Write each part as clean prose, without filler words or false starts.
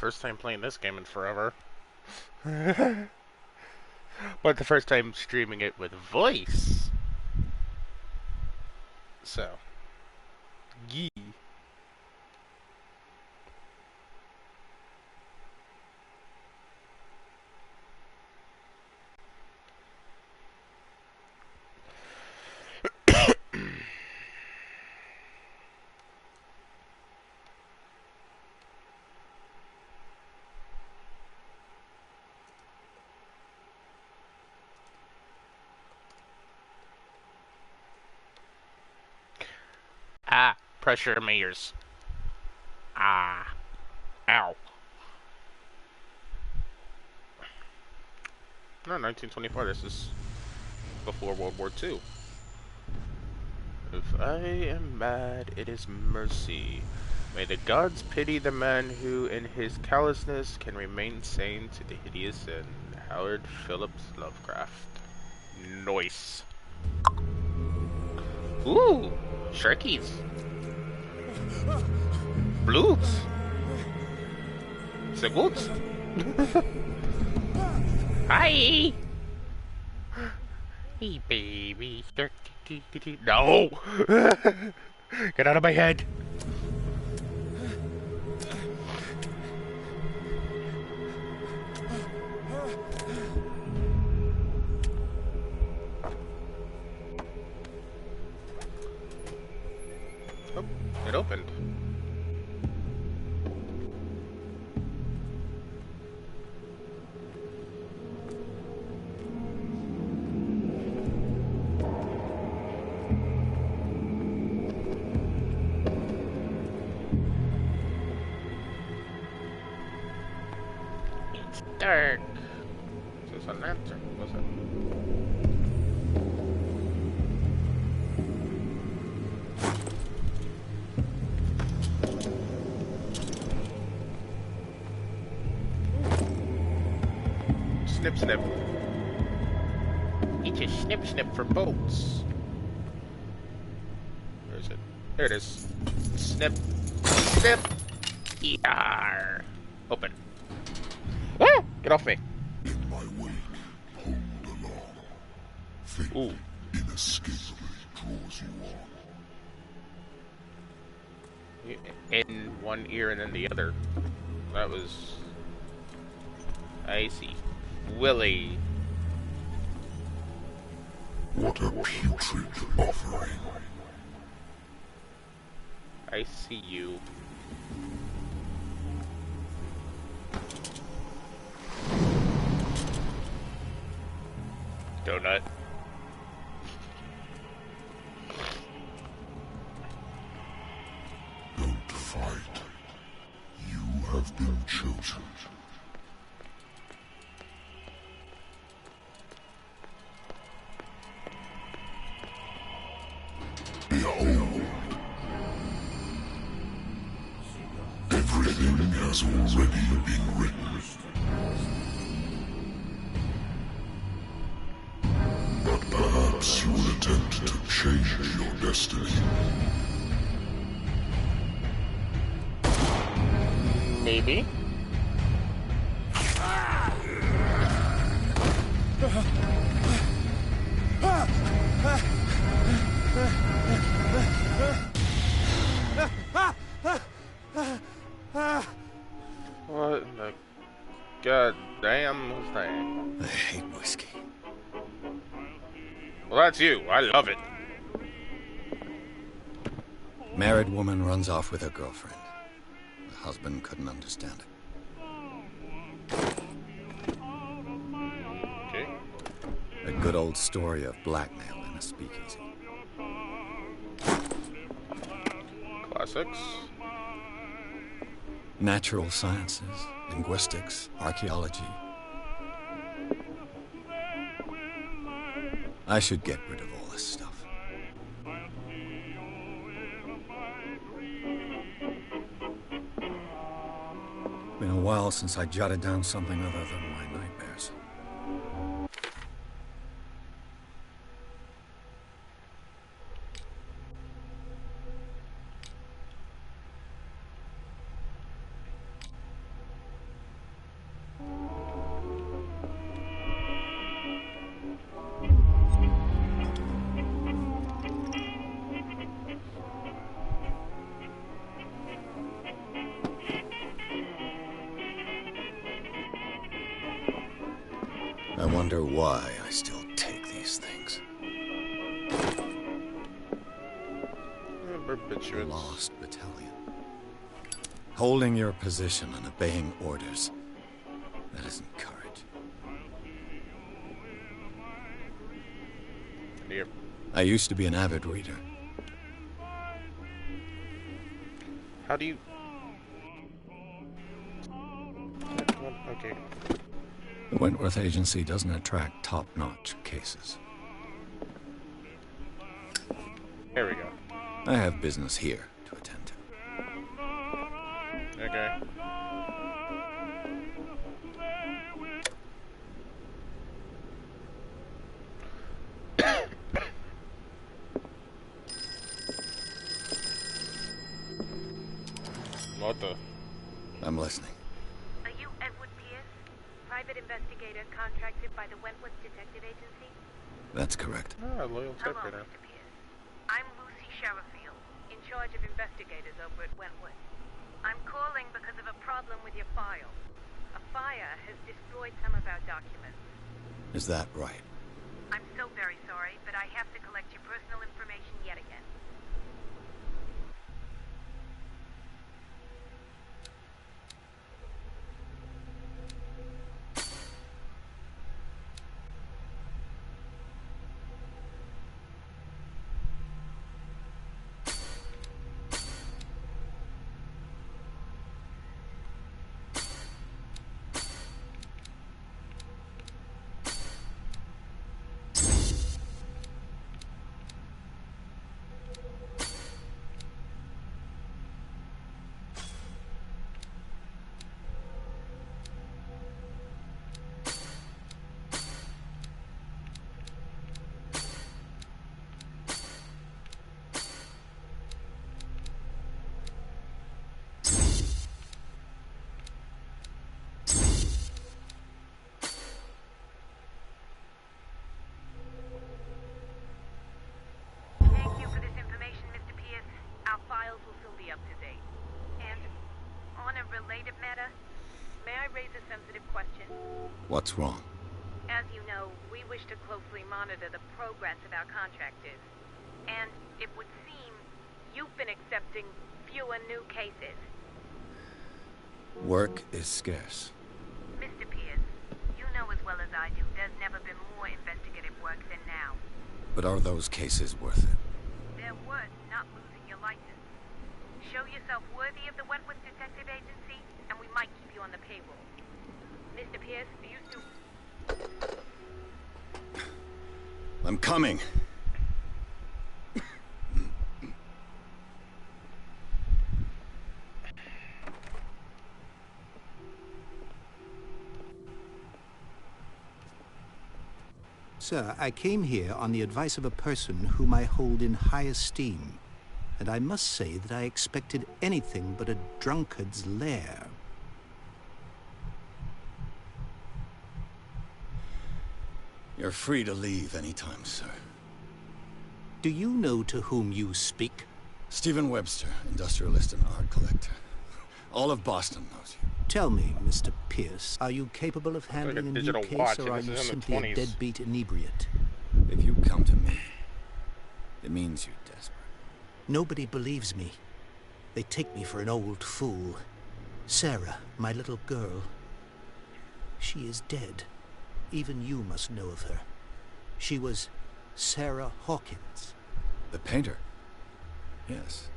first time playing this game in forever. But the first time streaming it with voice. So, yee. Ah, pressure mayors. Ah, ow. No, 1924. This is before World War II. If I am mad, it is mercy. May the gods pity the man who, in his callousness, can remain sane to the hideous end. Howard Phillips Lovecraft. Nice. Ooh, Sharkies. Blues. Sehr gut. Hi. Hey, baby. No. Get out of my head. Oh, it opened. It's dark. Is this a lantern? What's it? Snip, snip. Eat a snip, snip for boats. Where is it? There it is. Snip, snip. Yar. Open. Ah! Get off me. In my wake, hold along. Fate Ooh. inescapably draws you on. In one ear and then the other. That was... I see. Willie. What a putrid offering. I see you. Donut. Don't fight. You have been chosen. Behold. Everything has already been written. But perhaps you will attempt to change your destiny. Maybe. What in the goddamn was that? I hate whiskey. Well, that's you. I love it. Married woman runs off with her girlfriend. The husband couldn't understand it. Okay. A good old story of blackmail in a speakeasy. Classics. Natural sciences, linguistics, archaeology. I should get rid of all this stuff. Been a while since I jotted down something other than my nightmares. wonder why I still take these things. Barbiturates. Lost battalion. Holding your position and obeying orders. That isn't courage. Here. I used to be an avid reader. How do you... Okay. The Wentworth Agency doesn't attract top-notch cases. There we go. I have business here to attend to. Okay. What the? I'm listening. Are you Edward Pierce, private investigator contracted by the Wentworth Detective Agency? That's correct. Ah, loyal Hello, typewriter. Mr. Pierce. I'm Lucy Sherifield, in charge of investigators over at Wentworth. I'm calling because of a problem with your file. A fire has destroyed some of our documents. Is that right? I'm so very sorry, but I have to collect your personal information yet again. Thank you for this information, Mr. Pierce. Our files will soon be up to date. And on a related matter, may I raise a sensitive question? What's wrong? As you know, we wish to closely monitor the progress of our contractors. And it would seem you've been accepting fewer new cases. Work is scarce. Mr. Pierce, you know as well as I do there's never been more investigative work than now. But are those cases worth it? They're worth not losing your license. Show yourself worthy of the Wentworth Detective Agency, and we might keep you on the payroll. Mr. Pierce, do you still... I'm coming. Sir, I came here on the advice of a person whom I hold in high esteem, and I must say that I expected anything but a drunkard's lair. You're free to leave anytime, sir. Do you know to whom you speak? Stephen Webster, industrialist and art collector. All of Boston knows you. Tell me, Mr. Pierce, are you capable of handling a new digital case, watch, or and are this you is in the simply a 20s. deadbeat inebriate? If you come to me, it means you're desperate. Nobody believes me. They take me for an old fool. Sarah, my little girl, she is dead. Even you must know of her. She was Sarah Hawkins. The painter? Yes.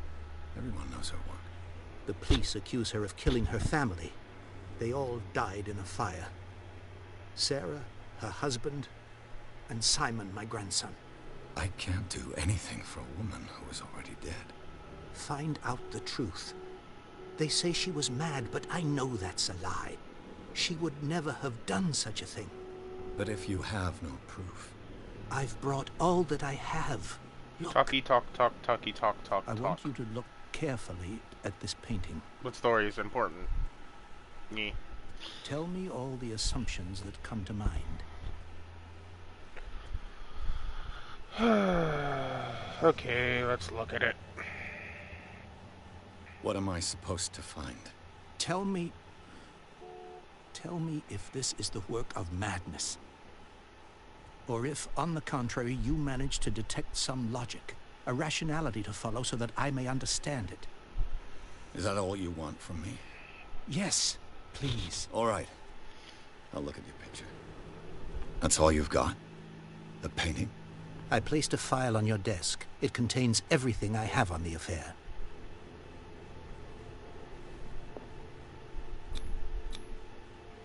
Everyone knows her work. The police accuse her of killing her family. They all died in a fire. Sarah, her husband, and Simon, my grandson. I can't do anything for a woman who is already dead. Find out the truth. They say she was mad, but I know that's a lie. She would never have done such a thing. But if you have no proof... I've brought all that I have. Look, Talky talk, talky talk, talk. I want you to look carefully at this painting. What story is important? Me. Tell me all the assumptions that come to mind. Okay, let's look at it. What am I supposed to find? Tell me if this is the work of madness. or if, on the contrary, you manage to detect some logic, a rationality to follow so that I may understand it. Is that all you want from me? Yes, please. All right. I'll look at your picture. That's all you've got? The painting? I placed a file on your desk. It contains everything I have on the affair.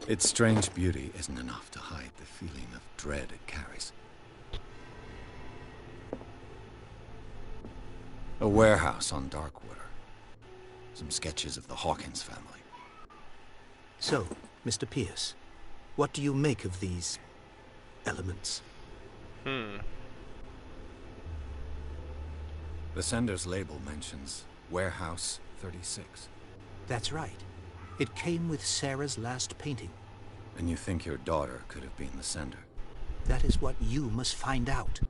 Its strange beauty isn't enough to hide the feeling of dread it carries. A warehouse on Darkwater. Some sketches of the Hawkins family. So, Mr. Pierce, what do you make of these elements? The sender's label mentions Warehouse 36. That's right. It came with Sarah's last painting. And you think your daughter could have been the sender? That is what you must find out.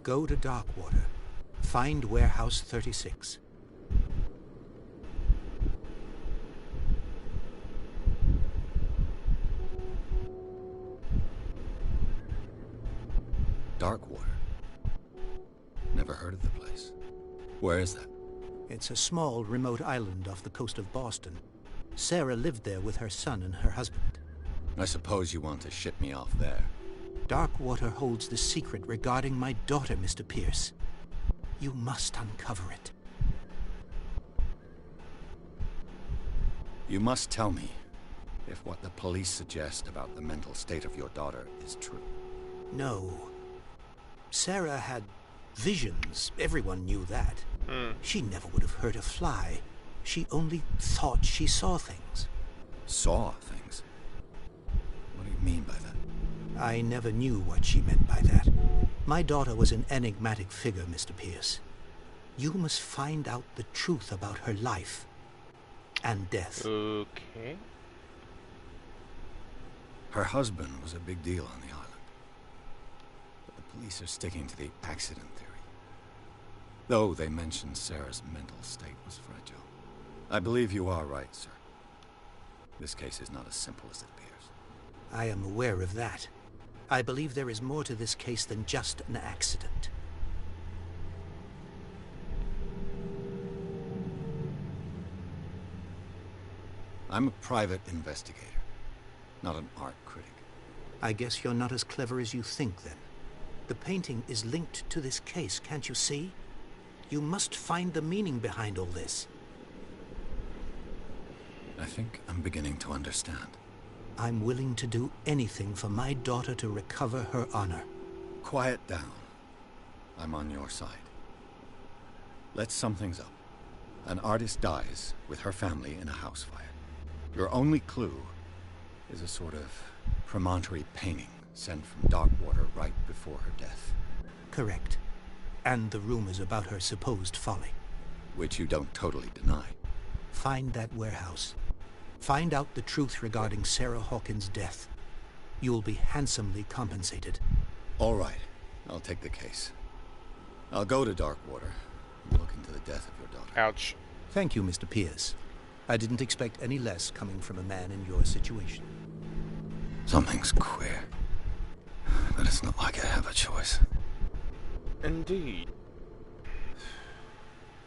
Go to Darkwater. Find Warehouse 36. Darkwater? Never heard of the place. Where is that? It's a small, remote island off the coast of Boston. Sarah lived there with her son and her husband. I suppose you want to ship me off there. Darkwater holds the secret regarding my daughter, Mr. Pierce. You must uncover it. You must tell me if what the police suggest about the mental state of your daughter is true. No. Sarah had visions. Everyone knew that. She never would have hurt a fly. She only thought she saw things. Saw things? What do you mean by that? I never knew what she meant by that. My daughter was an enigmatic figure, Mr. Pierce. You must find out the truth about her life and death. Okay. Her husband was a big deal on the island. But the police are sticking to the accident theory. Though they mentioned Sarah's mental state was fragile. I believe you are right, sir. This case is not as simple as it appears. I am aware of that. I believe there is more to this case than just an accident. I'm a private investigator, not an art critic. I guess you're not as clever as you think, then. The painting is linked to this case, can't you see? You must find the meaning behind all this. I think I'm beginning to understand. I'm willing to do anything for my daughter to recover her honor. Quiet down. I'm on your side. Let's sum things up. An artist dies with her family in a house fire. Your only clue is a sort of promontory painting sent from Darkwater right before her death. Correct. And the rumors about her supposed folly. Which you don't totally deny. Find that warehouse. Find out the truth regarding Sarah Hawkins' death. You'll be handsomely compensated. All right. I'll take the case. I'll go to Darkwater and look into the death of your daughter. Ouch. Thank you, Mr. Pierce. I didn't expect any less coming from a man in your situation. Something's queer. But it's not like I have a choice. Indeed.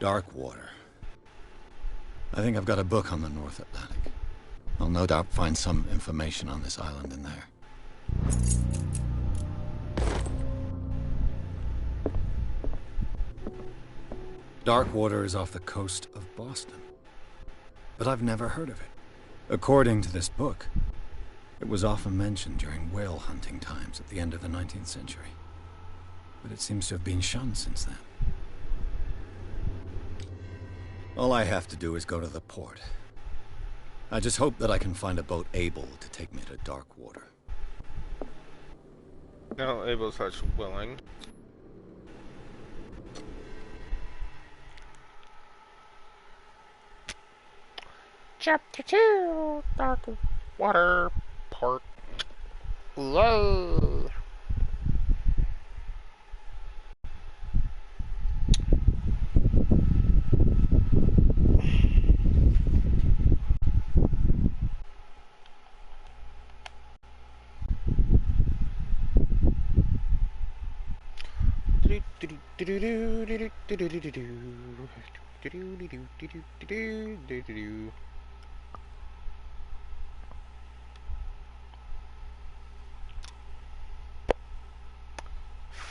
Darkwater. I think I've got a book on the North Atlantic. I'll no doubt find some information on this island in there. Darkwater is off the coast of Boston. But I've never heard of it. According to this book, it was often mentioned during whale hunting times at the end of the 19th century. But it seems to have been shunned since then. All I have to do is go to the port. I just hope that I can find a boat able to take me to Darkwater. No, able such willing. Chapter 2, Dark Water Part. Yay!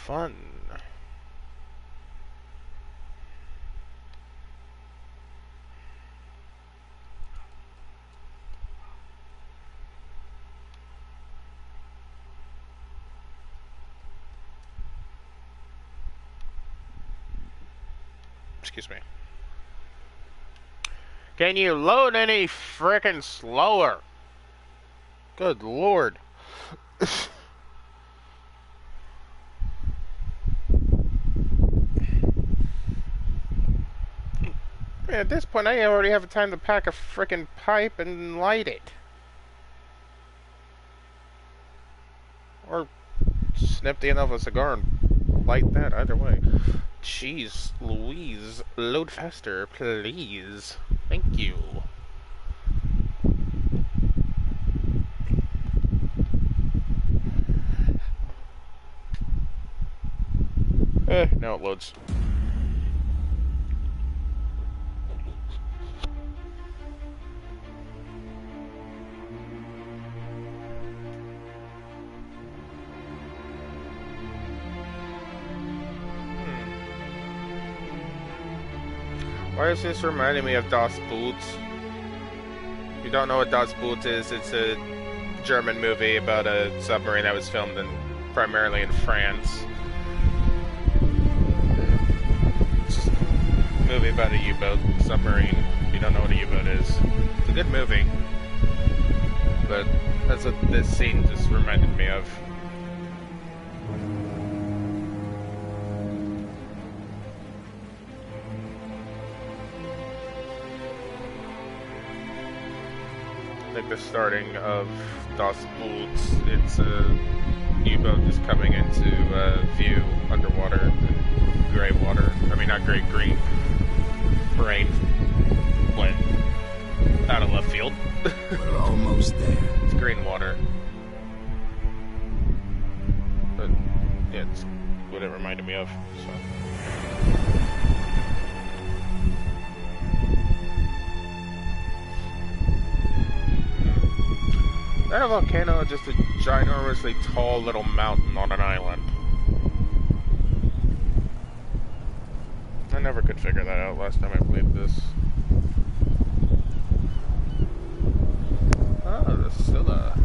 Fun. Excuse me. Can you load any frickin' slower? Good lord. At this point, I already have time to pack a frickin' pipe and light it. Or snip the end of a cigar and light that, either way. Jeez Louise, load faster, please. Thank you. Now it loads. Why is this reminding me of Das Boot? If you don't know what Das Boot is, it's a German movie about a submarine that was filmed primarily in France. It's just a movie about a U-boat submarine. If you don't know what a U-boat is, it's a good movie. But that's what this scene just reminded me of. Like the starting of Das Boot, it's a U-boat just coming into view underwater in gray water. I mean, not gray, green. Rain went out of left field. We're almost there. It's green water. But yeah, it's what it reminded me of. So. That volcano is just a ginormously tall little mountain on an island. I never could figure that out last time I played this. Oh, the Scylla.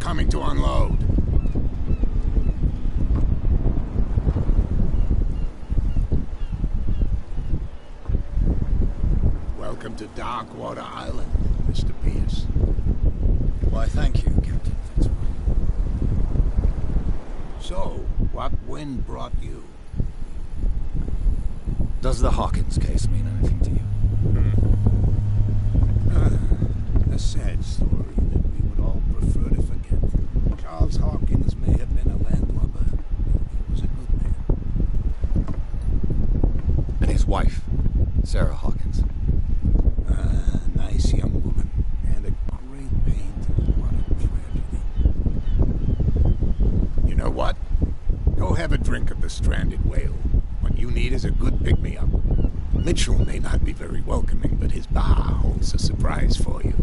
Coming to unload. Welcome to Darkwater Island, Mr. Pierce. Why, thank you, Captain Fitzroy. So, what wind brought you? Does the Hawkins case mean anything to you? A sad story that we would all prefer to forget. Charles Hawkins may have been a landlubber, but he was a good man. And his wife, Sarah Hawkins. Nice young woman, and a great pain to me. What a tragedy. You know what? Go have a drink of the stranded whale. What you need is a good pick-me-up. Mitchell may not be very welcoming, but his bar holds a surprise for you.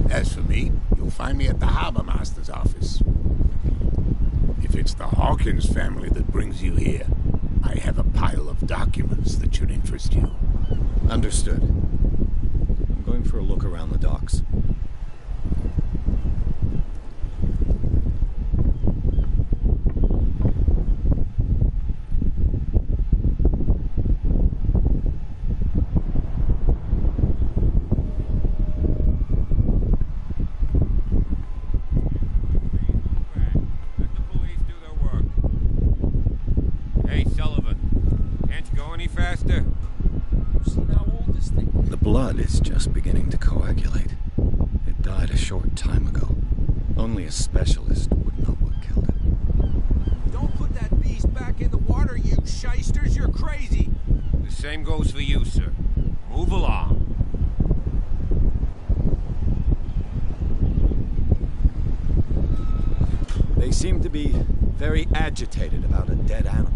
As for me, you'll find me at the Harbor Master's office. If it's the Hawkins family that brings you here, I have a pile of documents that should interest you. Understood. I'm going for a look around the docks. Can't go any faster. See how old this thing is? The blood is just beginning to coagulate. It died a short time ago. Only a specialist would know what killed it. Don't put that beast back in the water, you shysters. You're crazy. The same goes for you, sir. Move along. They seem to be very agitated about a dead animal.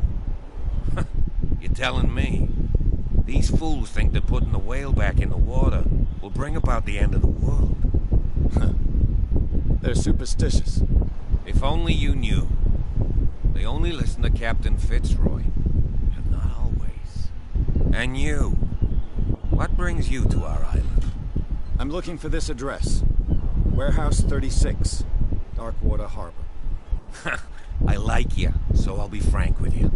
You're telling me? These fools think that putting the whale back in the water will bring about the end of the world. They're superstitious. If only you knew. They only listen to Captain Fitzroy. And not always. And you. What brings you to our island? I'm looking for this address. Warehouse 36, Darkwater Harbor. I like you, so I'll be frank with you.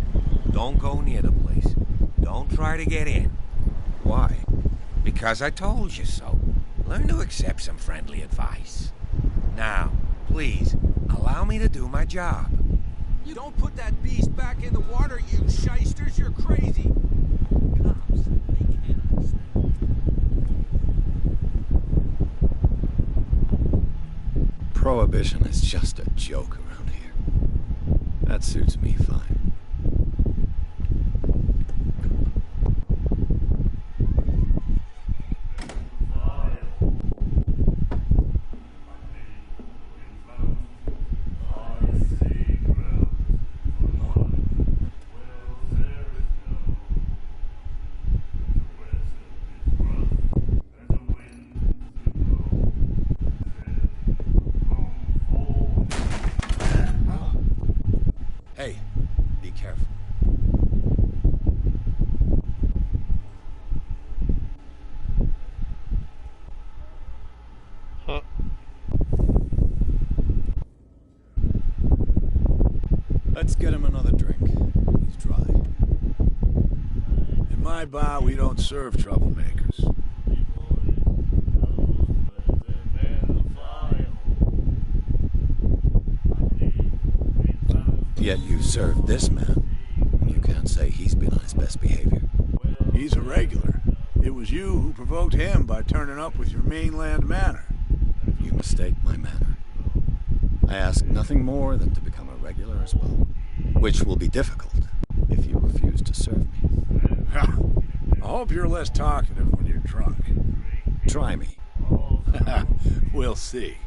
Don't go near the place. Don't try to get in. Why? Because I told you so. Learn to accept some friendly advice. Now, please, allow me to do my job. You don't put that beast back in the water, you shysters. You're crazy. Cops, they can't understand. Prohibition is just a joke around here. That suits me fine. Hey, be careful. Huh. Let's get him another drink. He's dry. In my bar, we don't serve troublemakers. Yet you served this man. You can't say he's been on his best behavior. He's a regular. It was you who provoked him by turning up with your mainland manner. You mistake my manner. I ask nothing more than to become a regular as well. Which will be difficult if you refuse to serve me. I hope you're less talkative when you're drunk. Try me. We'll see.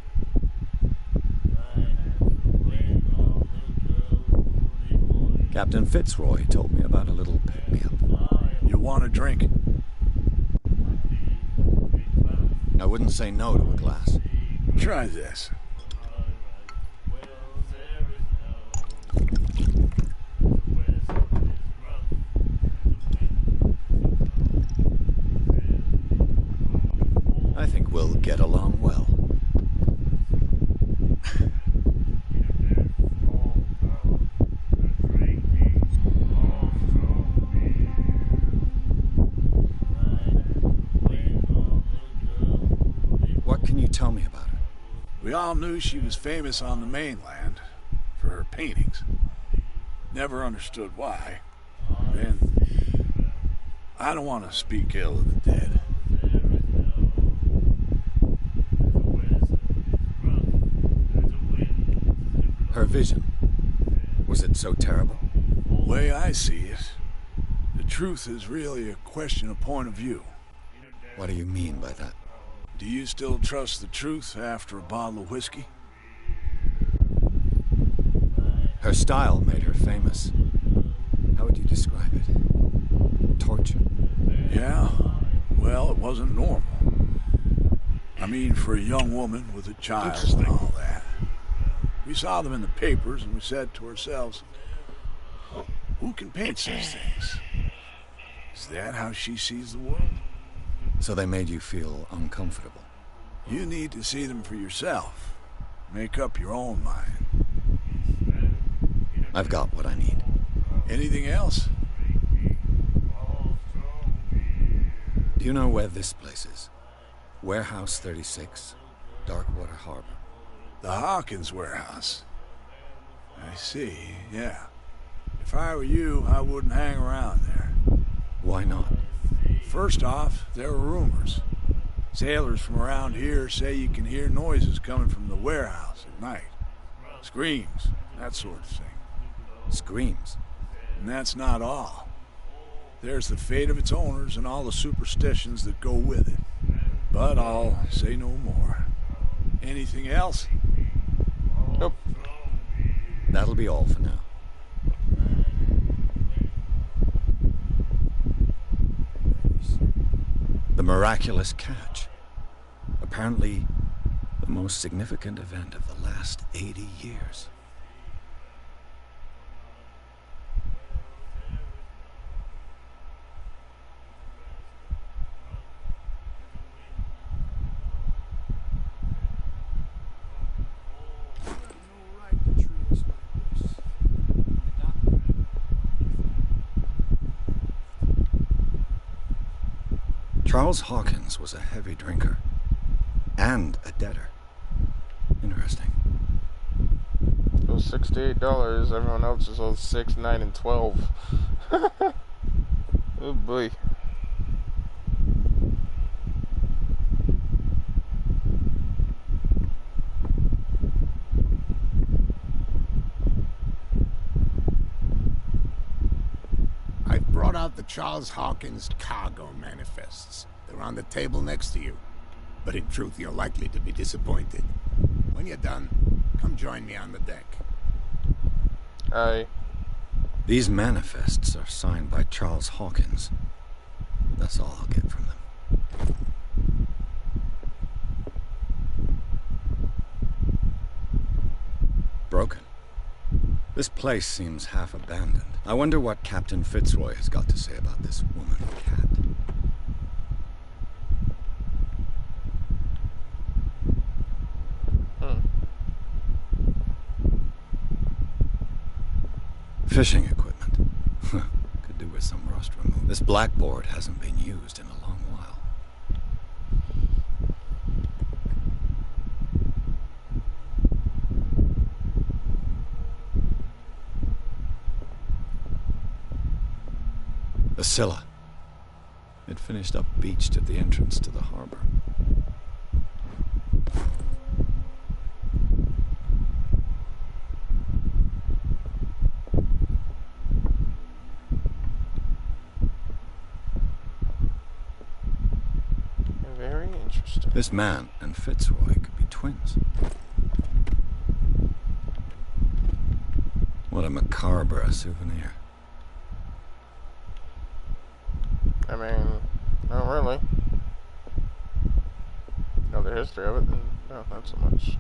Captain Fitzroy told me about a little pick-me-up. You want a drink? I wouldn't say no to a glass. Try this. I think we'll get along well. What can you tell me about her? We all knew she was famous on the mainland for her paintings. Never understood why. Then, I don't want to speak ill of the dead. Her vision. Was it so terrible? The way I see it, the truth is really a question of point of view. What do you mean by that? Do you still trust the truth after a bottle of whiskey? Her style made her famous. How would you describe it? Torture? Yeah, well, it wasn't normal. I mean, for a young woman with a child and all that. We saw them in the papers and we said to ourselves, who can paint such things? Is that how she sees the world? So they made you feel uncomfortable? You need to see them for yourself. Make up your own mind. I've got what I need. Anything else? Do you know where this place is? Warehouse 36, Darkwater Harbor. The Hawkins warehouse. I see, yeah. If I were you, I wouldn't hang around there. First off, there are rumors. Sailors from around here say you can hear noises coming from the warehouse at night. Screams, that sort of thing. Screams? And that's not all. There's the fate of its owners and all the superstitions that go with it. But I'll say no more. Anything else? Nope. That'll be all for now. The miraculous catch. Apparently, the most significant event of the last 80 years. Charles Hawkins was a heavy drinker and a debtor. Interesting. It was $68. Everyone else is owed 6, 9, and 12. Oh boy. I've brought out the Charles Hawkins cargo manifests. They're on the table next to you. But in truth, you're likely to be disappointed. When you're done, come join me on the deck. Aye. These manifests are signed by Charles Hawkins. That's all I'll get from them. Broken. This place seems half abandoned. I wonder what Captain Fitzroy has got to say about this woman cat. Fishing equipment. Could do with some rust removed. This blackboard hasn't been used in a long while. The Scylla. It finished up beached at the entrance to the harbor. Very interesting. This man and Fitzroy could be twins. What a macabre souvenir. I mean, not really. Know the history of it, then no, not so much.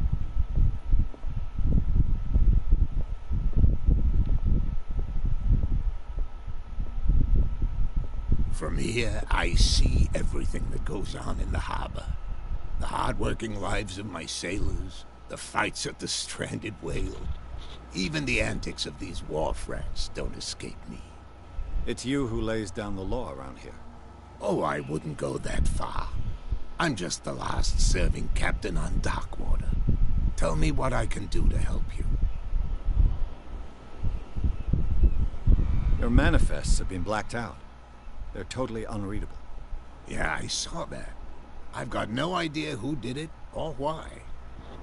From here, I see everything that goes on in the harbor. The hard-working lives of my sailors, the fights at the stranded whale. Even the antics of these wharf rats don't escape me. It's you who lays down the law around here. Oh, I wouldn't go that far. I'm just the last serving captain on Darkwater. Tell me what I can do to help you. Your manifests have been blacked out. They're totally unreadable. Yeah, I saw that. I've got no idea who did it or why.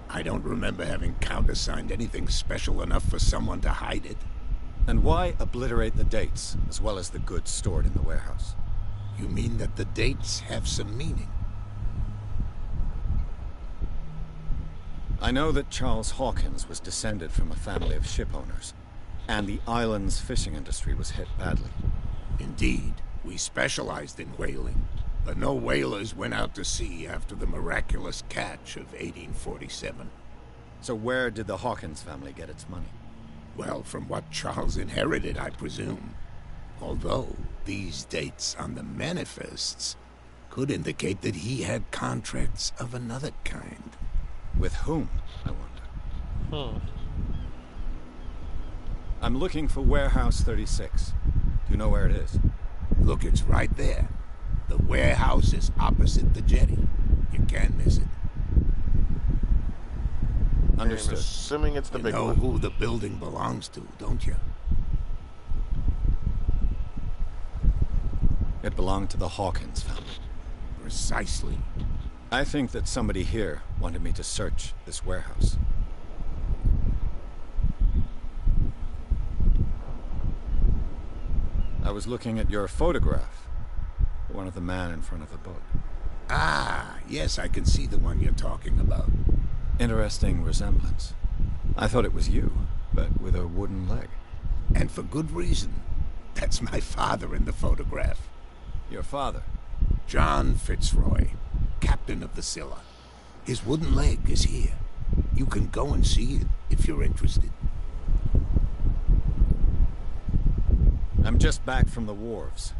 I don't remember having countersigned anything special enough for someone to hide it. And why obliterate the dates, as well as the goods stored in the warehouse? You mean that the dates have some meaning? I know that Charles Hawkins was descended from a family of ship owners, and the island's fishing industry was hit badly. Indeed, we specialized in whaling, but no whalers went out to sea after the miraculous catch of 1847. So where did the Hawkins family get its money? Well, from what Charles inherited, I presume. Although, these dates on the manifests could indicate that he had contracts of another kind. With whom, I wonder? I'm looking for Warehouse 36. Do you know where it is? Look, it's right there. The warehouse is opposite the jetty. You can't miss it. Understood. I'm assuming it's the You big know one. who the building belongs to, don't you? It belonged to the Hawkins family. Precisely. I think that somebody here wanted me to search this warehouse. I was looking at your photograph. One of the man in front of the boat. Ah, yes, I can see the one you're talking about. Interesting resemblance. I thought it was you, but with a wooden leg. And for good reason. That's my father in the photograph. Your father? John Fitzroy, captain of the Scylla. His wooden leg is here. You can go and see it if you're interested. I'm just back from the wharves.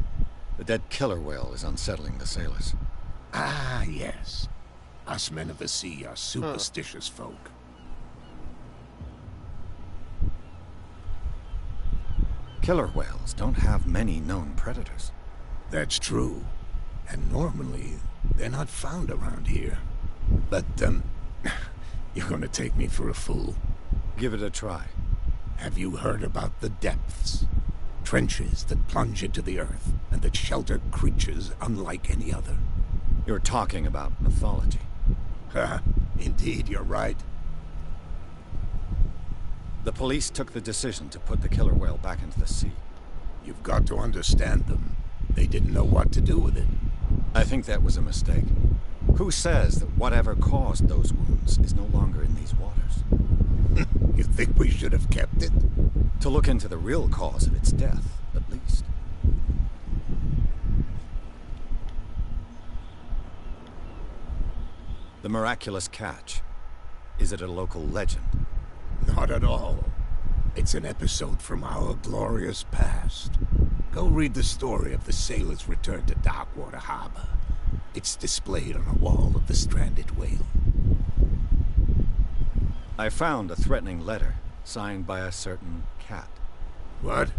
The dead killer whale is unsettling the sailors. Ah, yes. Us men of the sea are superstitious folk. Killer whales don't have many known predators. That's true. And normally, they're not found around here. But, you're gonna take me for a fool. Give it a try. Have you heard about the depths? Trenches that plunge into the earth, and that shelter creatures unlike any other. You're talking about mythology. Ha, indeed, you're right. The police took the decision to put the killer whale back into the sea. You've got to understand them. They didn't know what to do with it. I think that was a mistake. Who says that whatever caused those wounds is no longer in these waters? You think we should have kept it? To look into the real cause of its death, at least. The miraculous catch. Is it a local legend? Not at all. It's an episode from our glorious past. Go read the story of the sailor's return to Darkwater Harbor. It's displayed on a wall of the stranded whale. I found a threatening letter, signed by a certain cat. What?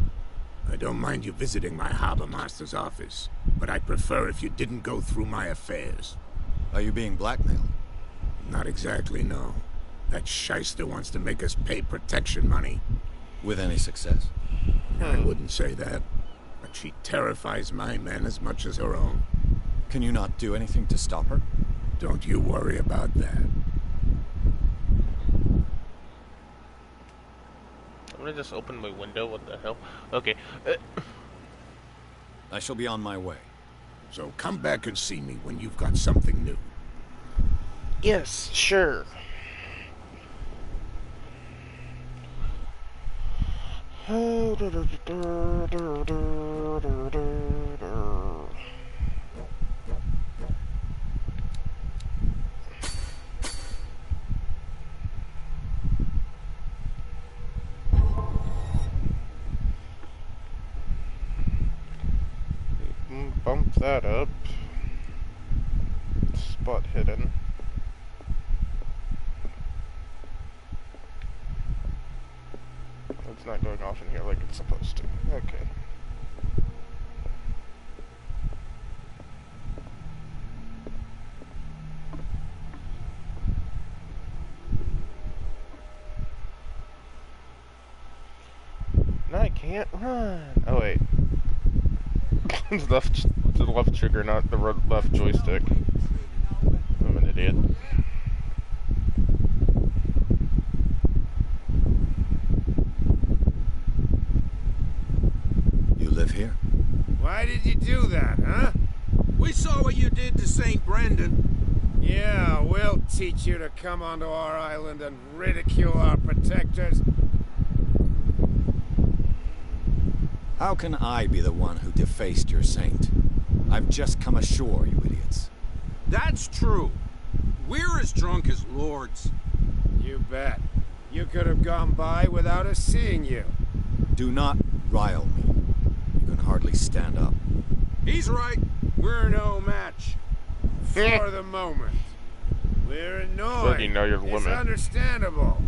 I don't mind you visiting my harbor master's office, but I'd prefer if you didn't go through my affairs. Are you being blackmailed? Not exactly, no. That shyster wants to make us pay protection money. With any success? I wouldn't say that, but she terrifies my men as much as her own. Can you not do anything to stop her? Don't you worry about that. I'm gonna just open my window, what the hell? Okay. I shall be on my way. So come back and see me when you've got something new. Yes, sure. Bump that up. Spot hidden. It's not going off in here like it's supposed to. Okay. No, I can't run. Oh wait. It's the left trigger, not the left joystick. I'm an idiot. You live here? Why did you do that, huh? We saw what you did to St. Brendan. Yeah, we'll teach you to come onto our island and ridicule our protectors. How can I be the one who defaced your saint? I've just come ashore, you idiots. That's true. We're as drunk as lords. You bet. You could have gone by without us seeing you. Do not rile me. You can hardly stand up. He's right. We're no match. For the moment. We're annoyed. But you know your limit. It's understandable.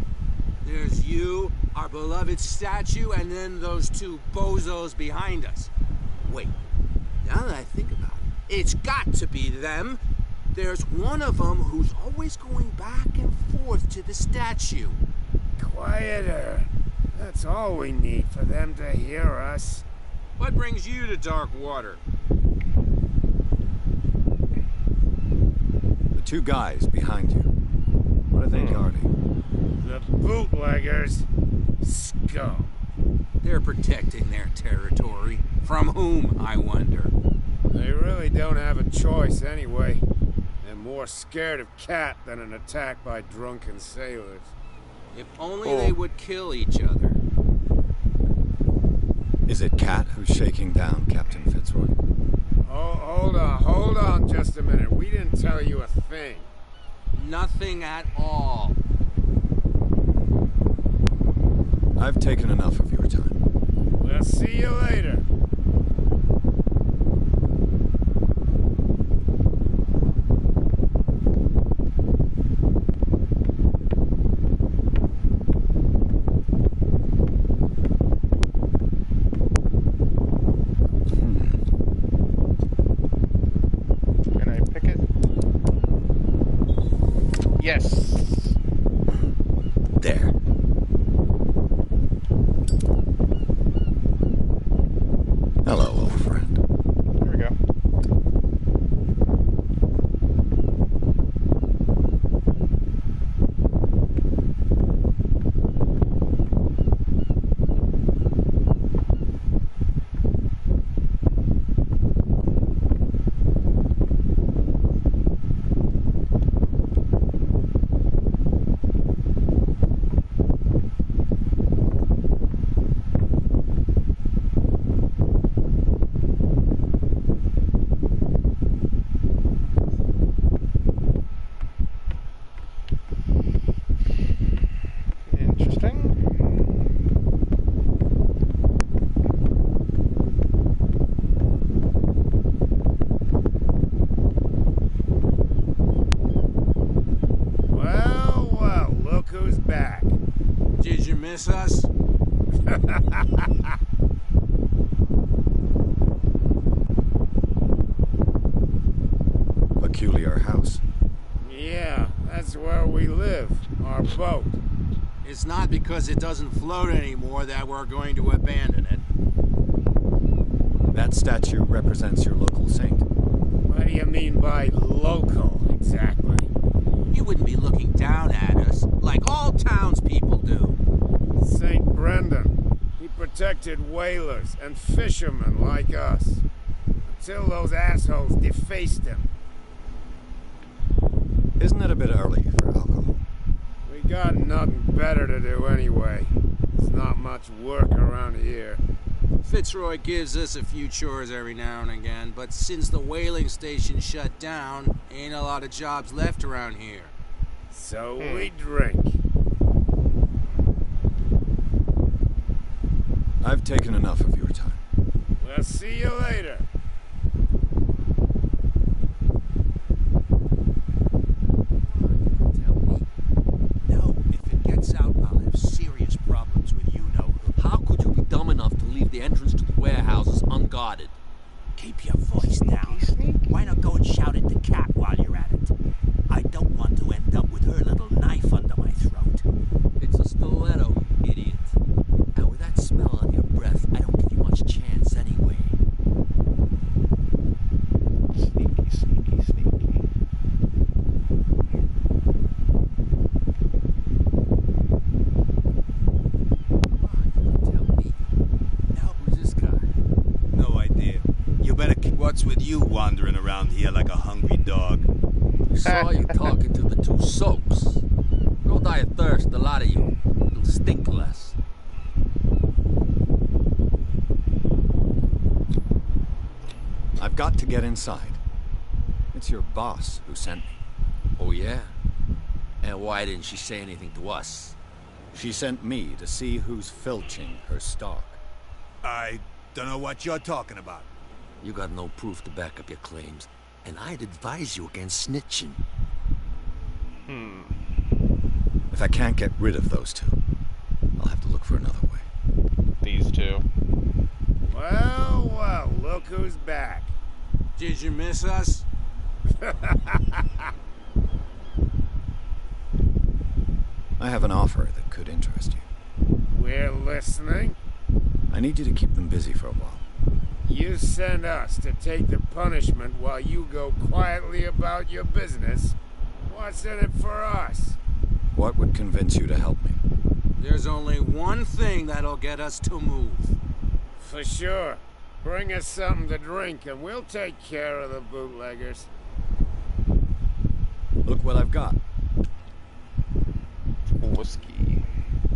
There's you, our beloved statue, and then those two bozos behind us. Wait, now that I think about it, it's got to be them. There's one of them who's always going back and forth to the statue. Quieter. That's all we need for them to hear us. What brings you to Darkwater? 2 guys behind you. What are they guarding? The bootleggers. Scum. They're protecting their territory. From whom, I wonder? They really don't have a choice anyway. They're more scared of Cat than an attack by drunken sailors. If only they would kill each other. Is it Cat who's shaking down Captain Fitzroy? Oh, hold on just a minute. We didn't tell you a thing. Nothing at all. I've taken enough of your time. We'll see you later. Can I pick it? Yes. There. Hello, old friend. There we go. Interesting. Well, look who's back. Did you miss us? Peculiar house. Yeah, that's where we live. Our boat. It's not because it doesn't float anymore that we're going to abandon it. That statue represents your local saint. What do you mean by local, exactly? You wouldn't be looking down at us, like all townspeople do. St. Brendan. He protected whalers and fishermen like us. Until those assholes defaced him. Isn't it a bit early for alcohol? We got nothing better to do anyway. There's not much work around here. Fitzroy gives us a few chores every now and again, but since the whaling station shut down, ain't a lot of jobs left around here. So we drink. I've taken enough of your time. We'll see you later. No, if it gets out, I'll have serious problems with you-know-who. How could you be dumb enough to leave the entrance to the warehouses unguarded? Keep your voice down. Sneaky. Why not go and shout at the cat while you're at it? I don't want to end up with her little knife under my throat. It's a stiletto, you idiot. And with that smell on your breath, I don't give you much chance anyway. Sneaky, sneaky, sneaky. Tell me. No, Who's this guy? No idea. You better keep what's with you wandering around here like a hungry dog. I saw you talking to the 2 soaks. Go die of thirst, the lot of you. You'll stink less. I've got to get inside. It's your boss who sent me. Oh, yeah? And why didn't she say anything to us? She sent me to see who's filching her stock. I don't know what you're talking about. You got no proof to back up your claims, and I'd advise you against snitching. If I can't get rid of those 2, I'll have to look for another way. These two. Well, look who's back. Did you miss us? I have an offer that could interest you. We're listening. I need you to keep them busy for a while. You send us to take the punishment while you go quietly about your business. What's in it for us? What would convince you to help me? There's only one thing that'll get us to move. For sure. Bring us something to drink and we'll take care of the bootleggers. Look what I've got. Whiskey.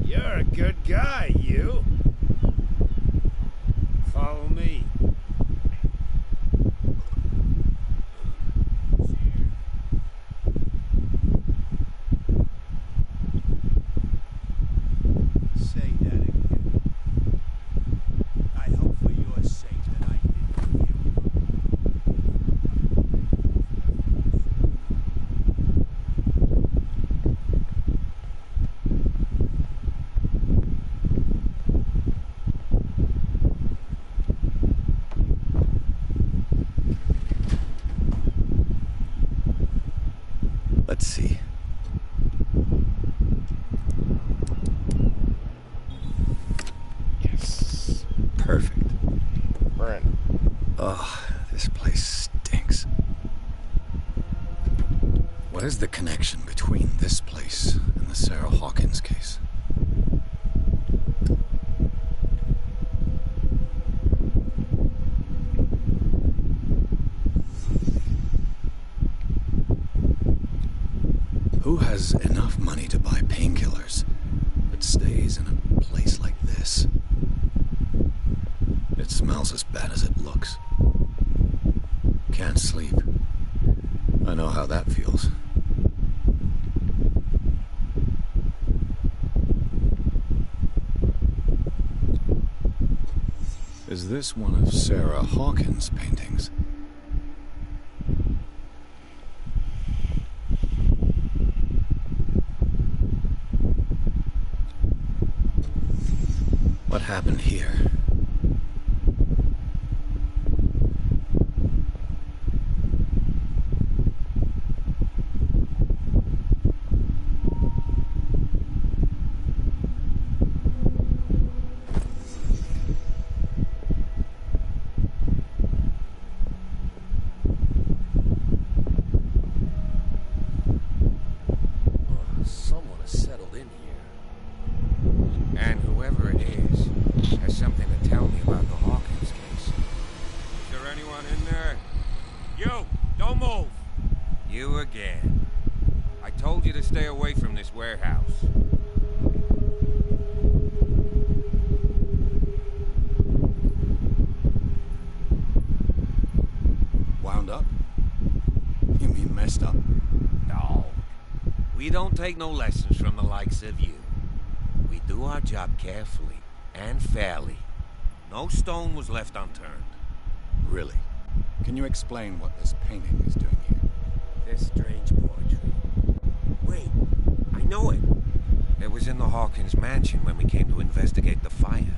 You're a good guy, you. Follow me. Say that again. I hope for your sake that I didn't hear you. Let's see. Yes. Perfect. We're in. Oh, this place stinks. What is the connection between this place and the Sarah Hawkins case? Who has enough money to buy painkillers but stays in a place like this? It smells as bad as it looks. Can't sleep. I know how that feels. Is this one of Sarah Hawkins' paintings? What happened here? Someone has settled in here. And whoever it is has something to tell me about the Hawkins case. Is there anyone in there? You! Don't move! You again. I told you to stay away from this warehouse. Wound up? You mean messed up? No. We don't take no lessons from the likes of you. We do our job carefully and fairly. No stone was left unturned. Really? Can you explain what this painting is doing here? This strange poetry. Wait, I know it. It was in the Hawkins mansion when we came to investigate the fire.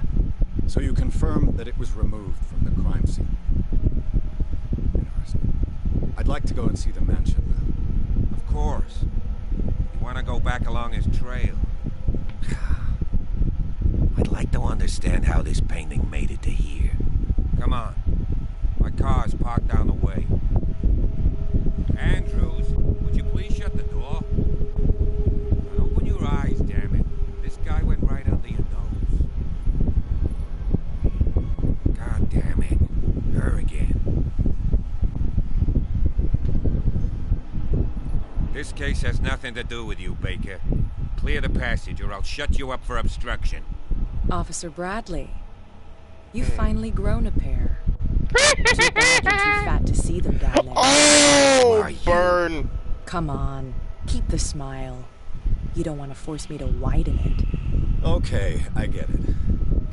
So you confirm that it was removed from the crime scene? Interesting. I'd like to go and see the mansion now. Of course. You want to go back along his trail? I'd like to understand how this painting made it to here. Come on. My car's parked down the way. Andrews, would you please shut the door? Now open your eyes, damn it. This guy went right under your nose. God damn it. Her again. This case has nothing to do with you, Baker. Clear the passage or I'll shut you up for obstruction. Officer Bradley, you've finally grown a pair. Too bad you're too fat to see them down there. Oh, burn! Come on, keep the smile. You don't want to force me to widen it. Okay, I get it.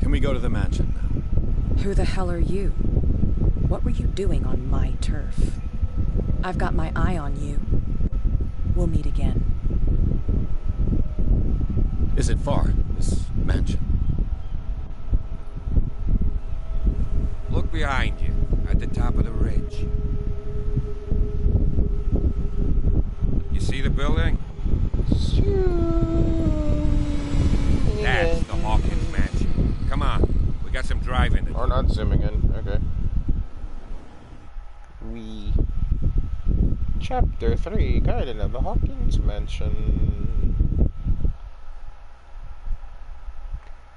Can we go to the mansion now? Who the hell are you? What were you doing on my turf? I've got my eye on you. We'll meet again. Is it far, this mansion? Look behind you, at the top of the ridge. You see the building? That's the Hawkins mansion. Come on, we got some driving to do. Or not zooming in, okay. Chapter 3, Garden of the Hawkins Mansion.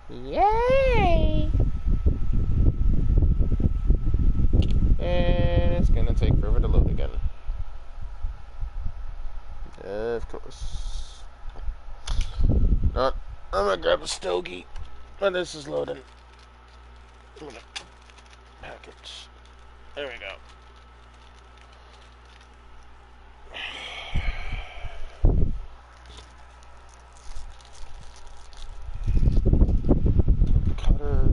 Yay! And it's gonna take forever to load again. Of course. I'm gonna grab a stogie when this is loading. I'm gonna package. There we go. Cutter.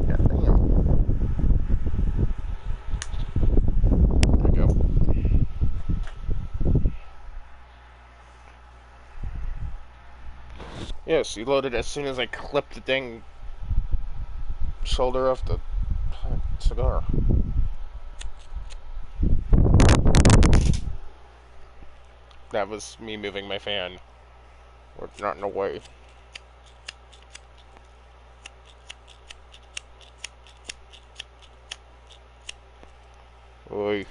Yeah, damn. There we go. Yes, he loaded as soon as I clipped the dang shoulder off the cigar. That was me moving my fan. Or it's not in the way. Oi.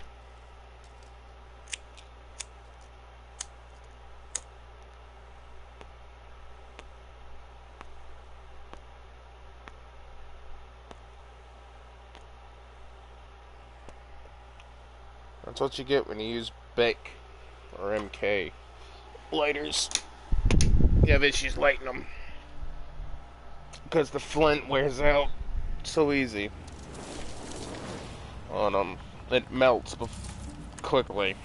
That's what you get when you use Bic or MK lighters. You have issues lighting them. Because the flint wears out so easy on them. It melts quickly.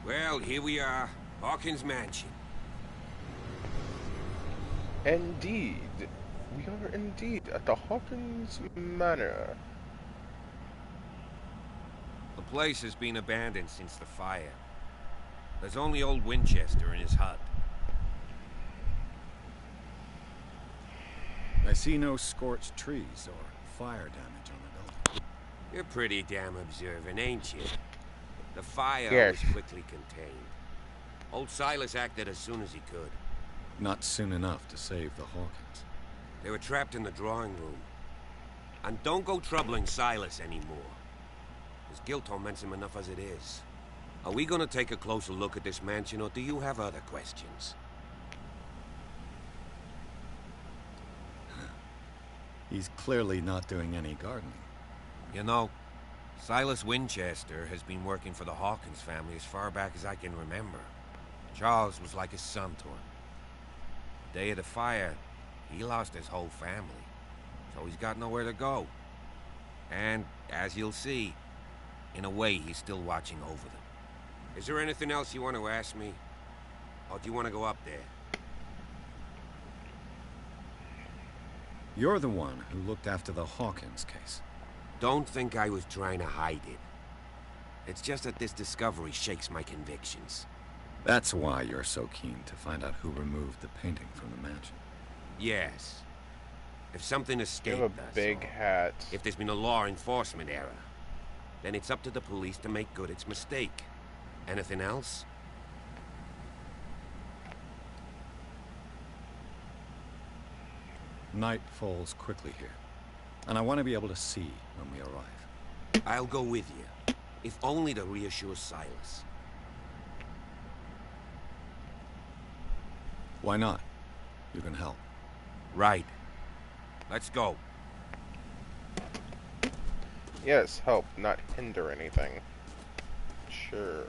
Well, here we are. Hawkins Mansion. Indeed. We are indeed at the Hawkins Manor. The place has been abandoned since the fire. There's only old Winchester in his hut. I see no scorched trees or fire damage on the building. You're pretty damn observant, ain't you? The fire Yes. was quickly contained. Old Silas acted as soon as he could. Not soon enough to save the Hawkins. They were trapped in the drawing room. And don't go troubling Silas anymore. His guilt torments him enough as it is. Are we gonna take a closer look at this mansion, or do you have other questions? He's clearly not doing any gardening. You know, Silas Winchester has been working for the Hawkins family as far back as I can remember. Charles was like his son to him. The day of the fire, he lost his whole family, so he's got nowhere to go. And, as you'll see, in a way, he's still watching over them. Is there anything else you want to ask me? Or do you want to go up there? You're the one who looked after the Hawkins case. Don't think I was trying to hide it. It's just that this discovery shakes my convictions. That's why you're so keen to find out who removed the painting from the mansion. Yes. If something You escaped have a us, big or hat. if there's been a law enforcement error, then it's up to the police to make good its mistake. Anything else? Night falls quickly here, and I want to be able to see when we arrive. I'll go with you, if only to reassure Silas. Why not? You can help. Right. Let's go. Yes, help, not hinder anything. Sure.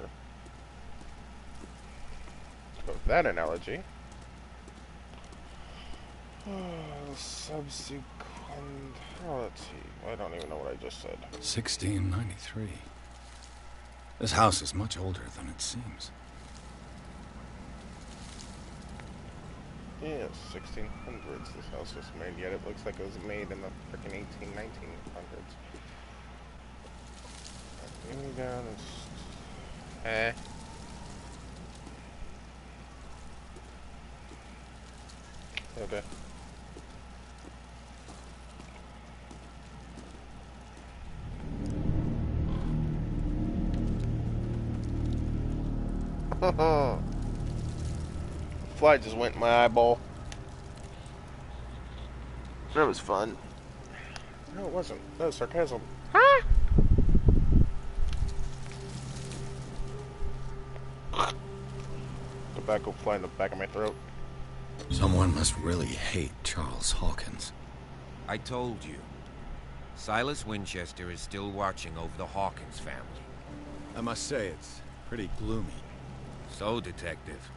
Let's go with that analogy. Subsequentality. I don't even know what I just said. 1693. This house is much older than it seems. Yeah, 1600s this house was made, yet it looks like it was made in the frickin' 1900s. Maybe down Okay. Fly just went in my eyeball. That was fun. No, it wasn't. That was sarcasm. Huh? Tobacco fly in the back of my throat. Someone must really hate Charles Hawkins. I told you. Silas Winchester is still watching over the Hawkins family. I must say, it's pretty gloomy. So, Detective,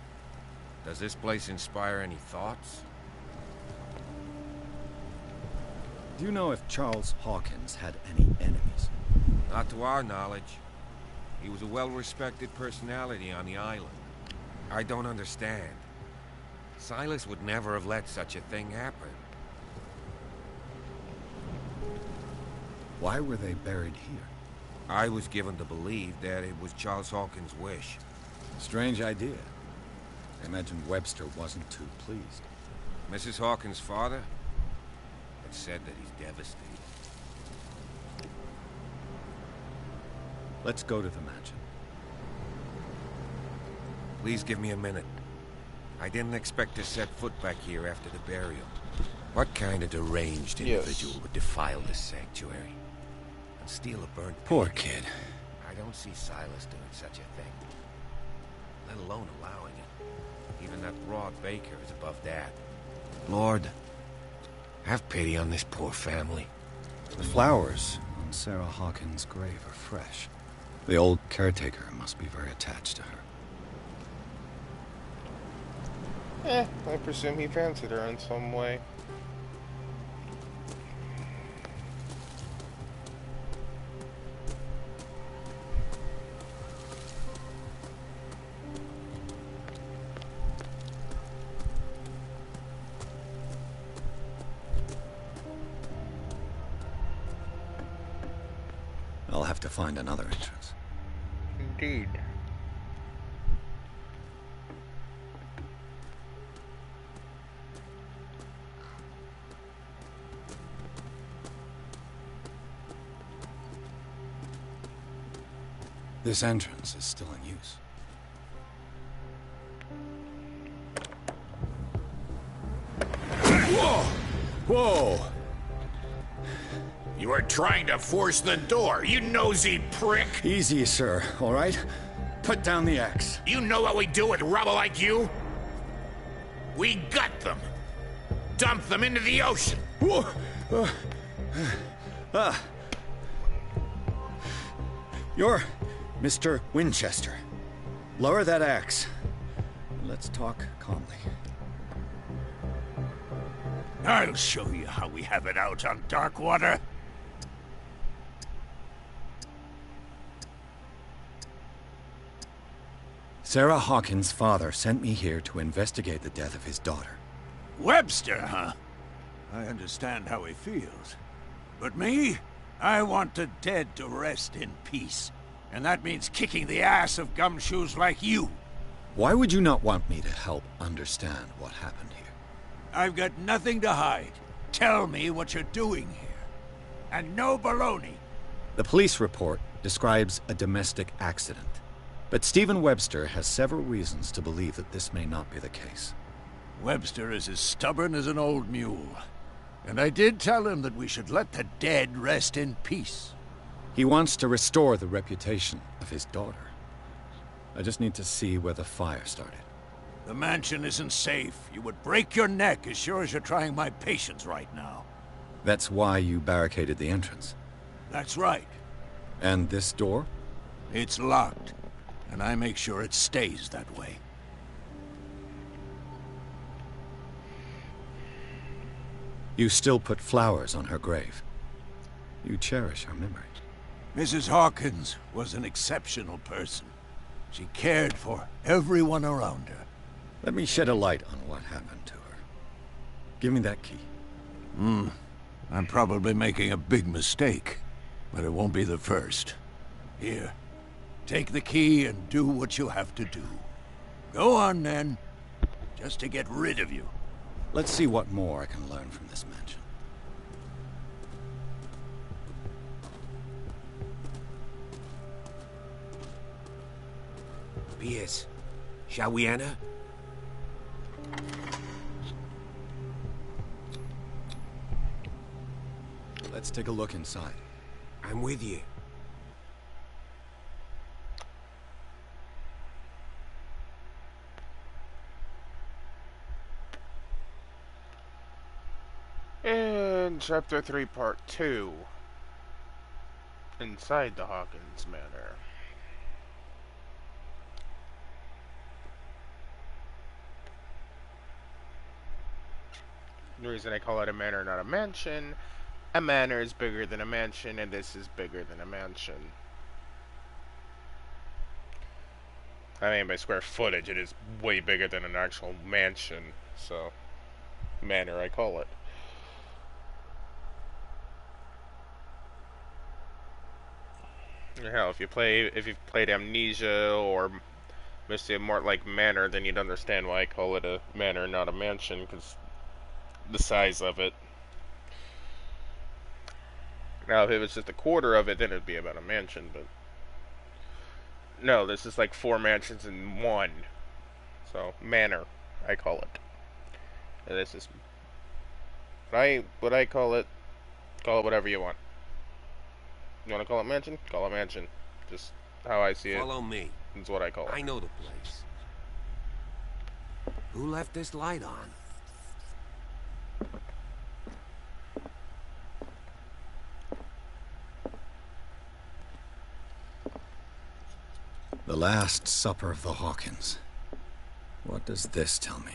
does this place inspire any thoughts? Do you know if Charles Hawkins had any enemies? Not to our knowledge. He was a well-respected personality on the island. I don't understand. Silas would never have let such a thing happen. Why were they buried here? I was given to believe that it was Charles Hawkins' wish. Strange idea. I imagine Webster wasn't too pleased. Mrs. Hawkins' father had said that he's devastated. Let's go to the mansion. Please give me a minute. I didn't expect to set foot back here after the burial. What kind of deranged individual would defile this sanctuary and steal a burnt Poor pig? kid. I don't see Silas doing such a thing, let alone allowing it. Even that raw baker is above that. Lord, have pity on this poor family. The flowers on Sarah Hawkins' grave are fresh. The old caretaker must be very attached to her. I presume he fancied her in some way. I'll have to find another entrance. Indeed. This entrance is still in use. Whoa! Whoa! You were trying to force the door, you nosy prick! Easy, sir, all right? Put down the axe. You know what we do with rubble like you? We gut them. Dump them into the ocean. Whoa! You're Mr. Winchester. Lower that axe. Let's talk calmly. I'll show you how we have it out on Darkwater. Sarah Hawkins' father sent me here to investigate the death of his daughter. Webster, huh? I understand how he feels. But me? I want the dead to rest in peace. And that means kicking the ass of gumshoes like you. Why would you not want me to help understand what happened here? I've got nothing to hide. Tell me what you're doing here. And no baloney. The police report describes a domestic accident. But Stephen Webster has several reasons to believe that this may not be the case. Webster is as stubborn as an old mule. And I did tell him that we should let the dead rest in peace. He wants to restore the reputation of his daughter. I just need to see where the fire started. The mansion isn't safe. You would break your neck as sure as you're trying my patience right now. That's why you barricaded the entrance. That's right. And this door? It's locked. And I make sure it stays that way. You still put flowers on her grave. You cherish her memory. Mrs. Hawkins was an exceptional person. She cared for everyone around her. Let me shed a light on what happened to her. Give me that key. I'm probably making a big mistake, but it won't be the first. Here, take the key and do what you have to do. Go on, then. Just to get rid of you. Let's see what more I can learn from this mansion. Piers, shall we enter? Let's take a look inside. I'm with you. In Chapter 3, Part 2. Inside the Hawkins Manor. The reason I call it a manor, not a mansion, a manor is bigger than a mansion, and this is bigger than a mansion. I mean, by square footage, it is way bigger than an actual mansion, so manor, I call it. Hell, if you've played Amnesia or Misty of Mortlake Manor, then you'd understand why I call it a manor, not a mansion, because the size of it. Now, if it was just a quarter of it, then it'd be about a mansion, but no, this is like 4 mansions in one. So, manor, I call it. And this is what I call it whatever you want. You want to call it mansion? Call it mansion. Just how I see it. Follow me. That's what I call it. I know the place. Who left this light on? The Last Supper of the Hawkins. What does this tell me?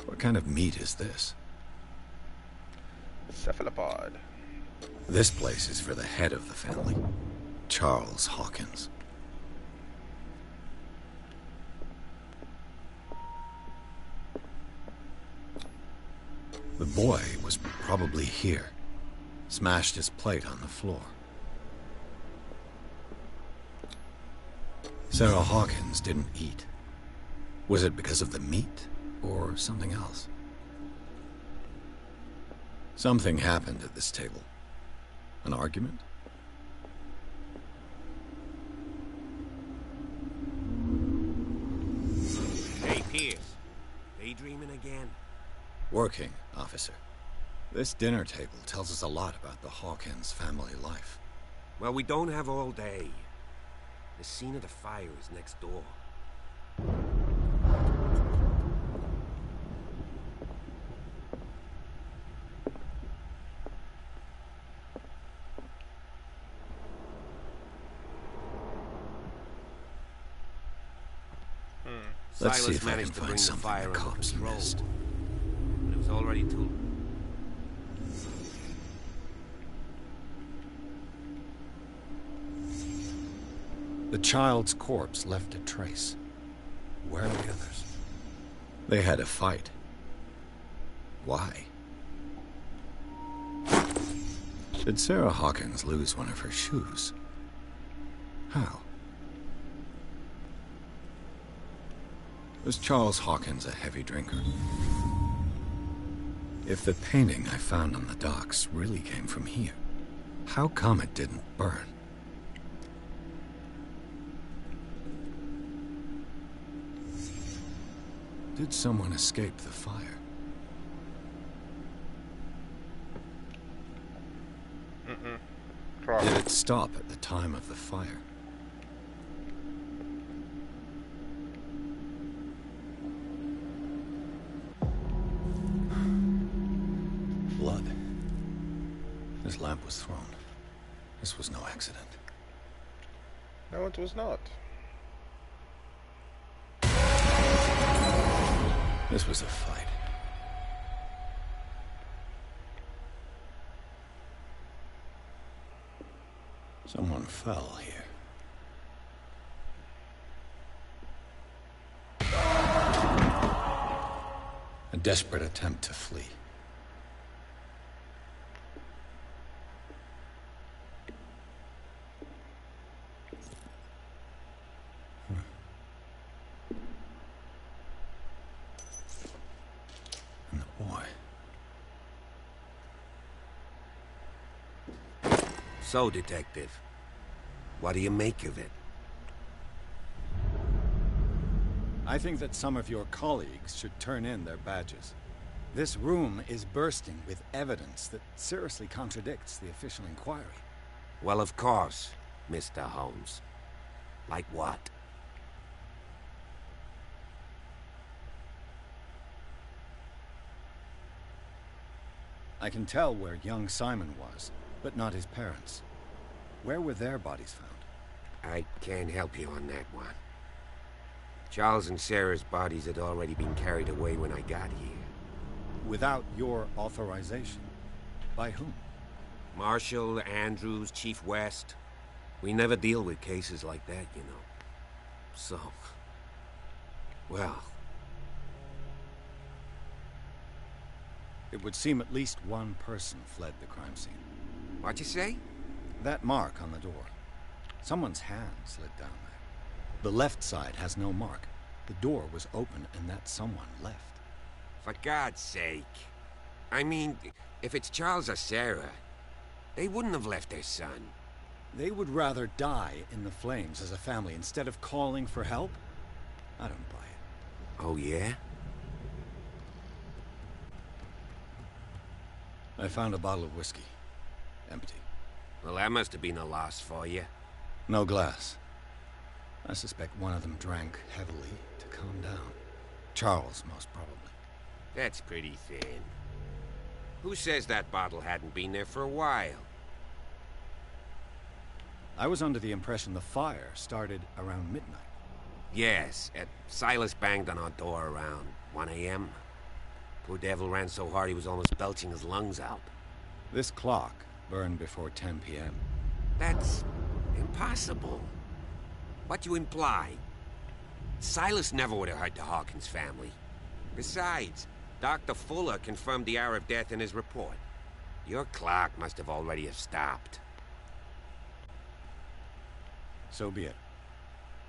What kind of meat is this? Cephalopod. This place is for the head of the family, Charles Hawkins. The boy was probably here. Smashed his plate on the floor. Sarah Hawkins didn't eat. Was it because of the meat, or something else? Something happened at this table. An argument? Hey, Piers. Daydreaming again? Working, officer. This dinner table tells us a lot about the Hawkins family life. Well, we don't have all day. The scene of the fire is next door. Let's Silas see if I can managed to find bring the something fire the under cops control, missed. but it was already too... The child's corpse left a trace. Where are the others? They had a fight. Why? Did Sarah Hawkins lose one of her shoes? How? Was Charles Hawkins a heavy drinker? If the painting I found on the docks really came from here, how come it didn't burn? Did someone escape the fire? Did it stop at the time of the fire? Blood. This lamp was thrown. This was no accident. No, it was not. This was a fight. Someone fell here. desperate attempt to flee. And the boy. So, Detective, what do you make of it? I think that some of your colleagues should turn in their badges. This room is bursting with evidence that seriously contradicts the official inquiry. Well, of course, Mr. Holmes. Like what? I can tell where young Simon was, but not his parents. Where were their bodies found? I can't help you on that one. Charles and Sarah's bodies had already been carried away when I got here. Without your authorization? By whom? Marshall, Andrews, Chief West. We never deal with cases like that, you know. So... well... It would seem at least one person fled the crime scene. What'd you say? That mark on the door. Someone's hand slid down there. The left side has no mark. The door was open and that someone left. For God's sake. I mean, if it's Charles or Sarah, they wouldn't have left their son. They would rather die in the flames as a family instead of calling for help? I don't buy it. Oh, yeah? I found a bottle of whiskey. Empty. Well, that must have been a loss for you. No glass. I suspect one of them drank heavily to calm down. Charles, most probably. That's pretty thin. Who says that bottle hadn't been there for a while? I was under the impression the fire started around midnight. Yes, Silas banged on our door around 1 a.m. Poor devil ran so hard he was almost belching his lungs out. This clock burned before 10 p.m. That's impossible. What do you imply? Silas never would have hurt the Hawkins family. Besides, Dr. Fuller confirmed the hour of death in his report. Your clock must have already have stopped. So be it.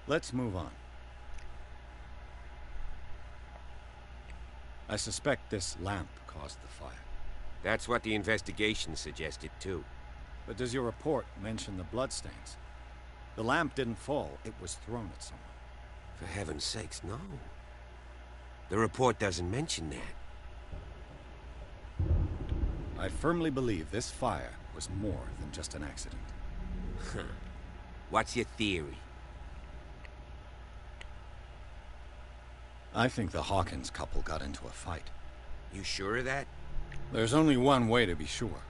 Let's move on. I suspect this lamp caused the fire. That's what the investigation suggested, too. But does your report mention the bloodstains? The lamp didn't fall, it was thrown at someone. For heaven's sakes, no. The report doesn't mention that. I firmly believe this fire was more than just an accident. What's your theory? I think the Hawkins couple got into a fight. You sure of that? There's only one way to be sure.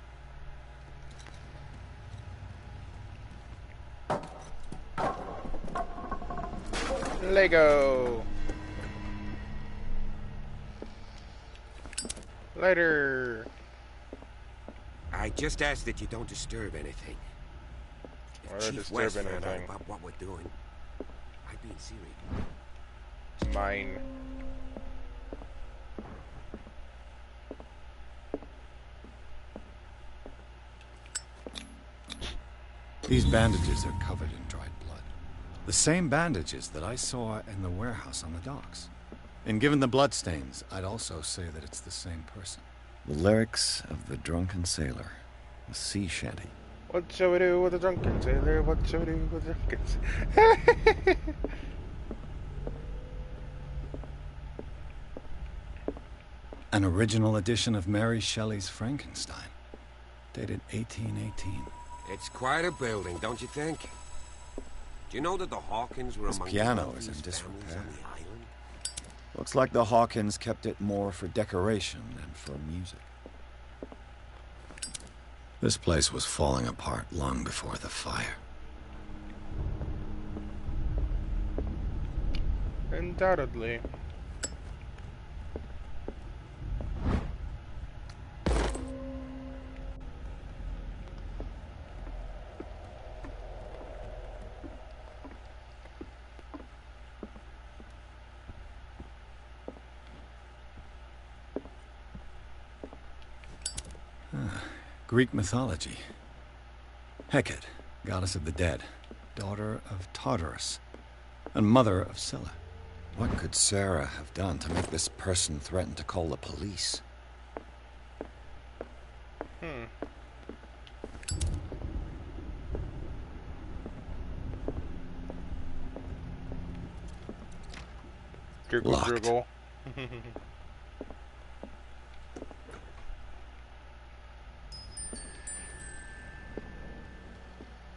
Lego! Later! I just ask that you don't disturb anything. Or If Chief disturb West found out anything. about what we're doing, I'd be in serious. Mine. These bandages are covered in dried blood. The same bandages that I saw in the warehouse on the docks. And given the bloodstains, I'd also say that it's the same person. The lyrics of the drunken sailor, a sea shanty. What shall we do with a drunken sailor? What shall we do with a drunken sailor? An original edition of Mary Shelley's Frankenstein, dated 1818. It's quite a building, don't you think? Do you know that the Hawkins were This among piano the is in wealthiest families disrepair. on the island? Looks like the Hawkins kept it more for decoration than for music. This place was falling apart long before the fire. Undoubtedly. Greek mythology. Hecate, goddess of the dead, daughter of Tartarus, and mother of Scylla. What could Sarah have done to make this person threaten to call the police? Locked. Dribble.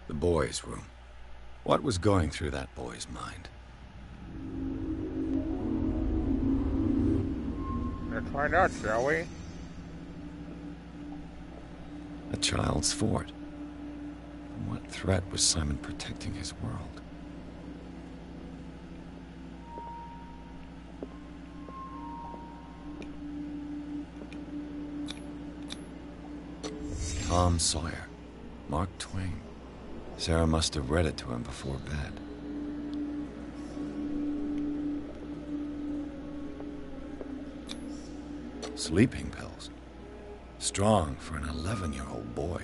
The boy's room. What was going through that boy's mind? Let's find out, shall we? A child's fort. From what threat was Simon protecting his world? Tom Sawyer, Mark Twain. Sarah must have read it to him before bed. Sleeping pills. Strong for an 11-year-old boy.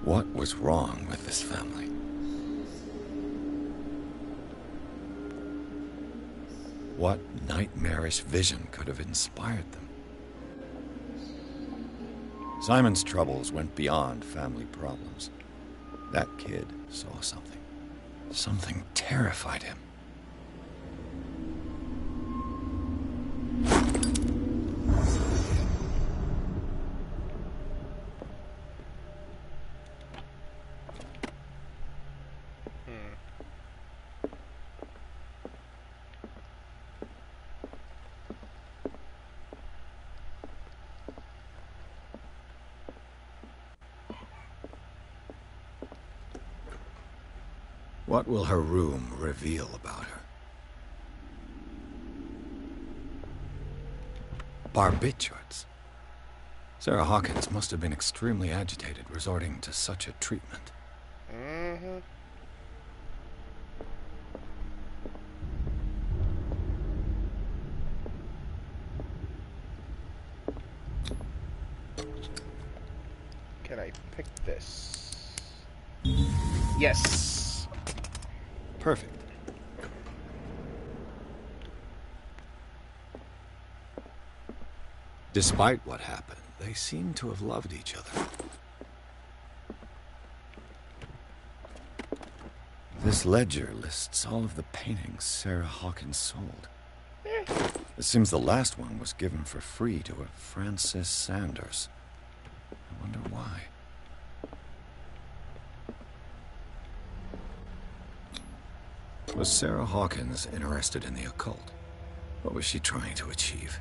What was wrong with this family? What nightmarish vision could have inspired them? Simon's troubles went beyond family problems. That kid saw something. Something terrified him. What will her room reveal about her? Barbiturates. Sarah Hawkins must have been extremely agitated, resorting to such a treatment. Can I pick this? Yes. Perfect. Despite what happened, they seem to have loved each other. This ledger lists all of the paintings Sarah Hawkins sold. It seems the last one was given for free to a Francis Sanders. I wonder why. Was Sarah Hawkins interested in the occult? What was she trying to achieve?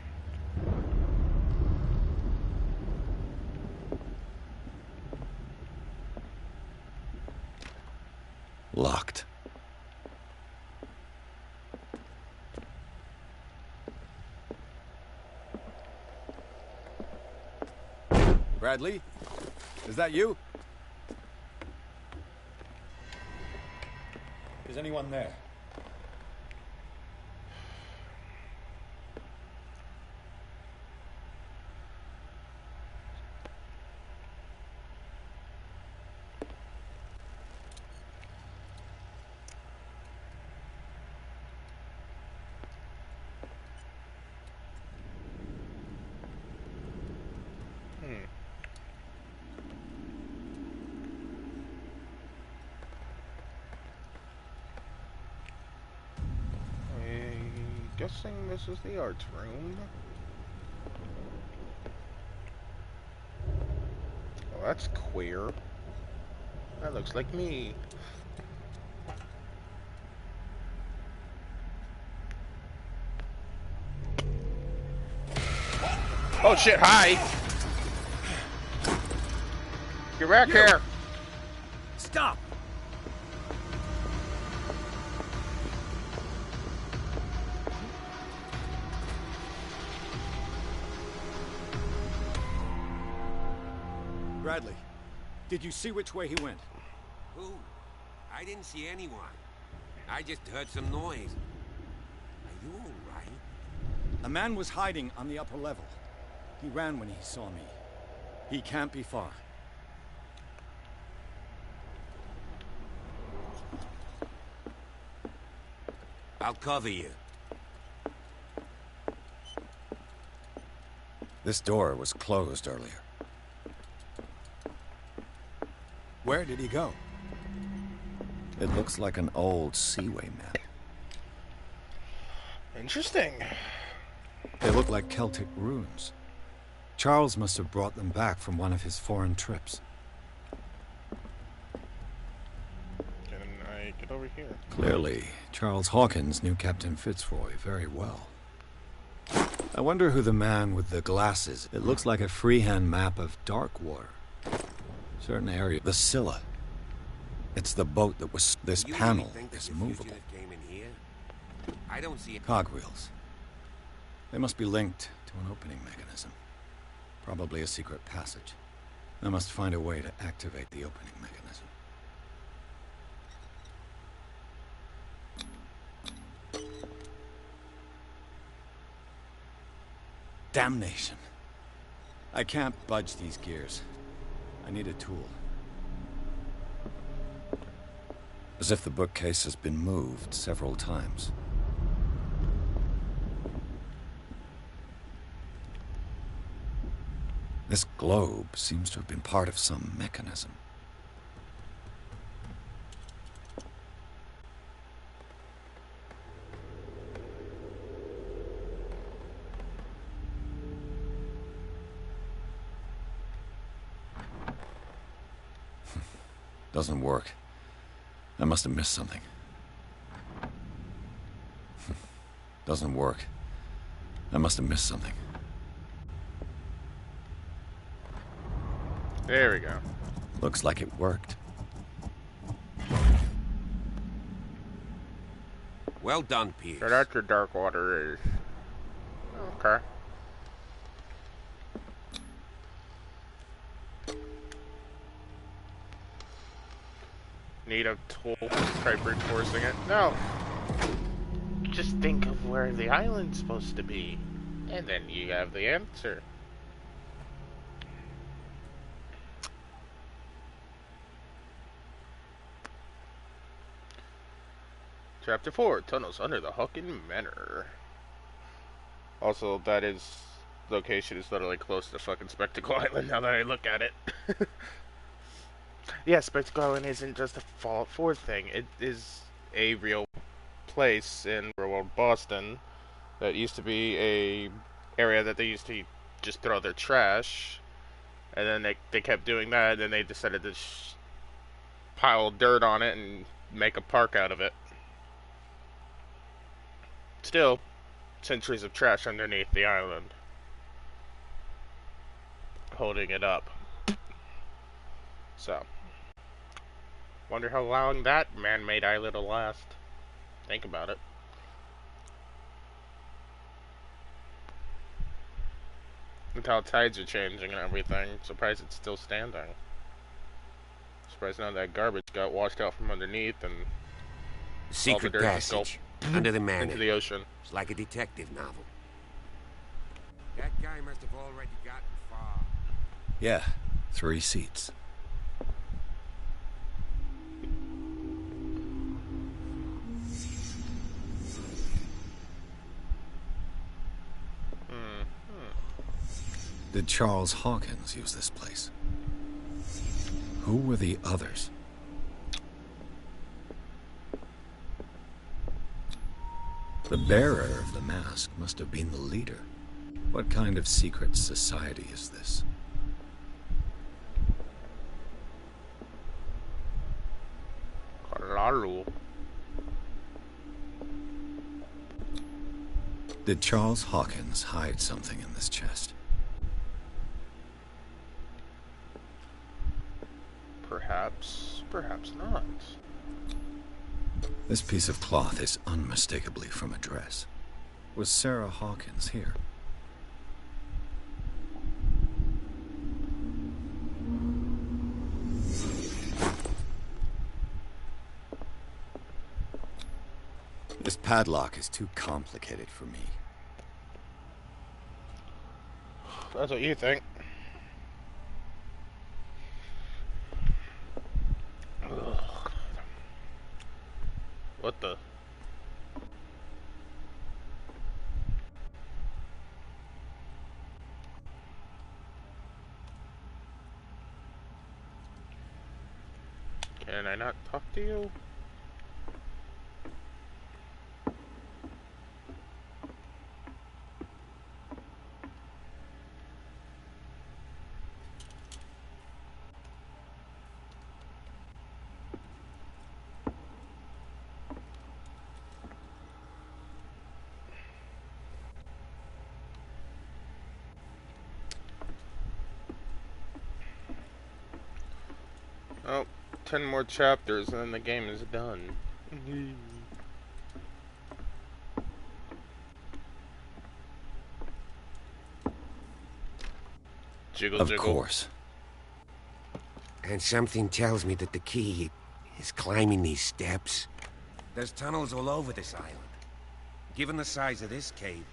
Locked. Bradley? Is that you? Is anyone there? Guessing this is the arts room. Oh, that's queer. That looks like me. Oh shit, hi! Get back here! Stop! Bradley, did you see which way he went? Who? I didn't see anyone. I just heard some noise. Are you all right? A man was hiding on the upper level. He ran when he saw me. He can't be far. I'll cover you. This door was closed earlier. Where did he go? It looks like an old seaway map. Interesting. They look like Celtic runes. Charles must have brought them back from one of his foreign trips. Can I get over here? Clearly, Charles Hawkins knew Captain Fitzroy very well. I wonder who the man with the glasses. It looks like a freehand map of Darkwater. Certain area. The Scylla. It's the boat that was. This panel is movable. Came in here? I don't see it. Cogwheels. They must be linked to an opening mechanism. Probably a secret passage. I must find a way to activate the opening mechanism. Damnation. I can't budge these gears. I need a tool. As if the bookcase has been moved several times. This globe seems to have been part of some mechanism. Doesn't work. I must have missed something. Doesn't work. I must have missed something. There we go. Looks like it worked. Well done, Pierce. So that's what Darkwater is. Okay. Need a tool to try brute forcing it? No. Just think of where the island's supposed to be. And then you have the answer. Chapter 4, Tunnels Under the Hawken Manor. Also, that location is literally close to fucking Spectacle Island now that I look at it. Yeah, Spectacle Island isn't just a Fallout 4 thing. It is a real place in real world Boston that used to be a area that they used to just throw their trash. And then they kept doing that, and then they decided to pile dirt on it and make a park out of it. Still, centuries of trash underneath the island, holding it up. So, wonder how long that man-made island will last. Think about it. With how tides are changing and everything, surprised it's still standing. Surprised none of that garbage got washed out from underneath and Secret passage under the manor. Into the ocean. It's like a detective novel. That guy must have already gotten far. Yeah, 3 seats. Did Charles Hawkins use this place? Who were the others? The bearer of the mask must have been the leader. What kind of secret society is this? Cthulhu. Did Charles Hawkins hide something in this chest? Perhaps, perhaps not. This piece of cloth is unmistakably from a dress. Was Sarah Hawkins here? This padlock is too complicated for me. That's what you think. Ugh. What the? Can I not talk to you? Oh, 10 more chapters and then the game is done. Jiggle, of jiggle. course. And something tells me that the key is climbing these steps. There's tunnels all over this island. Given the size of this cave,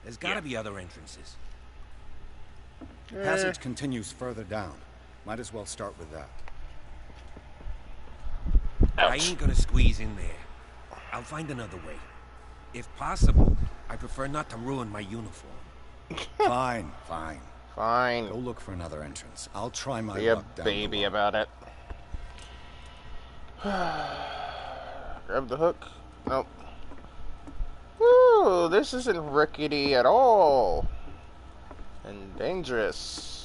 there's gotta be other entrances. The passage continues further down. Might as well start with that. I ain't gonna squeeze in there. I'll find another way. If possible, I prefer not to ruin my uniform. Fine, fine. Fine. Go look for another entrance. I'll try my Be a luck down baby below. about it. Grab the hook. Nope. Woo! This isn't rickety at all. And dangerous.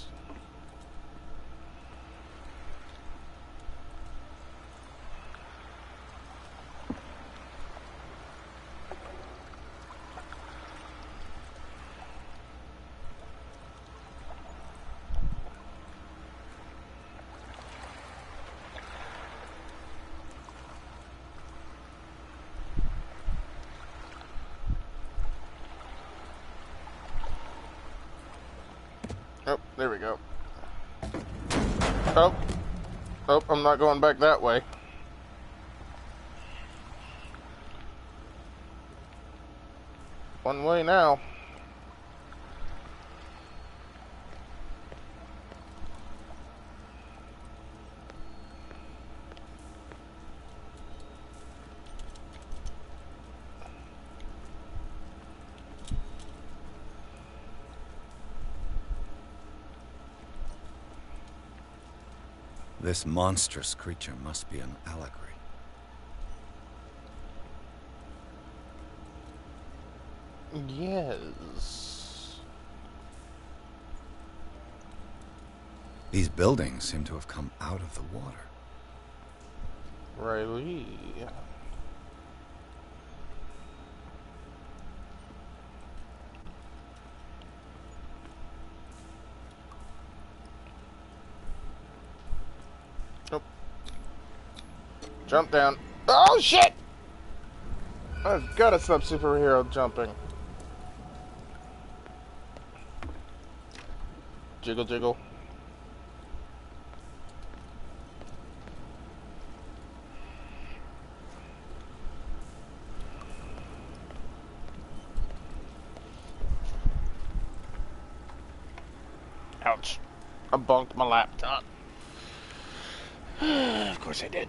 Oh, there we go. Oh. Oh, I'm not going back that way. One way now. This monstrous creature must be an allegory. Yes. These buildings seem to have come out of the water. Riley. Nope. Jump down. Oh shit! I've got to stop superhero jumping. Jiggle, jiggle. Ouch. I bonked my laptop. Of course I did.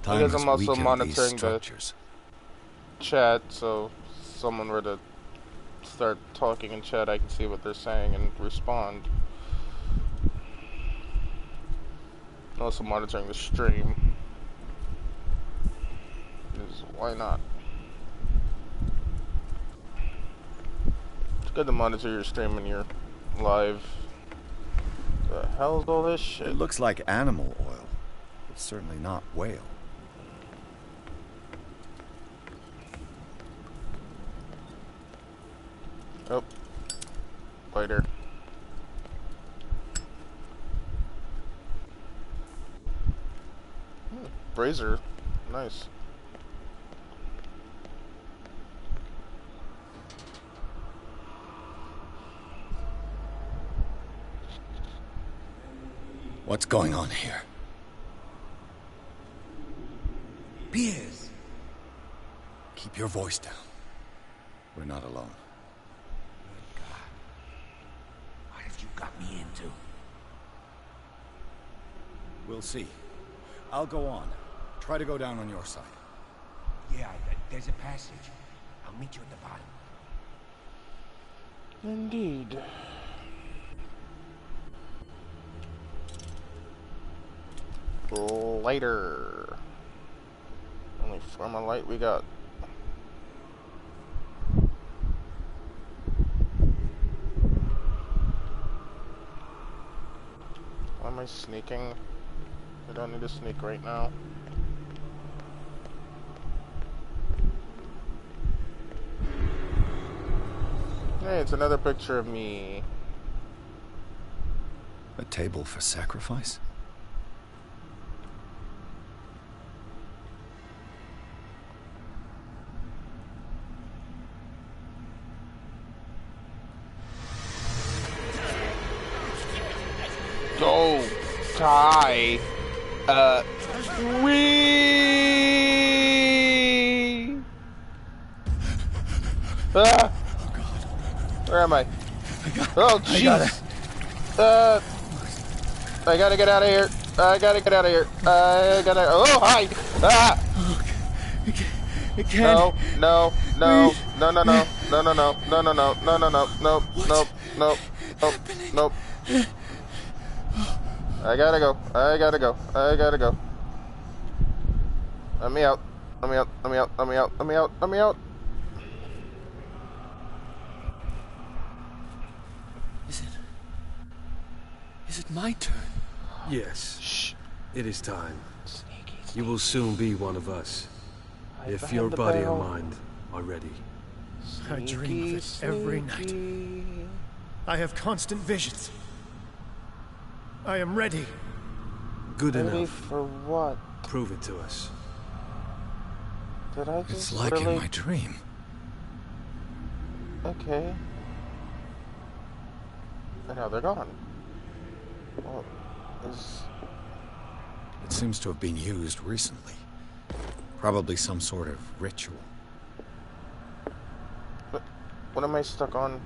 Time Because has I'm also weakened these monitoring the structures. chat, so if someone were to start talking in chat, I can see what they're saying and respond. I'm also monitoring the stream. Because why not? It's good to monitor your stream when you're live. The hell's all this shit? It looks like animal oil. It's certainly not whale. Oh. Later. Brazier. Nice. What's going on here? Piers! Keep your voice down. We're not alone. What have you got me into? We'll see. I'll go on. Try to go down on your side. Yeah, there's a passage. I'll meet you at the bottom. Indeed. lighter. Only form of light we got. Why am I sneaking? I don't need to sneak right now. Hey, it's another picture of me. A table for sacrifice? Go die. Wee. Ah. Where am I? Oh, jeez. I gotta get out of here. I gotta get out of here. I gotta. Oh, hi. Ah. It can't. No. No. No. No. No. No. No. No. No. No. No. No. No. No. No. Nope. Nope. Nope. Nope. I gotta go. I gotta go. I gotta go. Let me out. Let me out. Let me out. Let me out. Let me out. Let me out. Is it my turn? Yes. Shh. It is time. You will soon be one of us. If your body and mind are ready. I dream of it every night. I have constant visions. I am ready. Good Ready enough. for what? Prove it to us. Did I just It's like really... in my dream. Okay. And now they're gone. Well, It seems to have been used recently. Probably some sort of ritual. What am I stuck on?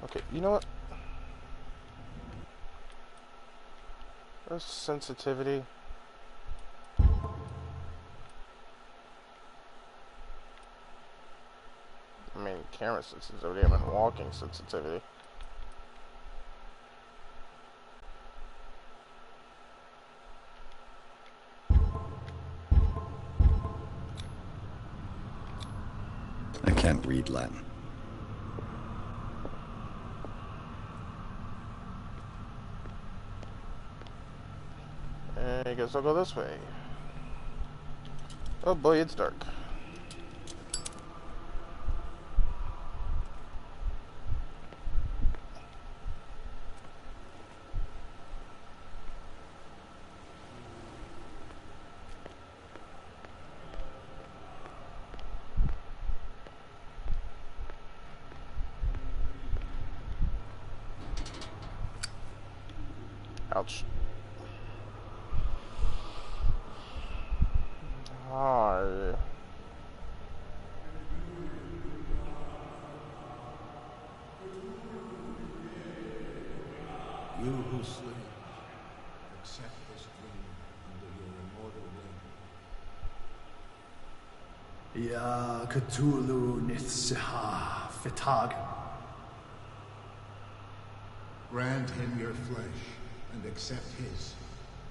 Okay, you know what? There's sensitivity. I mean, camera sensitivity, I mean walking sensitivity. I can't read Latin. I guess I'll go this way. Oh boy, it's dark. Ouch. Hi. You who sleep, accept this dream under your immortal wing. Ya Cthulhu Nithsiha Fitag. Grant him your flesh and accept his,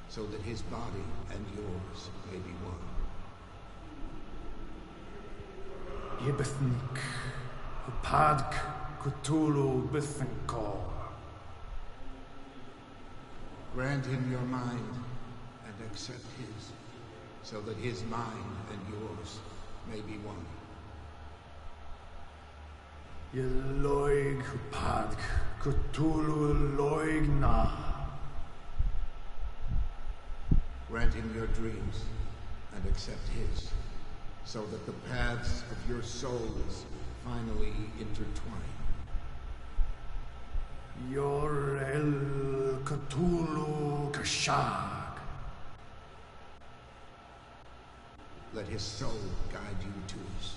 so that his body and yours may be one. Yibithink Upadk Cthulhu Bithinkor. Grant him your mind and accept his, so that his mind and yours may be one. Yeloig Upadk Cthulhu Loigna. Grant him your dreams and accept his, so that the paths of your souls finally intertwine. Yor El Cthulhu Kashag. Let his soul guide you to us,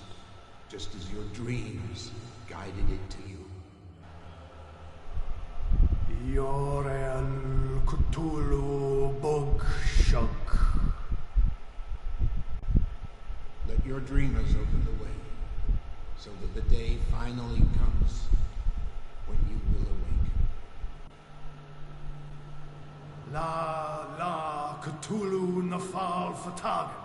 just as your dreams guided it to you. Yor El Cthulhu Bogshug. Let your dreamers open the way, so that the day finally comes La Cthulhu Nafal Fatagan.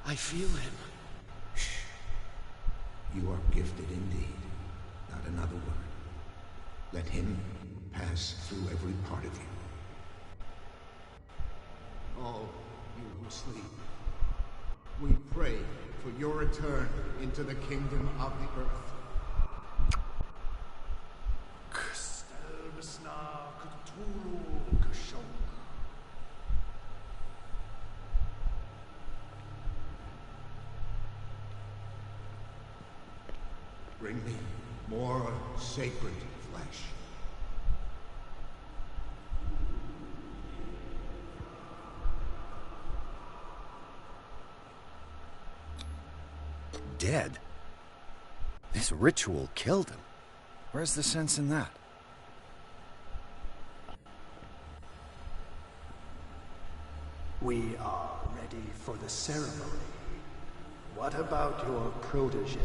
I feel him. Shh. You are gifted indeed. Not another word. Let him pass through every part of you. All you who sleep, we pray for your return into the kingdom of the earth. Bring me more sacred flesh. Dead? This ritual killed him. Where's the sense in that? We are ready for the ceremony. What about your protege?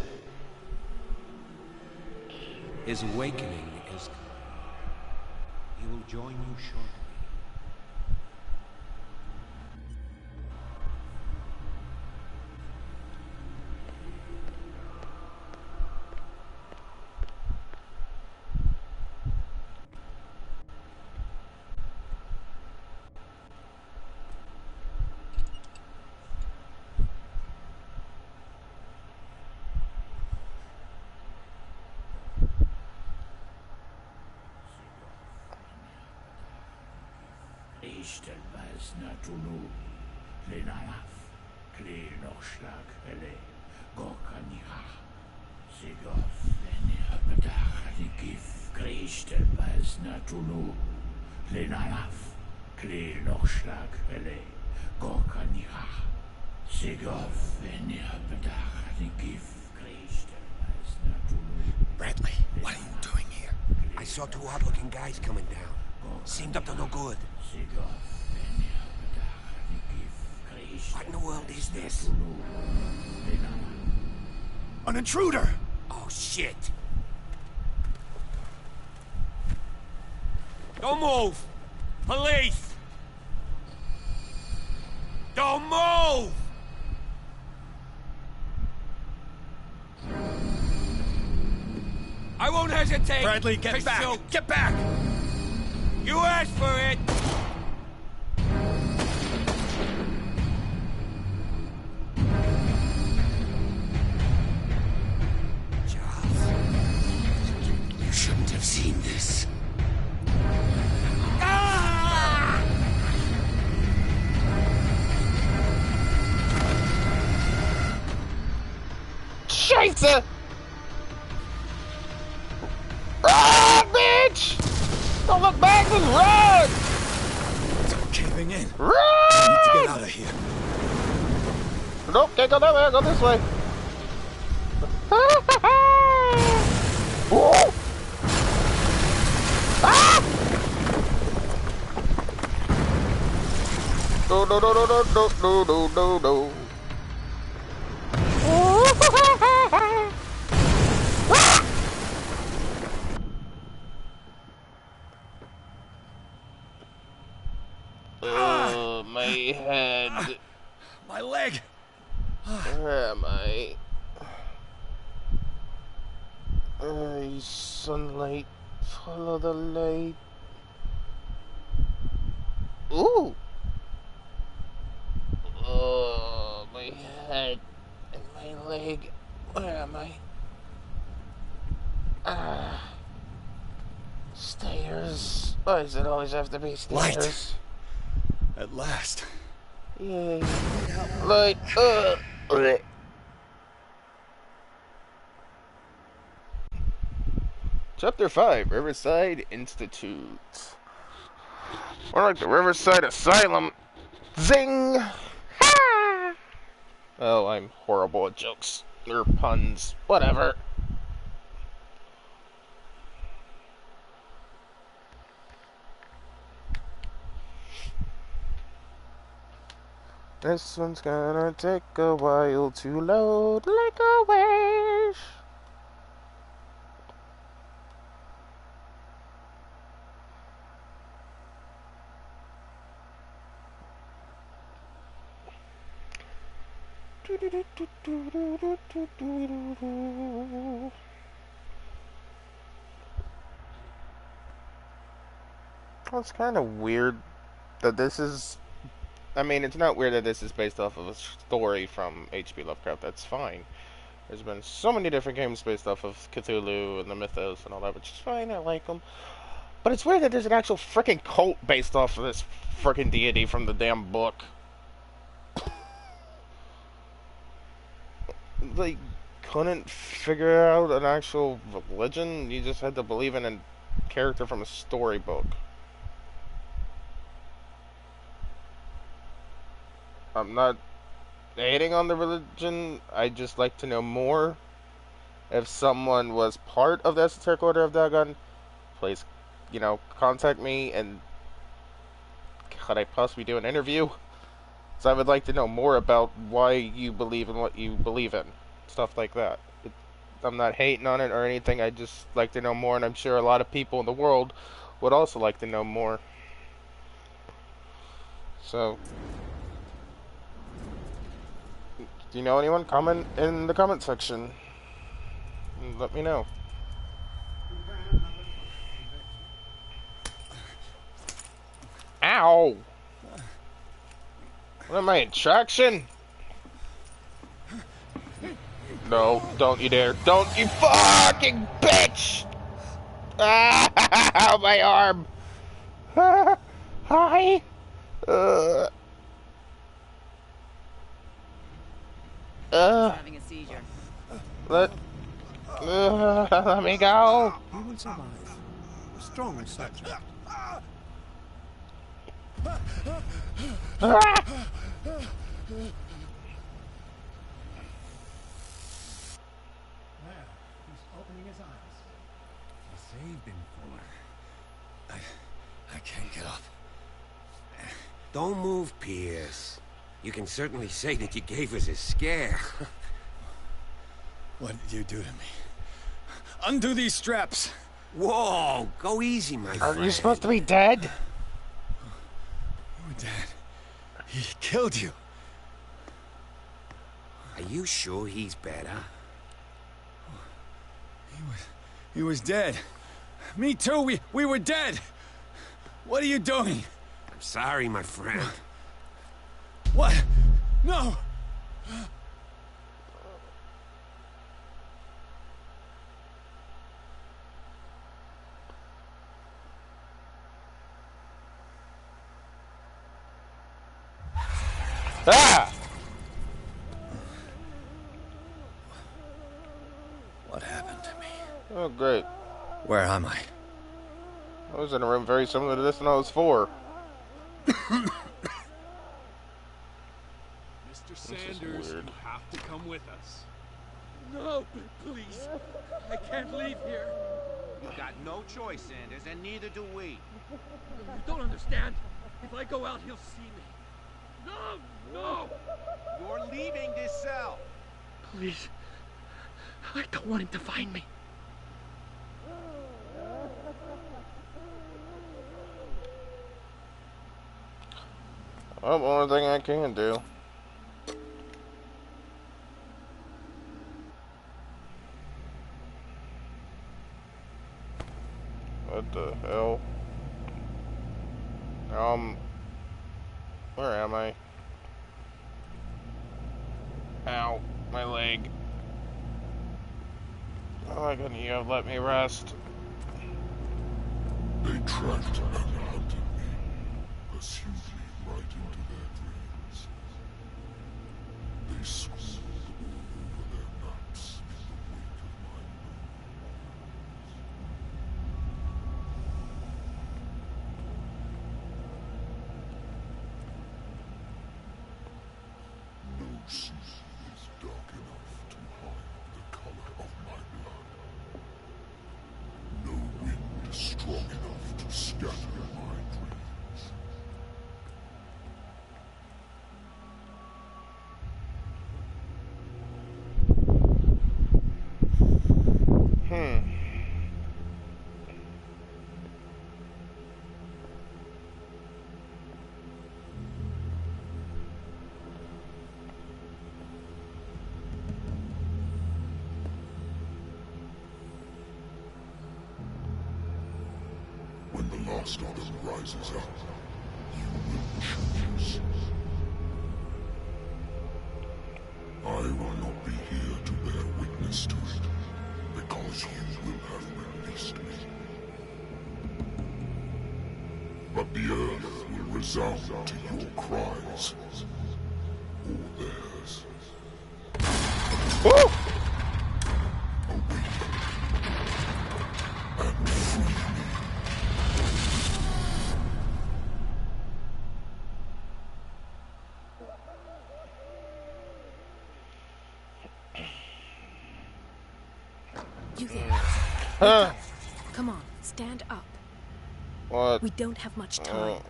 His awakening is coming. He will join you shortly. Ishtelbaz Natunu, Lenalaf, Kle Nochschlag, Ele, Gorkaniha, Sigof, Lenirabadach, Nikif, Krishtelbaz Natunu, Lenalaf, Kle Nochschlag, Ele, Gorkaniha, Sigof, Lenirabadach, Nikif, Krishtelbaz Natunu. Bradley, what are you doing here? I saw two odd-looking guys coming down. Seemed up to no good. What in the world is this? An intruder! Oh, shit! Don't move! Police! Don't move! I won't hesitate! Bradley, get back! Shoot. Get back! You asked for it! Charles, you shouldn't have seen this. Scheiße! Run, bitch! Don't look back and run! It's all caving in. Run! I need to get out of here. Nope, can't go that way. I'll go this way. Whoa! Ah! No, no, no, no, no, no, no, no, no. My head. My leg. Where am I? Sunlight. Follow the light. Ooh. Oh, my head and my leg. Where am I? Ah. Stairs. Why does it always have to be stairs? Light. At last. Yay. Light. Chapter 5, Riverside Institute. More like the Riverside Asylum. Zing! Ha! Oh, I'm horrible at jokes. Or puns. Whatever. This one's gonna take a while to load like always. Well, it's kind of weird that this is... I mean, it's not weird that this is based off of a story from H.P. Lovecraft. That's fine. There's been so many different games based off of Cthulhu and the mythos and all that, which is fine. I like them. But it's weird that there's an actual freaking cult based off of this freaking deity from the damn book. They couldn't figure out an actual religion. You just had to believe in a character from a storybook. I'm not hating on the religion. I just like to know more. If someone was part of the Esoteric Order of Dagon, please, contact me, and could I possibly do an interview? So I would like to know more about why you believe in what you believe in. Stuff like that. I'm not hating on it or anything. I just like to know more, and I'm sure a lot of people in the world would also like to know more. So, do you know anyone? Comment in the comment section. Let me know. Ow! What am I, in traction? No, don't you dare. Don't you fucking bitch! Ah, my arm! Hi! Having a seizure. Let me go! He will survive. A strong subject. He's opening his eyes. You saved him for. I can't get up. Don't move, Pierce. You can certainly say that you gave us a scare. What did you do to me? Undo these straps! Whoa! Go easy, my friend. Are you supposed to be dead? You're dead. He killed you. Are you sure he's better? He was dead. Me too. We were dead. What are you doing? I'm sorry, my friend. What? No! Ah! What happened to me? Oh, great. Where am I? I was in a room very similar to this when I was 4. Mr. Sanders, you have to come with us. No, please. I can't leave here. You've got no choice, Sanders, and neither do we. You don't understand. If I go out, he'll see me. No! No! You're leaving this cell. Please. I don't want him to find me. Well, the only thing I can do. What the hell? Where am I? Ow, my leg. Oh my goodness, you have let me rest. They tracked and hunted me, pursued me right into their dreams. They swooned over their nuts in the wake of my bones. No sea is dark enough to hide the color of my blood. No wind strong enough to scatter my dreams. last of them rises up, you will choose. I will not be here to bear witness to it, because you will have released me. But the earth will resound to your cries, or theirs. Woo! You there. Wake up. Come on, stand up. What? We don't have much time.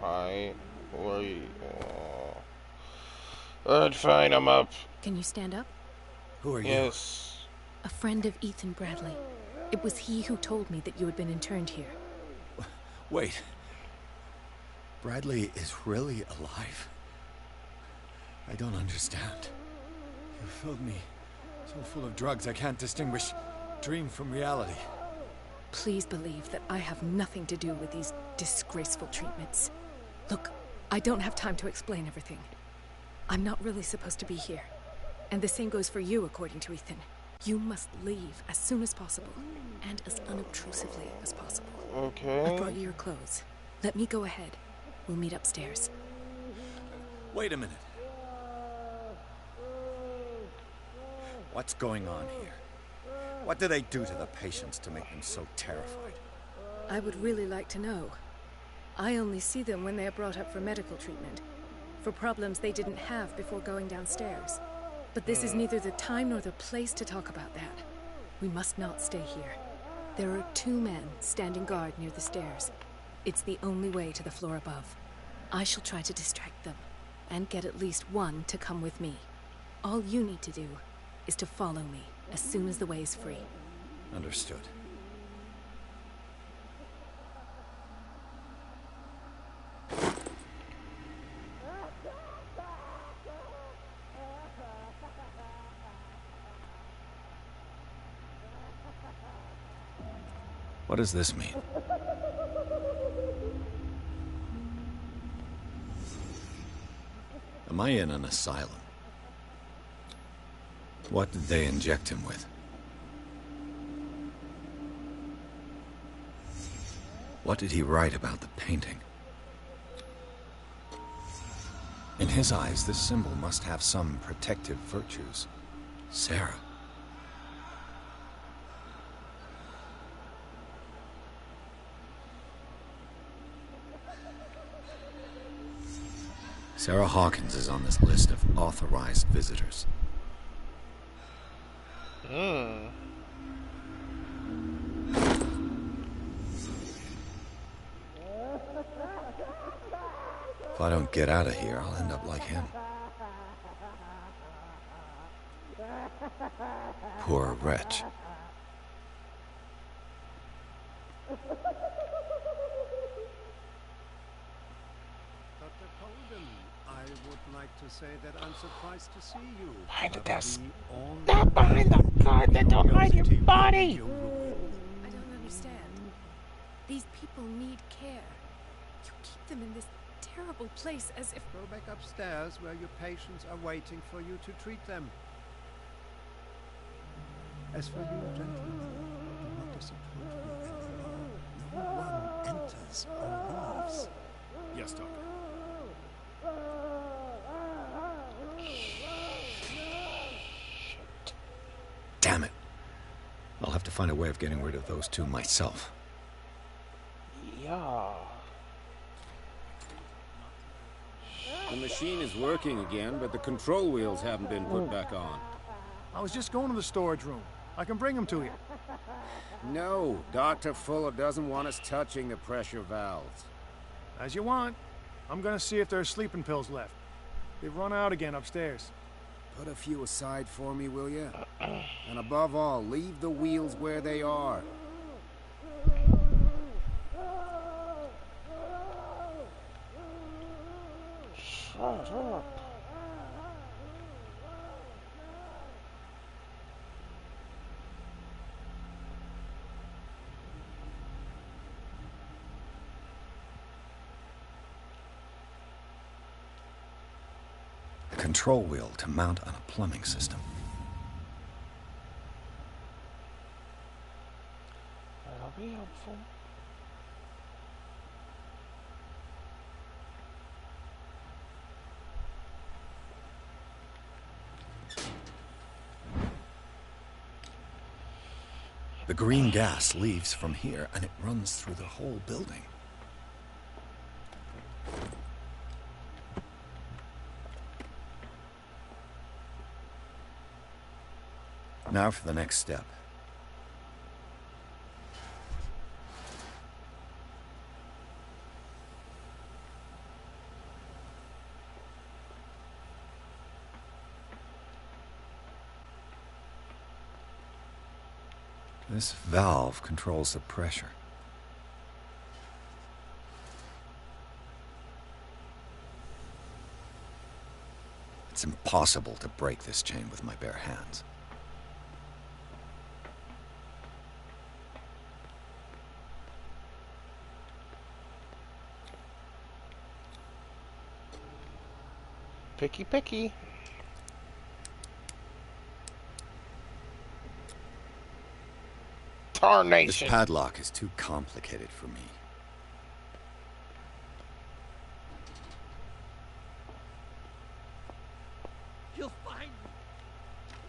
Hi, where you? Alright, fine, I'm up. Can you stand up? Who are you? Yes. A friend of Ethan Bradley. It was he who told me that you had been interned here. Wait. Bradley is really alive? I don't understand. You filled me so full of drugs I can't distinguish dream from reality. Please believe that I have nothing to do with these disgraceful treatments. Look, I don't have time to explain everything. I'm not really supposed to be here. And the same goes for you, according to Ethan. You must leave as soon as possible, and as unobtrusively as possible. Okay. I brought you your clothes. Let me go ahead. We'll meet upstairs. Wait a minute. What's going on here? What do they do to the patients to make them so terrified? I would really like to know. I only see them when they are brought up for medical treatment, for problems they didn't have before going downstairs. But this is neither the time nor the place to talk about that. We must not stay here. There are 2 men standing guard near the stairs. It's the only way to the floor above. I shall try to distract them, and get at least one to come with me. All you need to do is to follow me as soon as the way is free. Understood. What does this mean? Am I in an asylum? What did they inject him with? What did he write about the painting? In his eyes, this symbol must have some protective virtues. Sarah. Sarah Hawkins is on this list of authorized visitors. If I don't get out of here, I'll end up like him. Poor wretch. I would like to say that I'm surprised to see you. Behind the desk. Not behind the card that don't hide your body! I don't understand. These people need care. You keep them in this terrible place as if... Go back upstairs where your patients are waiting for you to treat them. As for you, gentlemen, do not disappoint me any more. No one enters or leaves. Yes, Doctor. Damn it. I'll have to find a way of getting rid of those 2 myself. Yeah. The machine is working again, but the control wheels haven't been put back on. I was just going to the storage room. I can bring them to you. No, Dr. Fuller doesn't want us touching the pressure valves. As you want. I'm gonna see if there's sleeping pills left. They've run out again upstairs. Put a few aside for me, will you? And above all, leave the wheels where they are. Shut up. control wheel to mount on a plumbing system. That'll be helpful. The green gas leaves from here, and it runs through the whole building. Now for the next step. This valve controls the pressure. It's impossible to break this chain with my bare hands. Picky, picky. Tarnation. This padlock is too complicated for me. He'll find me.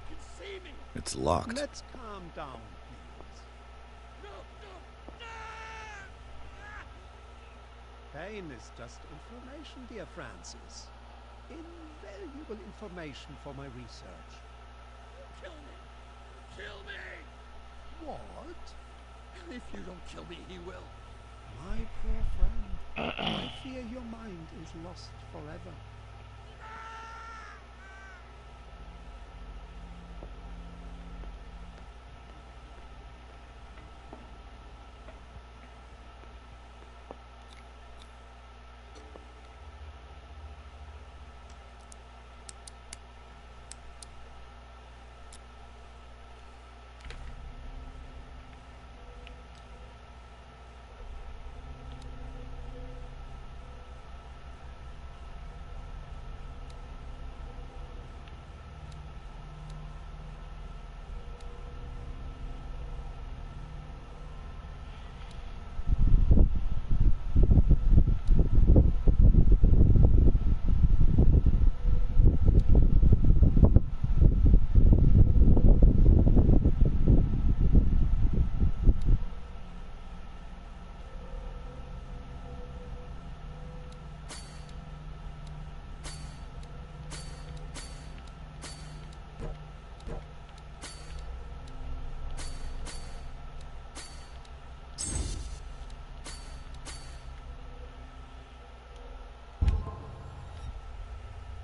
He can see me. It's locked. Let's calm down, please. Pain is just information, dear Francis. Invaluable information for my research. Kill me. Kill me. What? If you don't kill me, he will. My poor friend, I fear your mind is lost forever.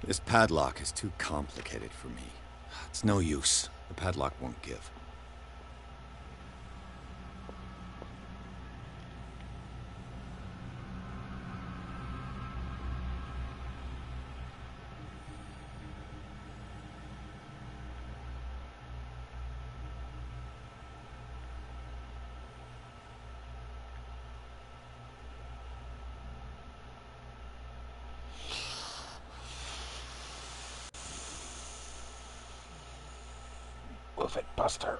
This padlock is too complicated for me. It's no use. The padlock won't give. Move it, Buster.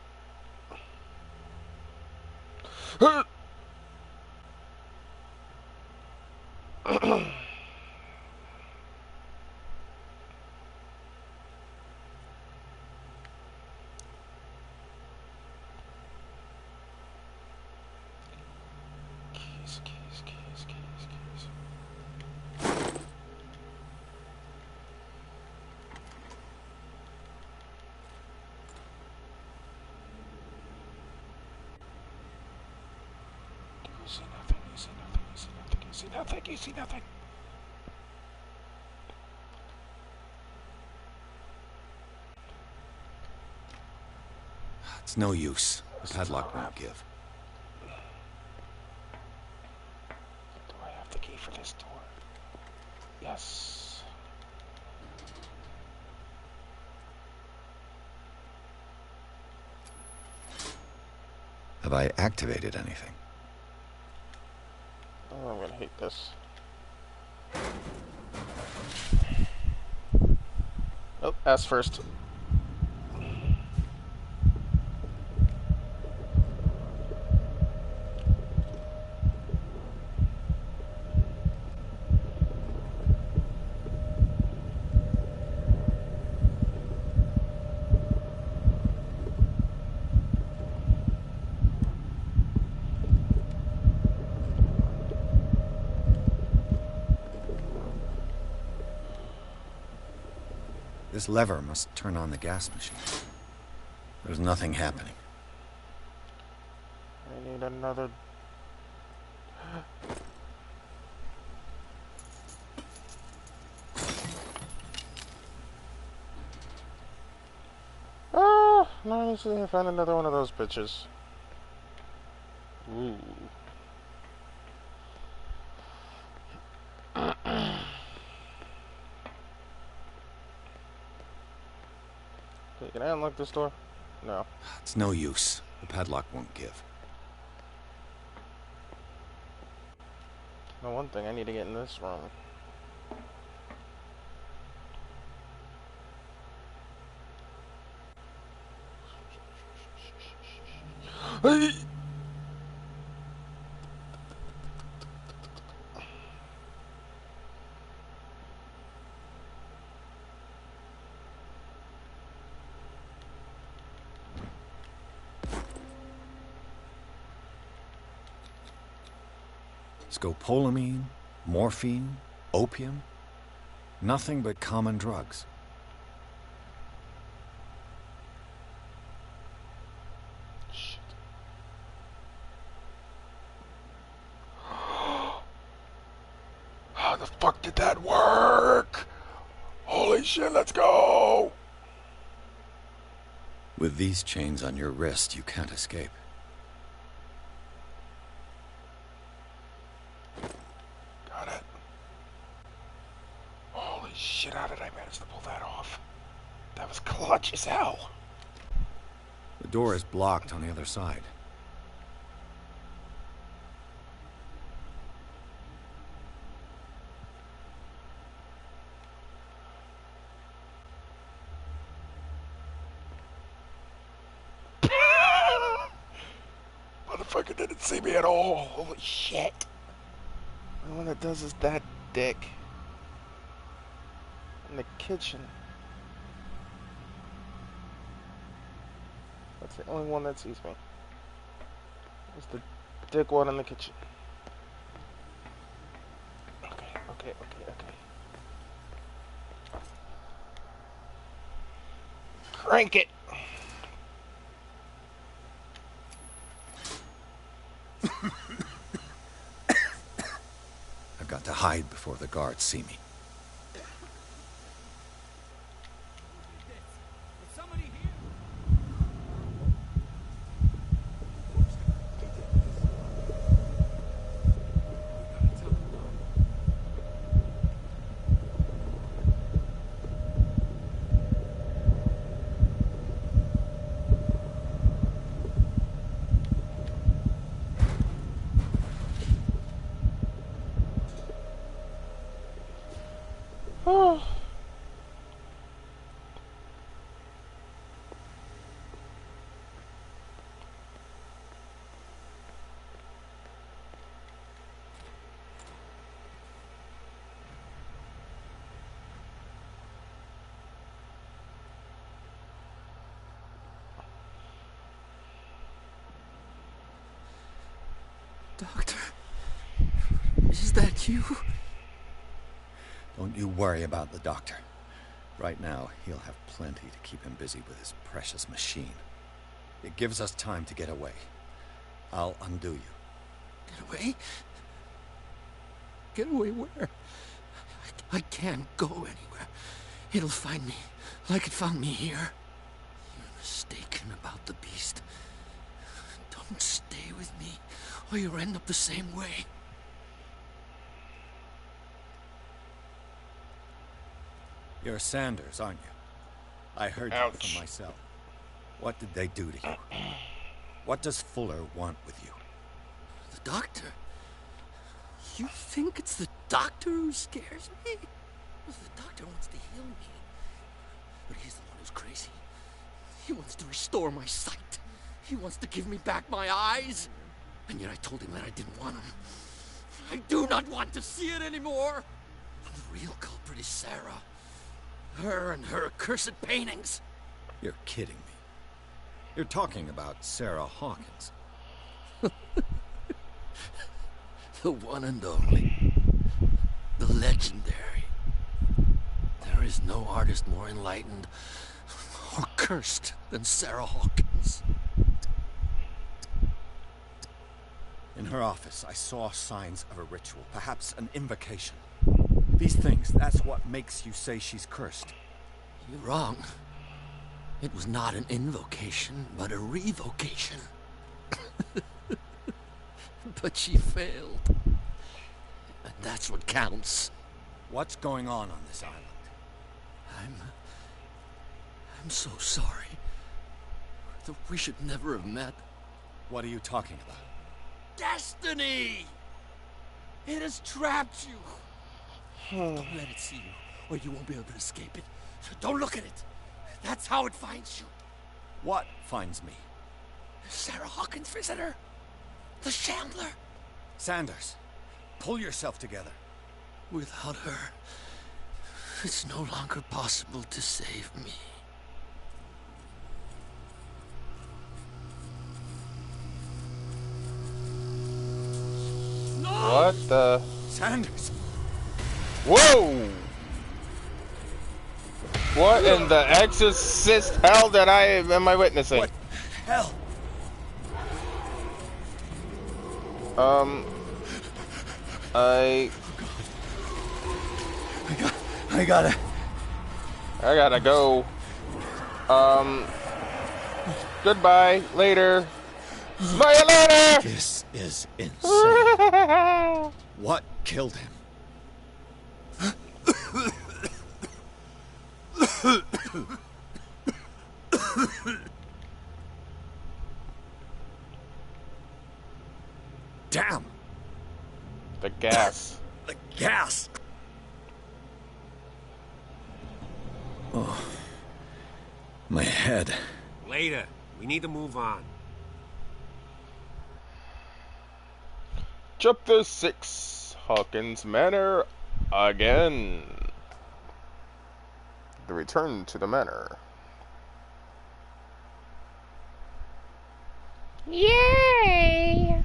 You see nothing, you see nothing, you see nothing, you see nothing, you see nothing. It's no use. The padlock won't give. Do I have the key for this door? Yes. Have I activated anything? Oh, I'm gonna hate this. Ass first. This lever must turn on the gas machine. There's nothing happening. I need another... Oh, no, I found another one of those bitches. Ooh. Okay, can I unlock this door? No. It's no use. The padlock won't give. No, one thing, I need to get in this room. Hey! Scopolamine, morphine, opium. Nothing but common drugs. Shit. How the fuck did that work? Holy shit, let's go! With these chains on your wrist, you can't escape. Got it. Holy shit, how did I manage to pull that off? That was clutch as hell. The door is blocked on the other side. Motherfucker didn't see me at all. Holy shit. The one that does is that dick. In the kitchen. That's the only one that sees me. It's the dick one in the kitchen. Okay. Crank it! I've got to hide before the guards see me. Oh. Doctor, is that you? Don't you worry about the doctor. Right now, he'll have plenty to keep him busy with his precious machine. It gives us time to get away. I'll undo you. Get away? Get away where? I can't go anywhere. It'll find me, like it found me here. You're mistaken about the beast. Don't stay with me, or you'll end up the same way. You're Sanders, aren't you? I heard you from myself. What did they do to you? What does Fuller want with you? The doctor? You think it's the doctor who scares me? The doctor wants to heal me. But he's the one who's crazy. He wants to restore my sight. He wants to give me back my eyes. And yet I told him that I didn't want them. I do not want to see it anymore. The real culprit is Sarah. Her and her accursed paintings. You're kidding me. You're talking about Sarah Hawkins. The one and only. The legendary. There is no artist more enlightened or cursed than Sarah Hawkins. In her office, I saw signs of a ritual, perhaps an invocation. These things, that's what makes you say she's cursed. You're wrong. It was not an invocation, but a revocation. But she failed. And that's what counts. What's going on this island? I'm so sorry. We should never have met. What are you talking about? Destiny! It has trapped you. Don't let it see you, or you won't be able to escape it. Don't look at it. That's how it finds you. What finds me? Sarah Hawkins' visitor. The Shambler. Sanders, pull yourself together. Without her, it's no longer possible to save me. What the? Sanders! Whoa! What in the exorcist hell that am I witnessing? What hell? I gotta go. Goodbye. Later. Smile later! This is insane. What killed him? Damn! The gas. The gas! Oh. My head. Later. We need to move on. Chapter 6. Hawkins Manor again. The return to the manor. Yay!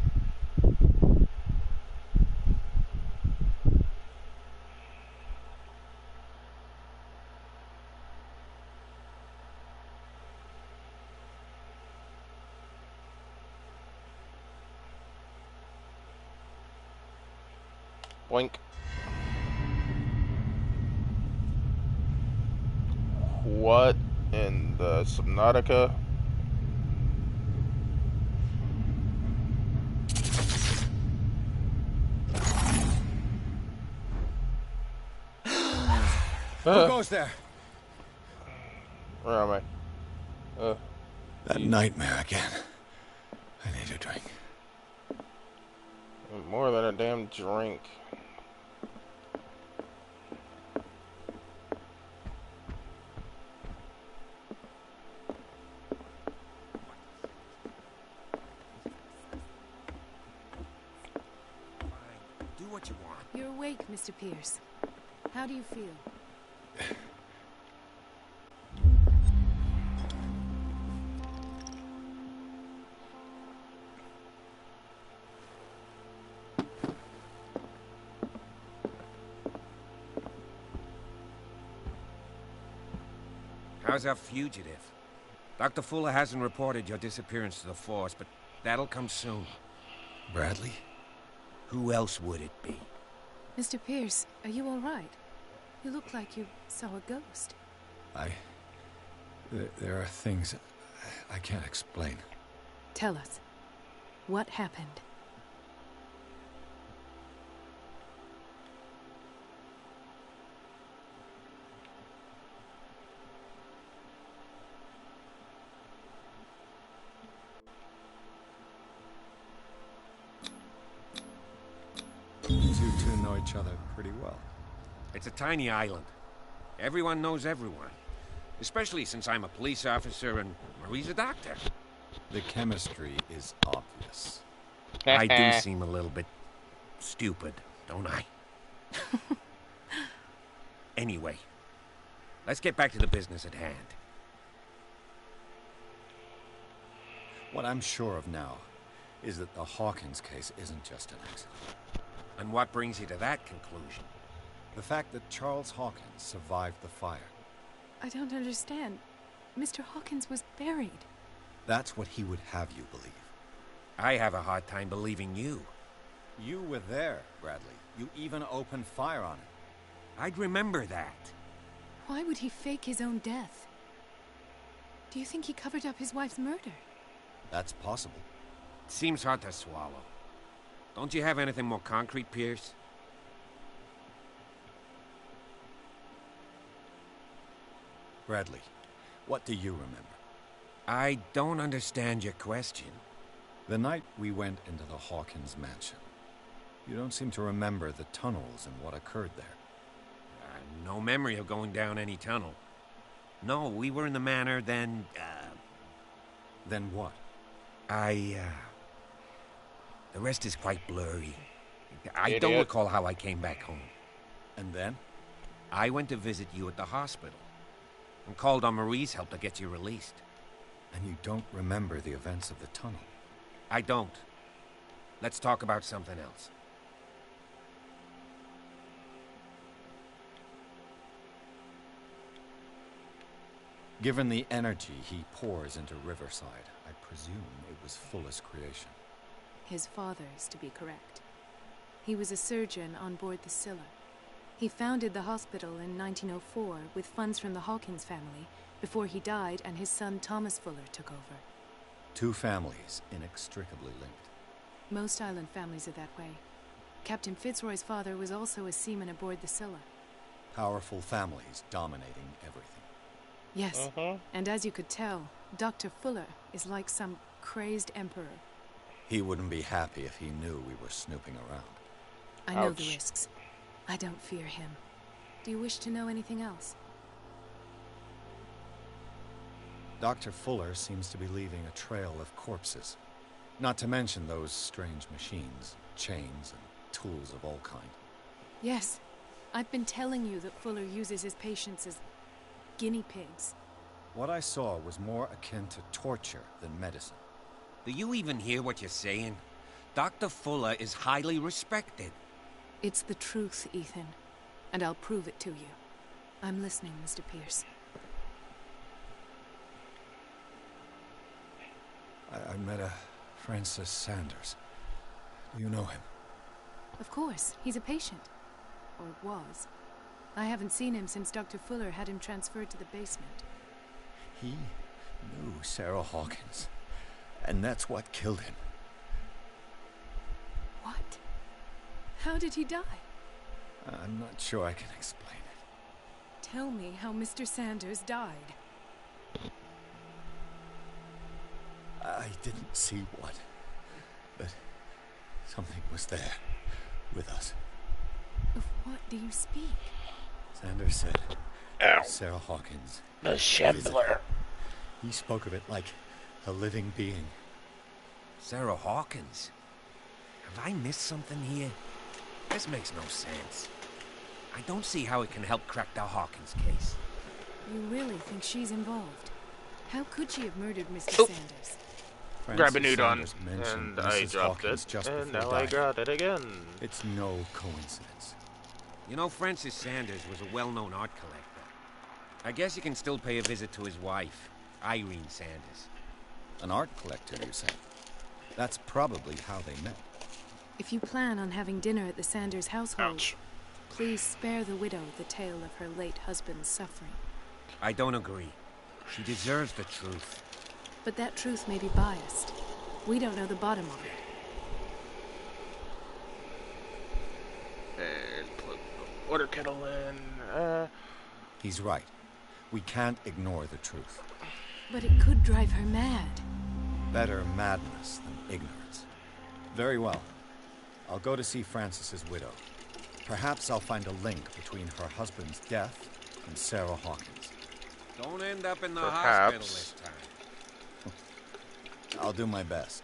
Boink. What in the Subnautica? Who goes there? Where am I? That nightmare again. I need a drink. More than a damn drink. Do what you want. You're awake, Mr. Pierce. How do you feel? How's our fugitive? Dr. Fuller hasn't reported your disappearance to the force, but that'll come soon. Bradley? Who else would it be? Mr. Pierce, are you all right? You look like you saw a ghost. There are things I can't explain. Tell us. What happened? You two know each other pretty well. It's a tiny island. Everyone knows everyone. Especially since I'm a police officer and Marie's a doctor. The chemistry is obvious. I do seem a little bit stupid, don't I? Anyway, let's get back to the business at hand. What I'm sure of now is that the Hawkins case isn't just an accident. And what brings you to that conclusion? The fact that Charles Hawkins survived the fire. I don't understand. Mr. Hawkins was buried. That's what he would have you believe. I have a hard time believing you. You were there, Bradley. You even opened fire on him. I'd remember that. Why would he fake his own death? Do you think he covered up his wife's murder? That's possible. Seems hard to swallow. Don't you have anything more concrete, Pierce? Bradley, what do you remember? I don't understand your question. The night we went into the Hawkins mansion. You don't seem to remember the tunnels and what occurred there. No memory of going down any tunnel. No, we were in the manor, then, Then what? The rest is quite blurry. I don't Idiot. recall how I came back home. And then? I went to visit you at the hospital and called on Marie's help to get you released. And you don't remember the events of the tunnel? I don't. Let's talk about something else. Given the energy he pours into Riverside, I presume it was Fuller's creation. His father's, to be correct. He was a surgeon on board the Scylla. He founded the hospital in 1904 with funds from the Hawkins family before he died and his son Thomas Fuller took over. Two families inextricably linked. Most island families are that way. Captain Fitzroy's father was also a seaman aboard the Scylla. Powerful families dominating everything. Yes, and as you could tell, Dr. Fuller is like some crazed emperor. He wouldn't be happy if he knew we were snooping around. I know the risks. I don't fear him. Do you wish to know anything else? Dr. Fuller seems to be leaving a trail of corpses. Not to mention those strange machines, chains, and tools of all kind. Yes. I've been telling you that Fuller uses his patients as guinea pigs. What I saw was more akin to torture than medicine. Do you even hear what you're saying? Dr. Fuller is highly respected. It's the truth, Ethan. And I'll prove it to you. I'm listening, Mr. Pierce. I met a Francis Sanders. Do you know him? Of course. He's a patient. Or was. I haven't seen him since Dr. Fuller had him transferred to the basement. He knew Sarah Hawkins. And that's what killed him. What? How did he die? I'm not sure I can explain it. Tell me how Mr. Sanders died. I didn't see what, but something was there with us. Of what do you speak? Sanders said, Ow. Sarah Hawkins. The Shambler. He spoke of it like a living being. Sarah Hawkins? Have I missed something here? This makes no sense. I don't see how it can help crack the Hawkins case. You really think she's involved? How could she have murdered Mr. Oh. Sanders? Grab a new don, Sanders mentioned and I Mrs. dropped Hawkins it, just and before now I dying. got it again. It's no coincidence. You know, Francis Sanders was a well-known art collector. I guess you can still pay a visit to his wife, Irene Sanders. An art collector, you say? That's probably how they met. If you plan on having dinner at the Sanders household, please spare the widow the tale of her late husband's suffering. I don't agree. She deserves the truth. But that truth may be biased. We don't know the bottom of it. And plug the water kettle in. He's right. We can't ignore the truth. But it could drive her mad. Better madness than ignorance. Very well. I'll go to see Francis's widow. Perhaps I'll find a link between her husband's death and Sarah Hawkins. Don't end up in the Perhaps. hospital this time. I'll do my best.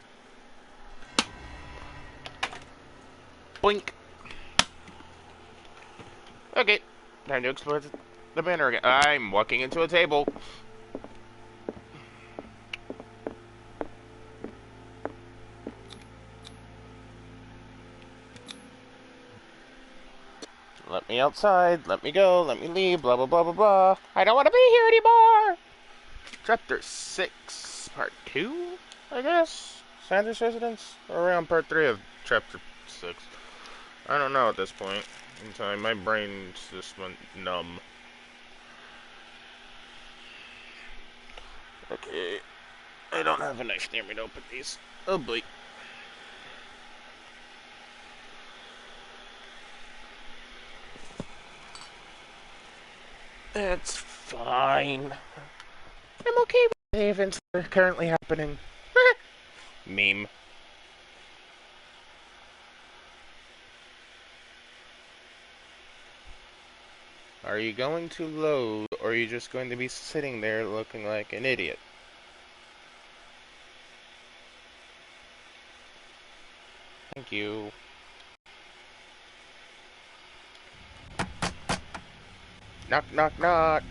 Boink. Okay, time to explore the banner again. I'm walking into a table. Let me outside, let me go, let me leave, blah blah blah blah blah. I don't want to be here anymore! Chapter 6, Part 2, I guess? Sanders Residence? Or around Part 3 of Chapter 6. I don't know at this point in time. My brain just went numb. Okay. I don't have a knife near me to open these. Oh boy. That's fine. I'm okay with the events that are currently happening. Meme. Are you going to load, or are you just going to be sitting there looking like an idiot? Thank you. Knock, knock, knock.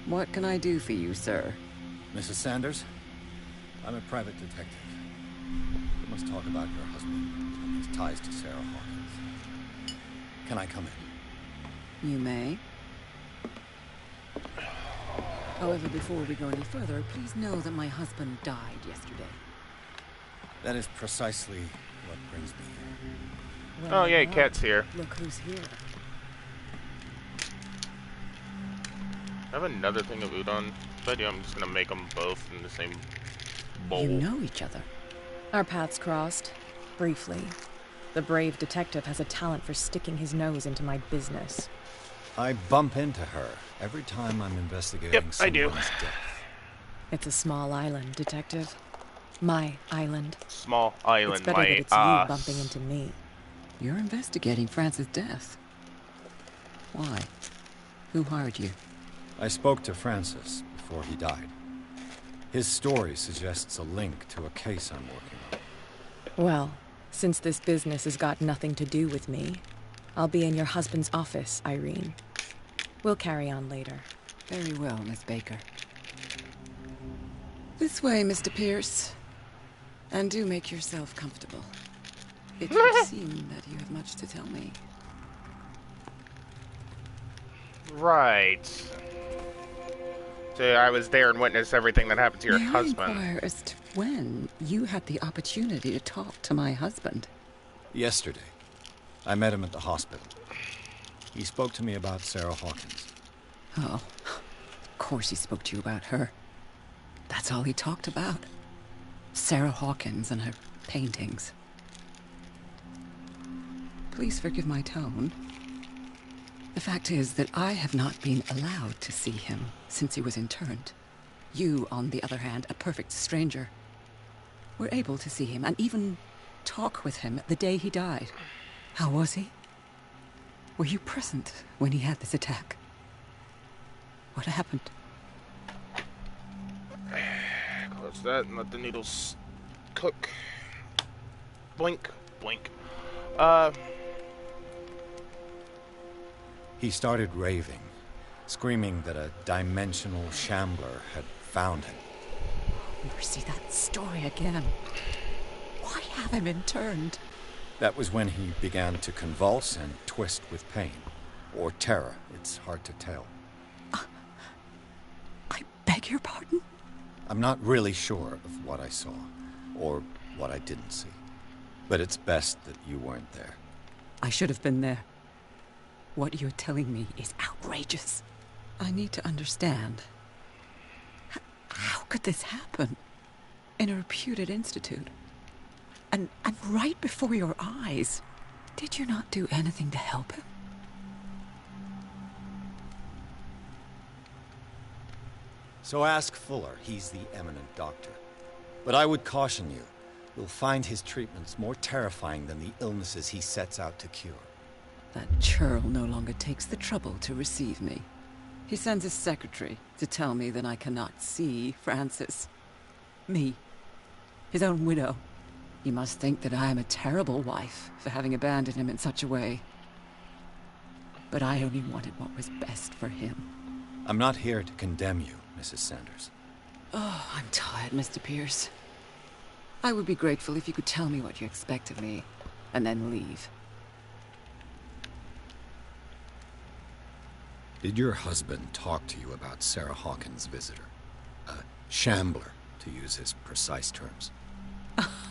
What can I do for you, sir? Mrs. Sanders, I'm a private detective. We must talk about your husband and his ties to Sarah Hawkins. Can I come in? You may. However, before we go any further, please know that my husband died yesterday. That is precisely what brings me here. Well, oh, yay, Cat's here. Look who's here. I have another thing of udon. But yeah, I'm just gonna make them both in the same bowl. You know each other. Our paths crossed. Briefly. The brave detective has a talent for sticking his nose into my business. I bump into her every time I'm investigating someone's death. It's a small island, detective. My island. Small island, it's better that it's you bumping into me. You're investigating France's death. Why? Who hired you? I spoke to Francis before he died. His story suggests a link to a case I'm working on. Well, since this business has got nothing to do with me, I'll be in your husband's office, Irene. We'll carry on later. Very well, Miss Baker. This way, Mr. Pierce. And do make yourself comfortable. It would seem that you have much to tell me. Right. So I was there and witnessed everything that happened to your husband. I inquire as to when you had the opportunity to talk to my husband? Yesterday. I met him at the hospital. He spoke to me about Sarah Hawkins. Oh, of course he spoke to you about her. That's all he talked about. Sarah Hawkins and her paintings. Please forgive my tone. The fact is that I have not been allowed to see him since he was interned. You, on the other hand, a perfect stranger, were able to see him and even talk with him the day he died. How was he? Were you present when he had this attack? What happened? Close that and let the noodles cook. Blink, blink. He started raving, screaming that a dimensional shambler had found him. Never see that story again. Why have him interned? That was when he began to convulse and twist with pain. Or terror, it's hard to tell. I beg your pardon? I'm not really sure of what I saw, or what I didn't see. But it's best that you weren't there. I should have been there. What you're telling me is outrageous. I need to understand. How could this happen? In a reputed institute? And right before your eyes? Did you not do anything to help him? So ask Fuller, he's the eminent doctor. But I would caution you, you'll find his treatments more terrifying than the illnesses he sets out to cure. That churl no longer takes the trouble to receive me. He sends his secretary to tell me that I cannot see Francis. Me. His own widow. He must think that I am a terrible wife for having abandoned him in such a way. But I only wanted what was best for him. I'm not here to condemn you, Mrs. Sanders. Oh, I'm tired, Mr. Pierce. I would be grateful if you could tell me what you expect of me, and then leave. Did your husband talk to you about Sarah Hawkins' visitor? A shambler, to use his precise terms.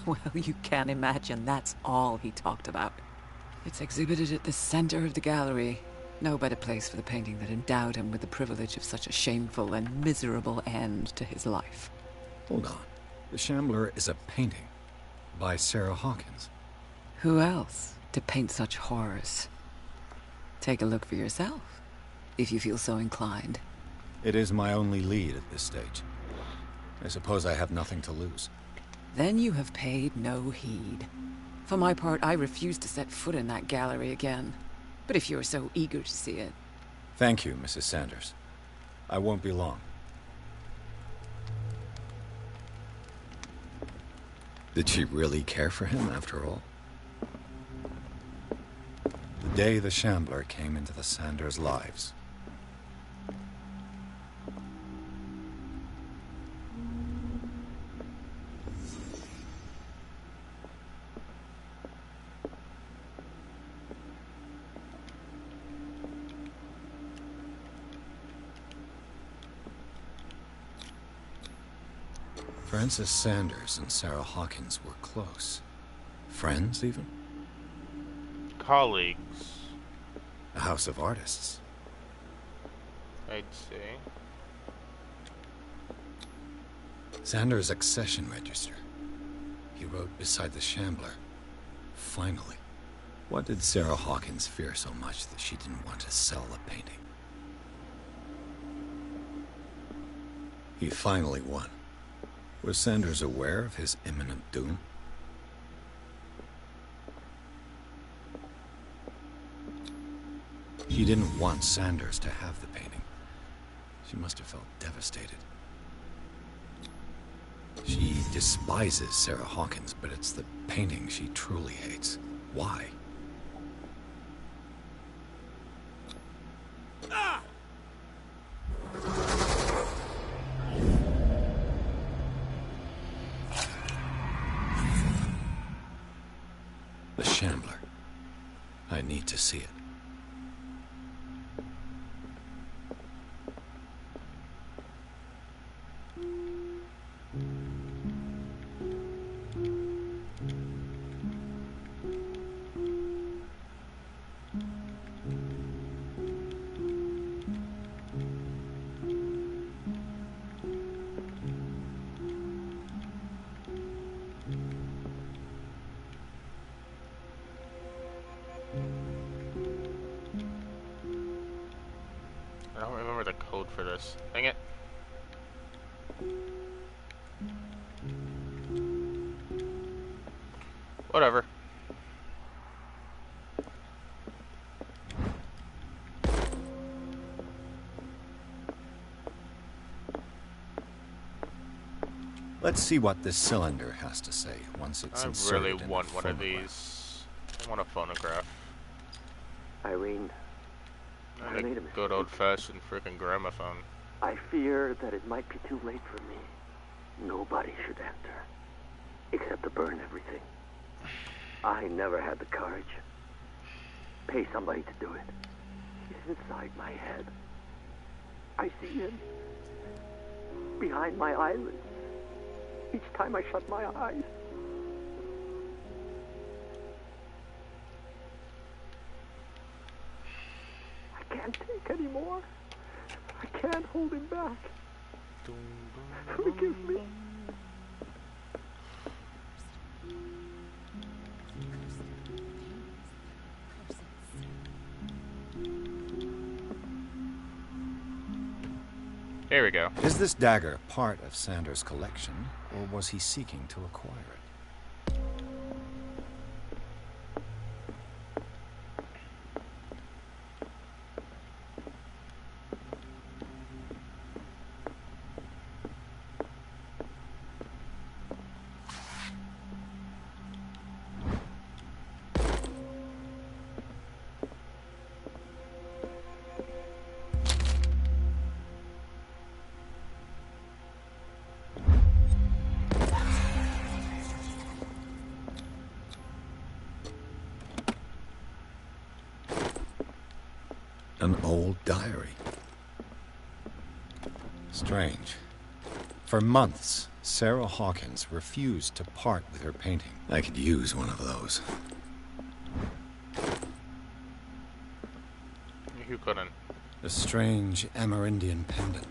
Well, you can't imagine that's all he talked about. It's exhibited at the center of the gallery. No better place for the painting that endowed him with the privilege of such a shameful and miserable end to his life. Hold on. The Shambler is a painting by Sarah Hawkins. Who else to paint such horrors? Take a look for yourself, if you feel so inclined. It is my only lead at this stage. I suppose I have nothing to lose. Then you have paid no heed. For my part, I refuse to set foot in that gallery again. But if you're so eager to see it... Thank you, Mrs. Sanders. I won't be long. Did she really care for him, after all? The day the Shambler came into the Sanders' lives. Francis Sanders and Sarah Hawkins were close. Friends, even? Colleagues. A house of artists. I'd say. Sanders' accession register. He wrote beside the Shambler. Finally. What did Sarah Hawkins fear so much that she didn't want to sell the painting? He finally won. Was Sanders aware of his imminent doom? She didn't want Sanders to have the painting. She must have felt devastated. She despises Sarah Hawkins, but it's the painting she truly hates. Why? The Shambler. I need to see it. I don't remember the code for this. Dang it. Whatever. Let's see what this cylinder has to say once it's inserted. I really in want the one of phonograph. these. I want a phonograph. Irene, I And made a a mistake. good old-fashioned freaking gramophone. I fear that it might be too late for me. Nobody should enter, except to burn everything. I never had the courage. Pay somebody to do it. He's inside my head. I see him behind my eyelids each time I shut my eyes. I can't take anymore. I can't hold him back. Forgive me. Here we go. Is this dagger part of Sanders' collection, or was he seeking to acquire it? An old diary. Strange. For months, Sarah Hawkins refused to part with her painting. I could use one of those. You couldn't. A strange Amerindian pendant.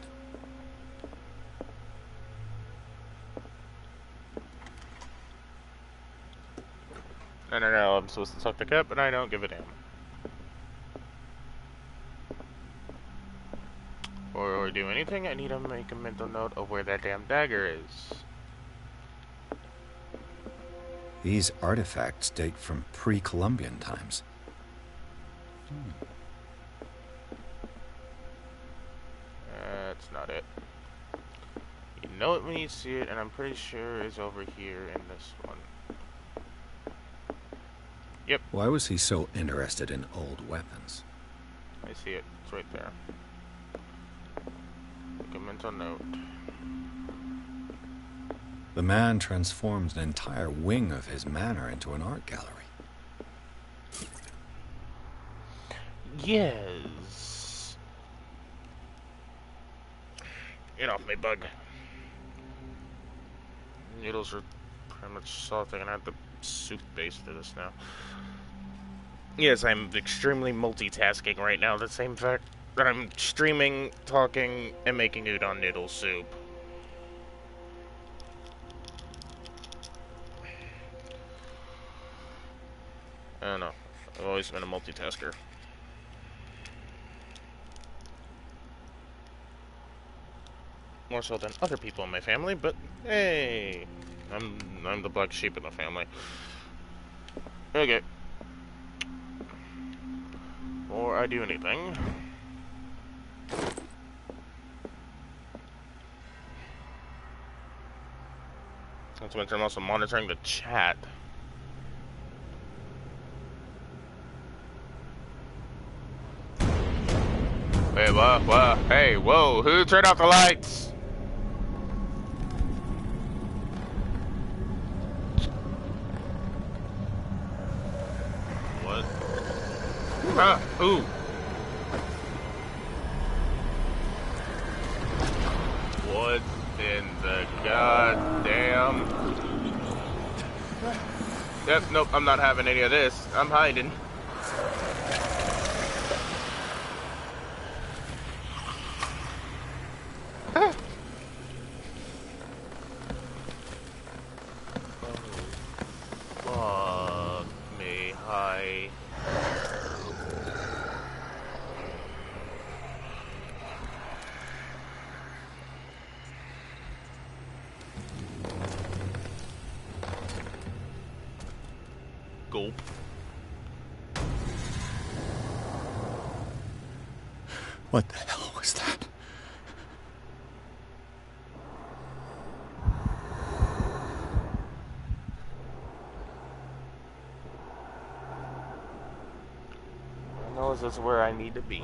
No, I'm supposed to suck the cup, but I don't give a damn. Or do anything, I need to make a mental note of where that damn dagger is. These artifacts date from pre-Columbian times. That's not it. You know it when you see it, and I'm pretty sure it's over here in this one. Yep. Why was he so interested in old weapons? I see it. It's right there. Make a mental note. The man transforms an entire wing of his manor into an art gallery. Yes. Get off me, bug. Noodles are pretty much salty, and I have the soup base to this now. Yes, I'm extremely multitasking right now. The same fact that I'm streaming, talking, and making udon noodle soup. I don't know. I've always been a multitasker. More so than other people in my family, but hey, I'm the black sheep in the family. Okay. Before I do anything, not to mention I'm also monitoring the chat. Wait, what? Hey, whoa, who turned off the lights? What? Huh? Who? What in the goddamn? Yep, nope, I'm not having any of this. I'm hiding. Fuck me, hi. Gulp. What the hell was that? I know this is where I need to be.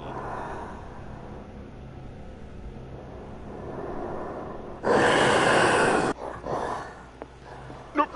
Nope.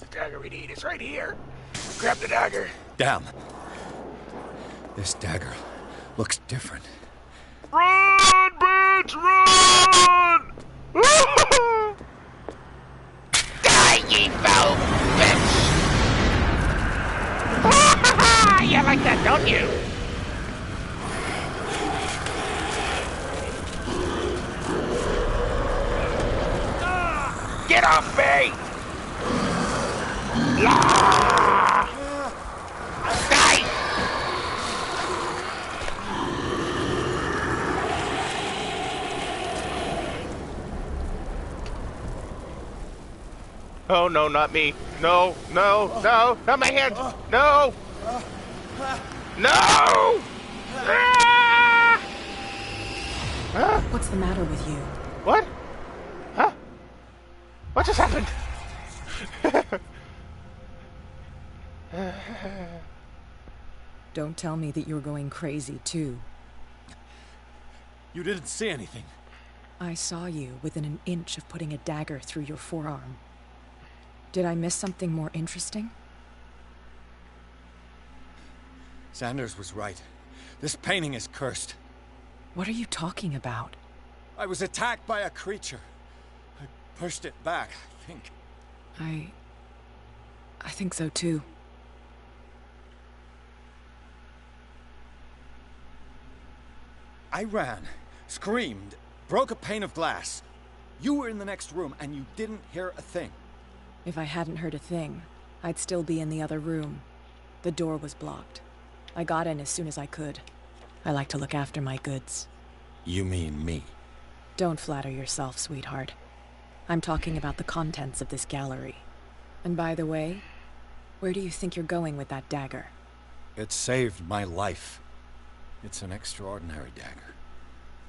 The dagger we need is right here. Grab the dagger. Damn. This dagger looks different. Run, bitch, run! Die, ye foul bitch! You like that, don't you? Get off me! Die! Oh no, not me. No, not my hands. No! No! What's the matter with you? What? Huh? What just happened? Don't tell me that you're going crazy, too. You didn't see anything. I saw you within an inch of putting a dagger through your forearm. Did I miss something more interesting? Sanders was right. This painting is cursed. What are you talking about? I was attacked by a creature. I pushed it back, I think. I think so, too. I ran, screamed, broke a pane of glass. You were in the next room, and you didn't hear a thing. If I hadn't heard a thing, I'd still be in the other room. The door was blocked. I got in as soon as I could. I like to look after my goods. You mean me? Don't flatter yourself, sweetheart. I'm talking about the contents of this gallery. And by the way, where do you think you're going with that dagger? It saved my life. It's an extraordinary dagger.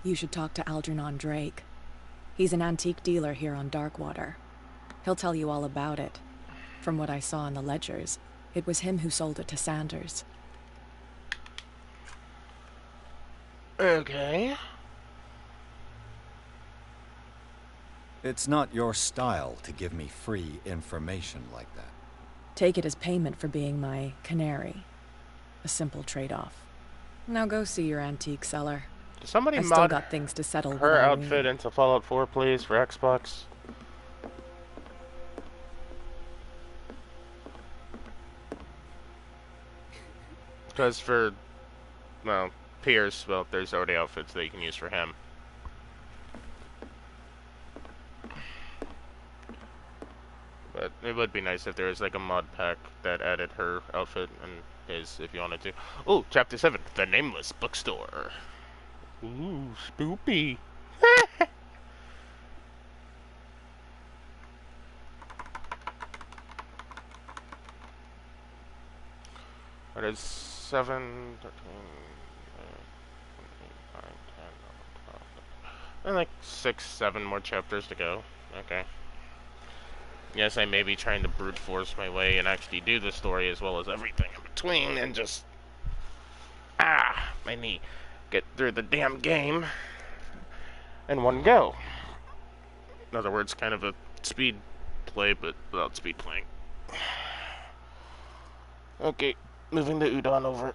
You should talk to Algernon Drake. He's an antique dealer here on Darkwater. He'll tell you all about it. From what I saw in the ledgers, it was him who sold it to Sanders. Okay. It's not your style to give me free information like that. Take it as payment for being my canary. A simple trade-off. Now go see your antique seller. Does somebody I've still mod got things to settle. her outfit into Fallout 4, please, for Xbox? Because for, well, Pierce, well, there's already outfits that you can use for him. But it would be nice if there was like a mod pack that added her outfit and his, if you wanted to. Oh, Chapter 7, The Nameless Bookstore. Ooh, spoopy. That is 7, 13, 8, 9, 10, 12, and like 6, 7 more chapters to go. Okay. Yes, I may be trying to brute force my way and actually do the story as well as everything in between and just... my knee. Get through the damn game in one go. In other words, kind of a speed play, but without speed playing. Okay, moving the udon over.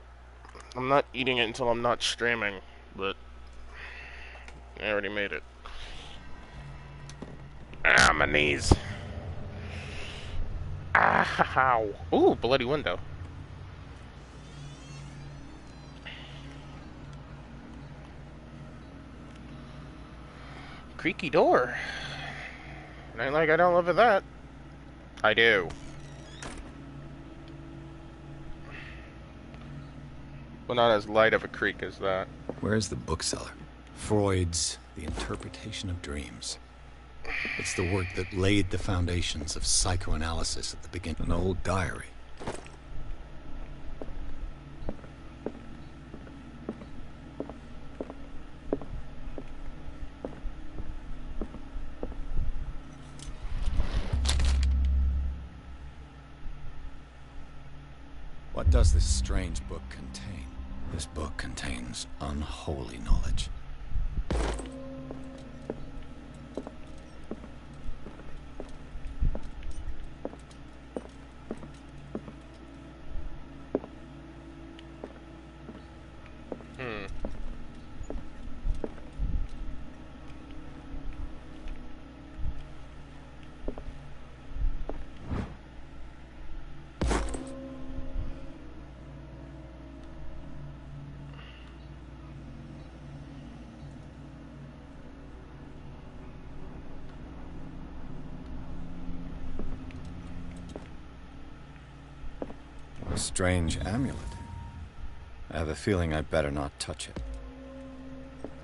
I'm not eating it until I'm not streaming, but I already made it. My knees. Ow. Ooh, bloody window. Creaky door. Ain't like I don't live with that. I do. Well, not as light of a creak as that. Where's the bookseller? Freud's The Interpretation of Dreams. It's the work that laid the foundations of psychoanalysis at the beginning. An old diary. What does this strange book contain? This book contains unholy knowledge. A strange amulet. I have a feeling I'd better not touch it.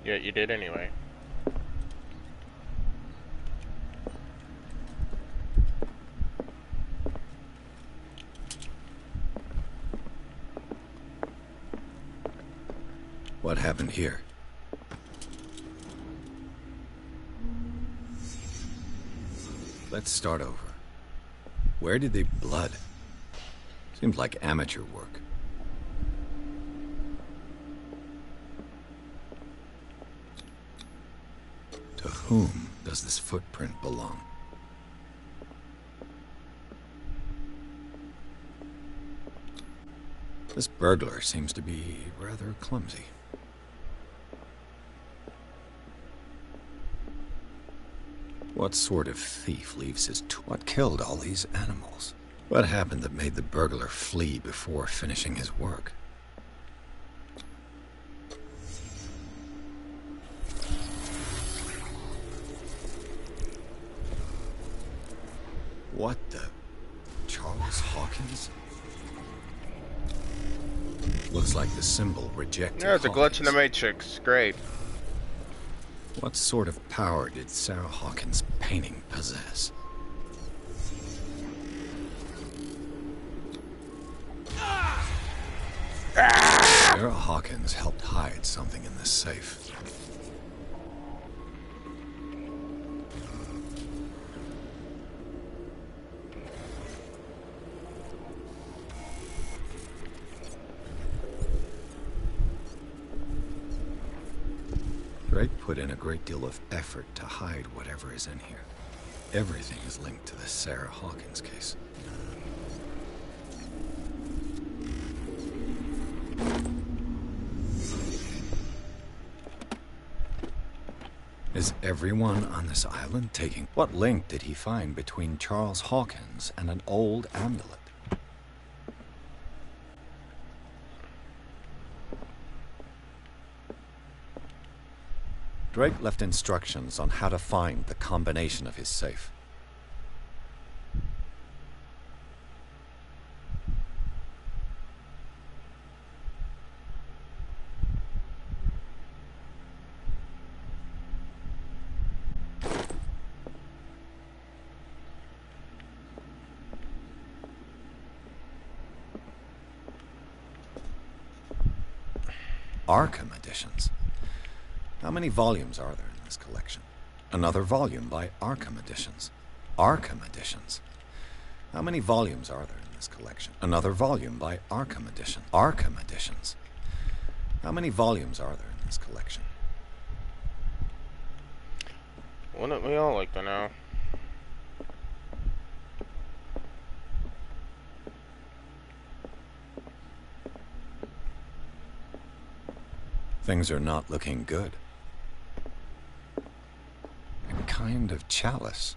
Yeah, you did anyway. What happened here? Let's start over. Where did they blood? Seems like amateur work. To whom does this footprint belong? This burglar seems to be rather clumsy. What sort of thief leaves his what killed all these animals? What happened that made the burglar flee before finishing his work? What the? Charles Hawkins? Looks like the symbol rejected. Yeah, it's a glitch in the Matrix. Great. What sort of power did Sarah Hawkins' painting possess? Sarah Hawkins helped hide something in this safe. Drake put in a great deal of effort to hide whatever is in here. Everything is linked to the Sarah Hawkins case. Is everyone on this island taking... What link did he find between Charles Hawkins and an old amulet? Drake left instructions on how to find the combination of his safe. Arkham editions. How many volumes are there in this collection? Another volume by Arkham Editions. Arkham Editions. How many volumes are there in this collection? Another volume by Arkham Edition. Arkham Editions. How many volumes are there in this collection? Wouldn't we all like to know? Things are not looking good. A kind of chalice.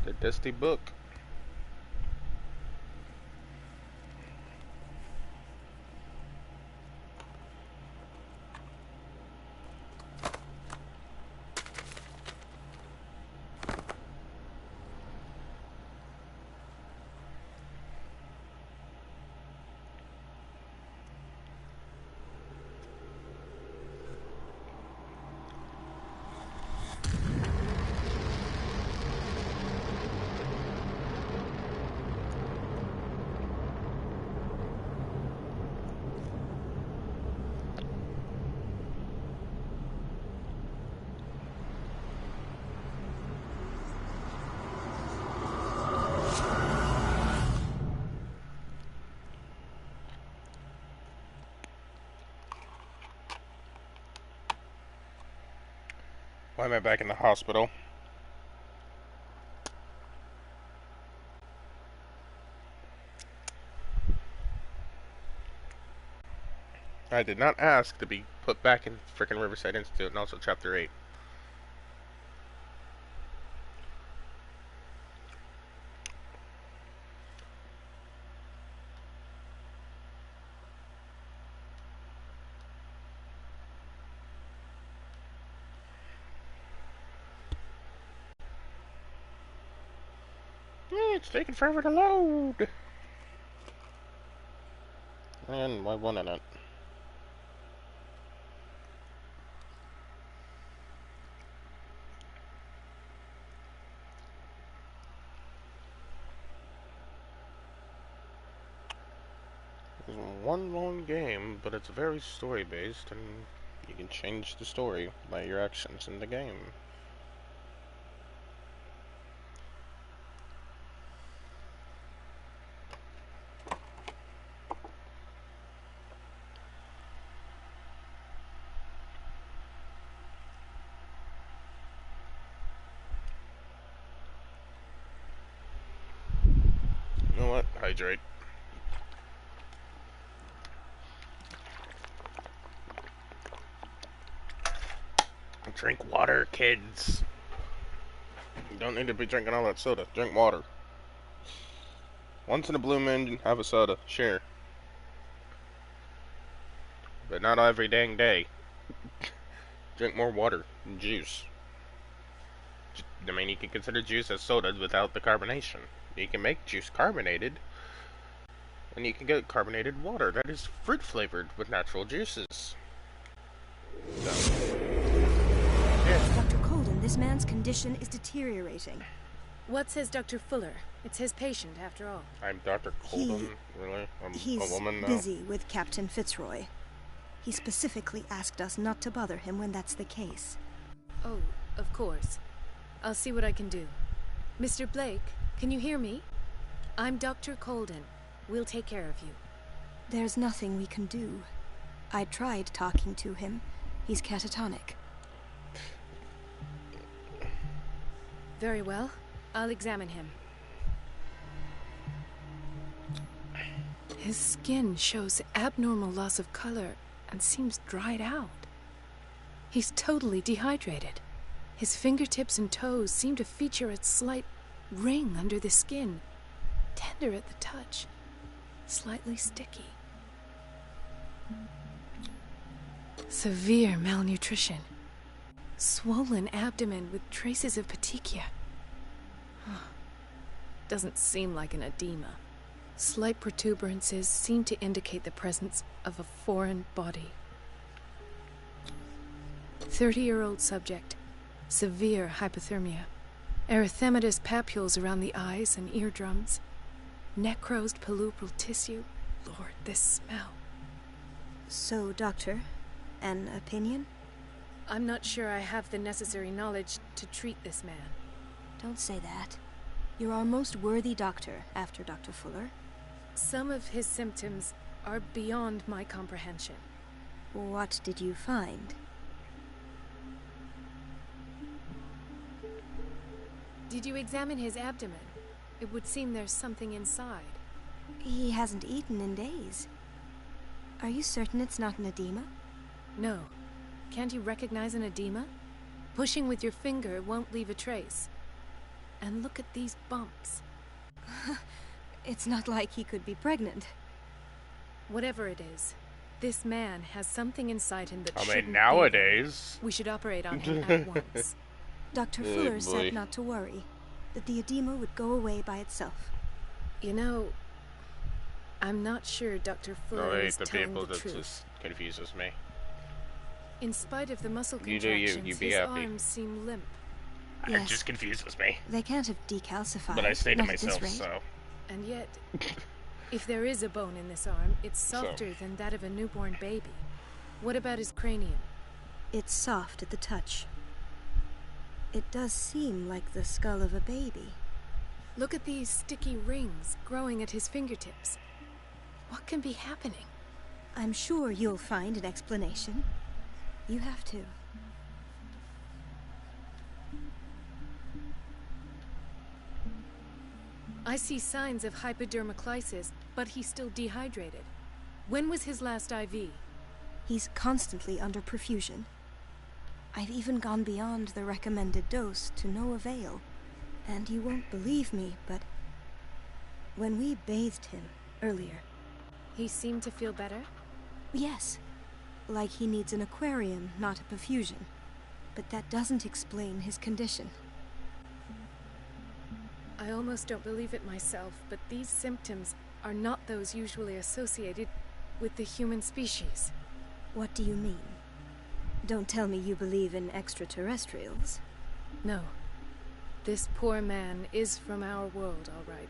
The dusty book. Why am I back in the hospital? I did not ask to be put back in frickin' Riverside Institute, and also Chapter 8. It's taking forever to load. And why wouldn't it? It's one long game, but it's very story-based, and you can change the story by your actions in the game. You know what? Hydrate. Drink water, kids. You don't need to be drinking all that soda. Drink water. Once in a blue moon, have a soda. Share. But not every dang day. Drink more water and juice. I mean, you can consider juice as soda without the carbonation. You can make juice carbonated, and you can get carbonated water that is fruit flavored with natural juices. Dr. Colden, this man's condition is deteriorating. What says Dr. Fuller? It's his patient, after all. I'm Dr. Colden, really? I'm He's a woman now? busy with Captain Fitzroy. He specifically asked us not to bother him when that's the case. Oh, of course. I'll see what I can do. Mr. Blake, can you hear me? I'm Dr. Colden. We'll take care of you. There's nothing we can do. I tried talking to him. He's catatonic. Very well. I'll examine him. His skin shows abnormal loss of color and seems dried out. He's totally dehydrated. His fingertips and toes seem to feature a slight ring under the skin, tender at the touch, slightly sticky. Severe malnutrition. Swollen abdomen with traces of petechia. Doesn't seem like an edema. Slight protuberances seem to indicate the presence of a foreign body. 30-year-old subject. Severe hypothermia. Erythematous papules around the eyes and eardrums. Necrosed palpebral tissue. Lord, this smell. So, Doctor, an opinion? I'm not sure I have the necessary knowledge to treat this man. Don't say that. You're our most worthy doctor after Dr. Fuller. Some of his symptoms are beyond my comprehension. What did you find? Did you examine his abdomen? It would seem there's something inside. He hasn't eaten in days. Are you certain it's not an edema? No. Can't you recognize an edema? Pushing with your finger won't leave a trace. And look at these bumps. It's not like he could be pregnant. Whatever it is, this man has something inside him that shouldn't be. Nowadays. We should operate on him at once. Dr. Fuller said not to worry, that the edema would go away by itself. You know, I'm not sure Dr. Fuller is the telling people the that truth. just confuses me. In spite of the muscle You do you, contractions, you be his happy. arms seem limp. It Yes. just confuses me. They can't have decalcified. But I stay to not at this myself, rate. so. And yet, if there is a bone in this arm, it's softer than that of a newborn baby. What about his cranium? It's soft at the touch. It does seem like the skull of a baby. Look at these sticky rings growing at his fingertips. What can be happening? I'm sure you'll find an explanation. You have to. I see signs of hypodermoclysis, but he's still dehydrated. When was his last IV? He's constantly under perfusion. I've even gone beyond the recommended dose to no avail. And you won't believe me, but when we bathed him earlier... He seemed to feel better? Yes. Like he needs an aquarium, not a perfusion. But that doesn't explain his condition. I almost don't believe it myself, but these symptoms are not those usually associated with the human species. What do you mean? Don't tell me you believe in extraterrestrials. No. This poor man is from our world, all right.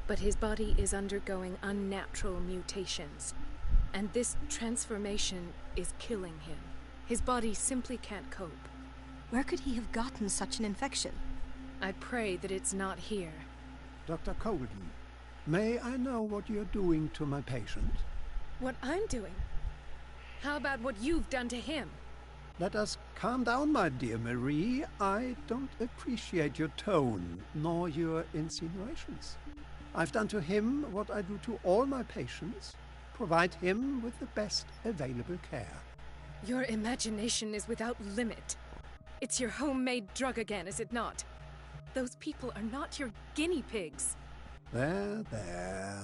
But his body is undergoing unnatural mutations. And this transformation is killing him. His body simply can't cope. Where could he have gotten such an infection? I pray that it's not here. Dr. Colden, may I know what you're doing to my patient? What I'm doing? How about what you've done to him? Let us calm down, my dear Marie. I don't appreciate your tone, nor your insinuations. I've done to him what I do to all my patients. Provide him with the best available care. Your imagination is without limit. It's your homemade drug again, is it not? Those people are not your guinea pigs. There, there.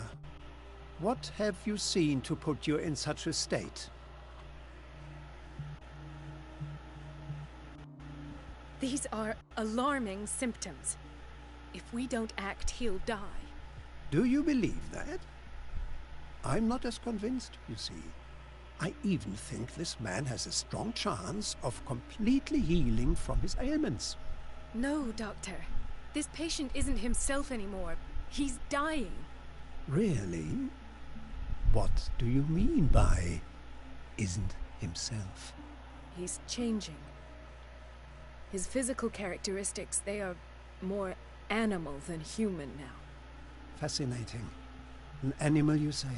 What have you seen to put you in such a state? These are alarming symptoms. If we don't act, he'll die. Do you believe that? I'm not as convinced, you see. I even think this man has a strong chance of completely healing from his ailments. No, Doctor. This patient isn't himself anymore. He's dying. Really? What do you mean by isn't himself? He's changing. His physical characteristics, they are more animal than human now. Fascinating. An animal, you say?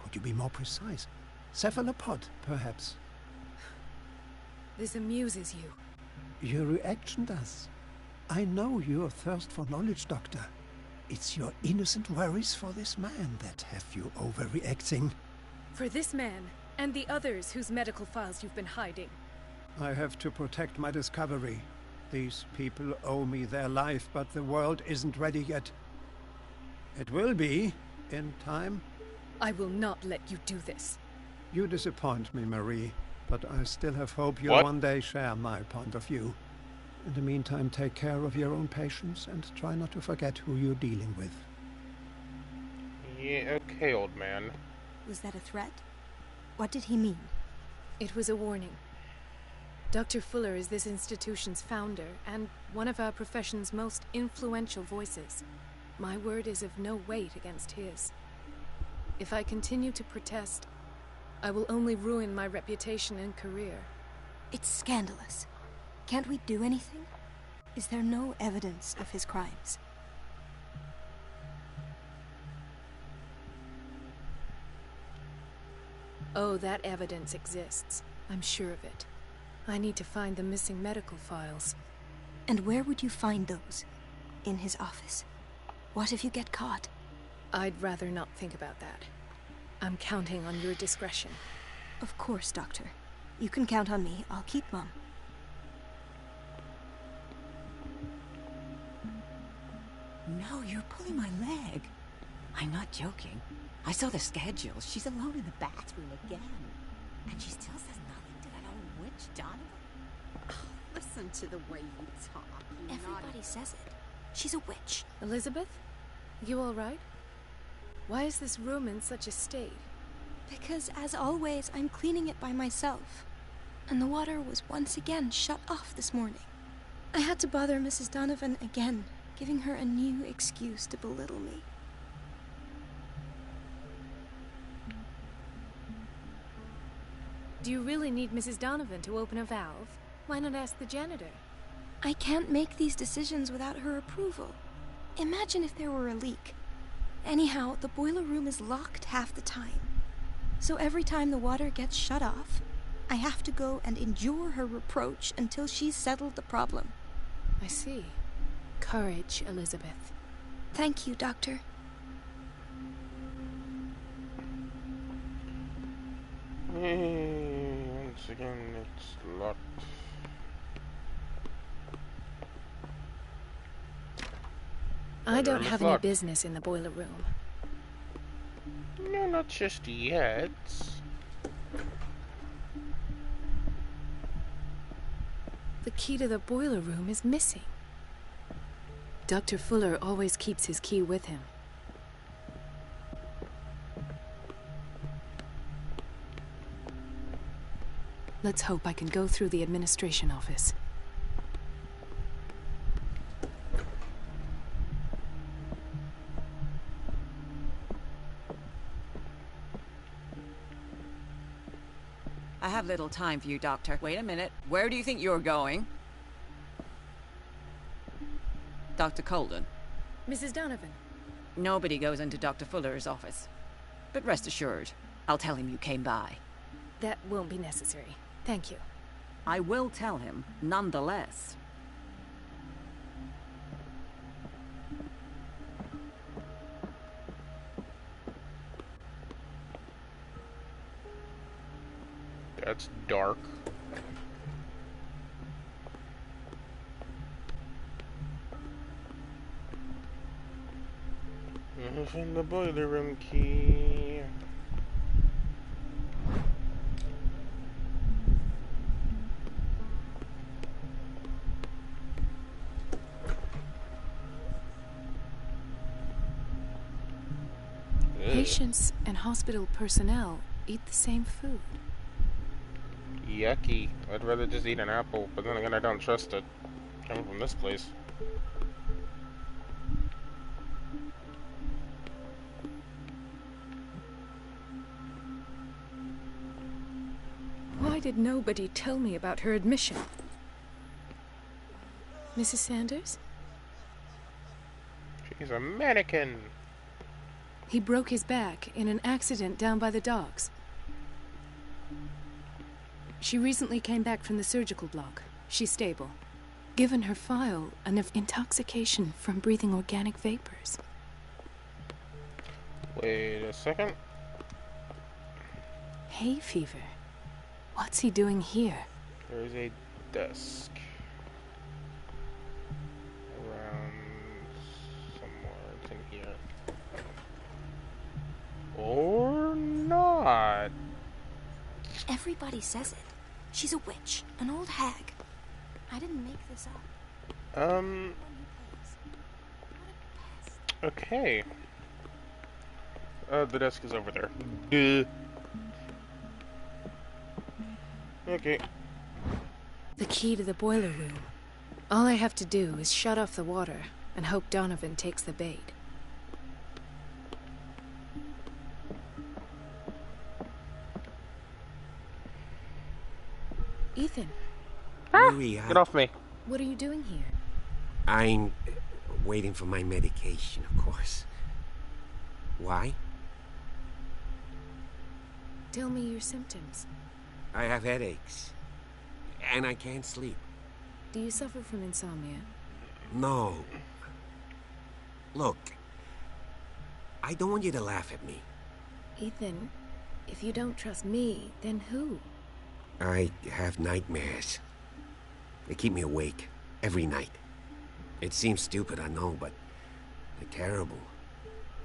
Could you be more precise? Cephalopod, perhaps? This amuses you. Your reaction does. I know your thirst for knowledge, Doctor. It's your innocent worries for this man that have you overreacting. For this man, and the others whose medical files you've been hiding. I have to protect my discovery. These people owe me their life, but the world isn't ready yet. It will be, in time. I will not let you do this. You disappoint me, Marie, but I still have hope you'll one day share my point of view. In the meantime, take care of your own patients and try not to forget who you're dealing with. Yeah, okay, old man. Was that a threat? What did he mean? It was a warning. Dr. Fuller is this institution's founder and one of our profession's most influential voices. My word is of no weight against his. If I continue to protest, I will only ruin my reputation and career. It's scandalous. Can't we do anything? Is there no evidence of his crimes? Oh, that evidence exists. I'm sure of it. I need to find the missing medical files. And where would you find those? In his office? What if you get caught? I'd rather not think about that. I'm counting on your discretion. Of course, Doctor. You can count on me. I'll keep Mum. No, you're pulling my leg. I'm not joking. I saw the schedule. She's alone in the bathroom again. And she still says nothing to that old witch, Donovan. Oh, listen to the way you talk. Everybody says it. She's a witch. Elizabeth? You all right? Why is this room in such a state? Because, as always, I'm cleaning it by myself. And the water was once again shut off this morning. I had to bother Mrs. Donovan again, giving her a new excuse to belittle me. Do you really need Mrs. Donovan to open a valve? Why not ask the janitor? I can't make these decisions without her approval. Imagine if there were a leak. Anyhow, the boiler room is locked half the time. So every time the water gets shut off, I have to go and endure her reproach until she's settled the problem. I see. Courage, Elizabeth. Thank you, Doctor. Once again, it's locked. I don't have any business in the boiler room. No, not just yet. The key to the boiler room is missing. Dr. Fuller always keeps his key with him. Let's hope I can go through the administration office. I have little time for you, Doctor. Wait a minute. Where do you think you're going? Dr. Colden. Mrs. Donovan. Nobody goes into Dr. Fuller's office. But rest assured, I'll tell him you came by. That won't be necessary. Thank you. I will tell him, nonetheless. That's dark. In the boiler room key. Patients and hospital personnel eat the same food. Yucky. I'd rather just eat an apple, but then again, I don't trust it. Coming from this place. Why did nobody tell me about her admission? Mrs. Sanders? She's a mannequin. He broke his back in an accident down by the docks. She recently came back from the surgical block. She's stable. Given her file, enough intoxication from breathing organic vapors. Wait a second. Hay fever. What's he doing here? There's a desk. Around somewhere. It's in here. Or not. Everybody says it. She's a witch, an old hag. I didn't make this up. Okay. The desk is over there. Duh. Okay. The key to the boiler room. All I have to do is shut off the water and hope Donovan takes the bait. Ethan. Marie, Get off me. What are you doing here? I'm waiting for my medication, of course. Why? Tell me your symptoms. I have headaches. And I can't sleep. Do you suffer from insomnia? No. Look, I don't want you to laugh at me. Ethan, if you don't trust me, then who? I have nightmares. They keep me awake every night. It seems stupid, I know, but they're terrible.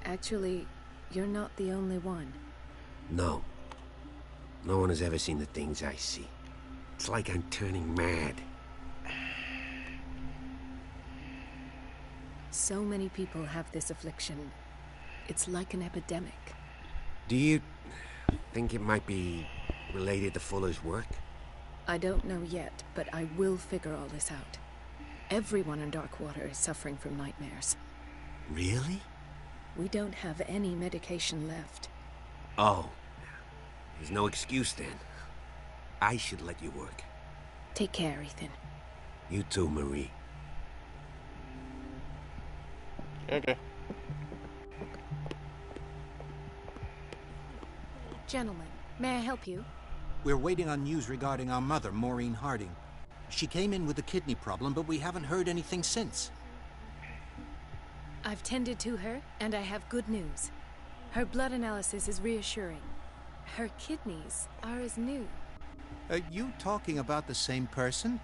Actually, you're not the only one. No. No one has ever seen the things I see. It's like I'm turning mad. So many people have this affliction. It's like an epidemic. Do you think it might be related to Fuller's work? I don't know yet, but I will figure all this out. Everyone in Darkwater is suffering from nightmares. Really? We don't have any medication left. Oh. There's no excuse then. I should let you work. Take care, Ethan. You too, Marie. Okay. Gentlemen, may I help you? We're waiting on news regarding our mother, Maureen Harding. She came in with a kidney problem, but we haven't heard anything since. I've tended to her, and I have good news. Her blood analysis is reassuring. Her kidneys are as new. Are you talking about the same person?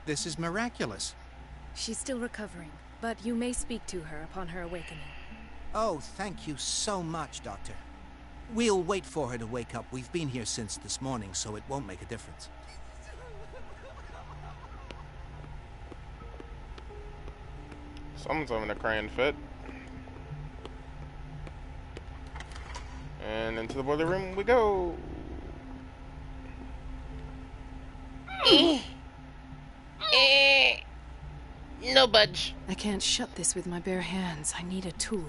This is miraculous. She's still recovering, but you may speak to her upon her awakening. Oh, thank you so much, Doctor. We'll wait for her to wake up. We've been here since this morning, so it won't make a difference. Someone's having a crying fit. And into the boiler room we go. No budge. I can't shut this with my bare hands. I need a tool.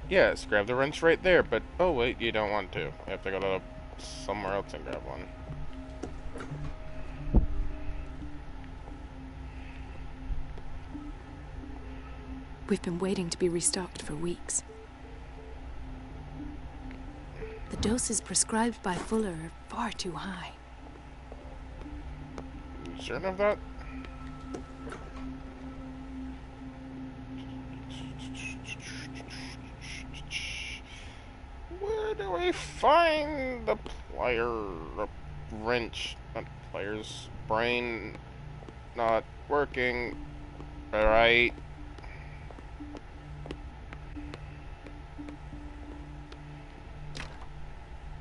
Yes, grab the wrench right there, but oh wait, you don't want to. You have to go to somewhere else and grab one. We've been waiting to be restocked for weeks. The doses prescribed by Fuller are far too high. You certain of that? Where do we find the wrench? Not pliers. Brain not working. Alright.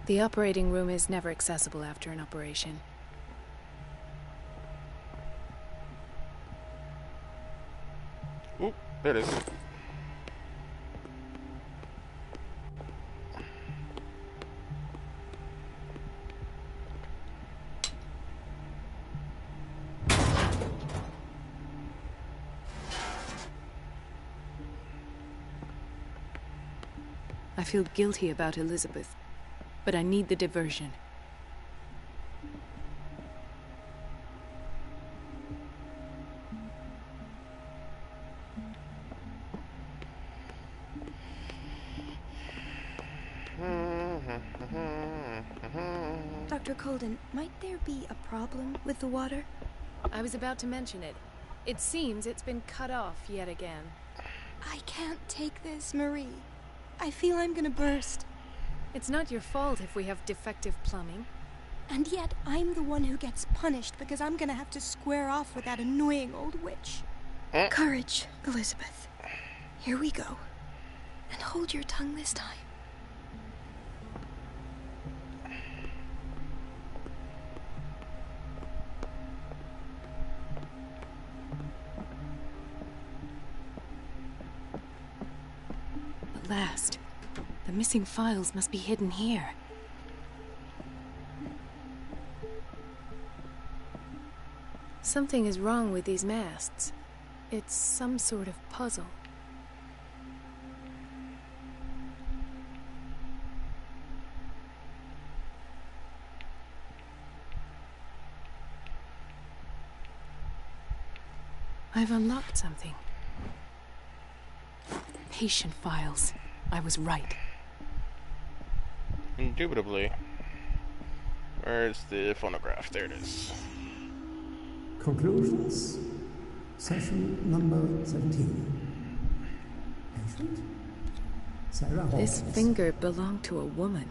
The operating room is never accessible after an operation. Oop, there it is. I feel guilty about Elizabeth, but I need the diversion. Dr. Colden, might there be a problem with the water? I was about to mention it. It seems it's been cut off yet again. I can't take this, Marie. I feel I'm gonna burst. It's not your fault if we have defective plumbing. And yet, I'm the one who gets punished because I'm gonna have to square off with that annoying old witch. Courage, Elizabeth. Here we go. And hold your tongue this time. At last. The missing files must be hidden here. Something is wrong with these masts. It's some sort of puzzle. I've unlocked something. Patient files. I was right. Indubitably. Where's the phonograph? There it is. Conclusions. Session number 17. Patient? Sarah Hawkins. This finger belonged to a woman.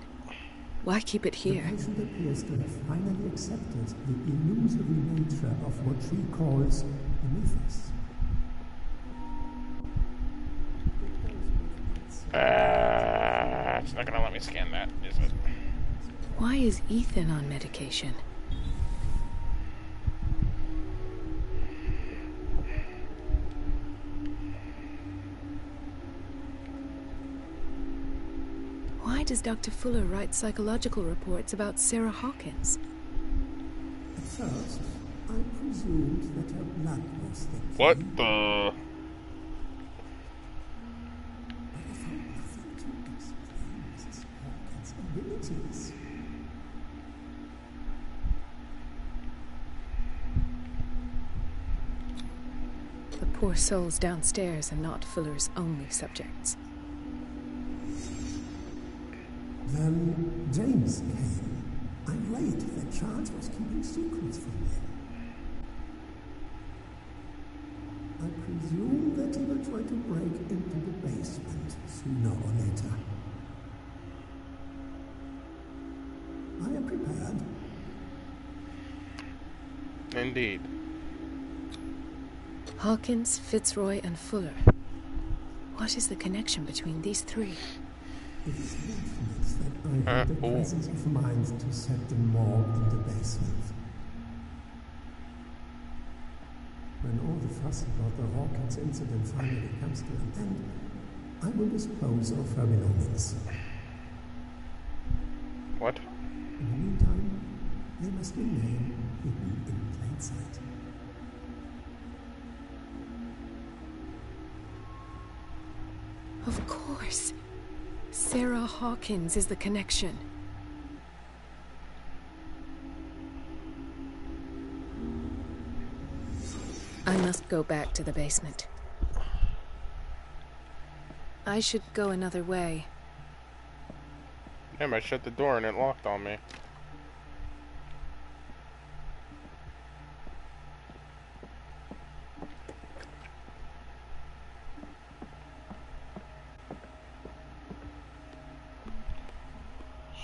Why keep it here? The patient appears to have finally accepted the illusory nature of what she calls the mythos. It's not gonna let me scan that, is it? Why is Ethan on medication? Why does Dr. Fuller write psychological reports about Sarah Hawkins? At first, I presumed that her blood was the key. What the? But I found nothing to explain Mrs. Hawkins' abilities. The poor souls downstairs are not Fuller's only subjects. Then James came. Irate that Charles was keeping secrets from him. I presume that he will try to break into the basement sooner or later. I am prepared. Indeed. Hawkins, Fitzroy, and Fuller. What is the connection between these three? It's fortunate that I had the presence of mind to set them all in the basement. When all the fuss about the Hawkins incident finally comes to an end, I will dispose of her belongings. What? In the meantime, they must remain hidden in plain sight. Of course. Sarah Hawkins is the connection. I must go back to the basement. I should go another way. Damn, I shut the door and it locked on me.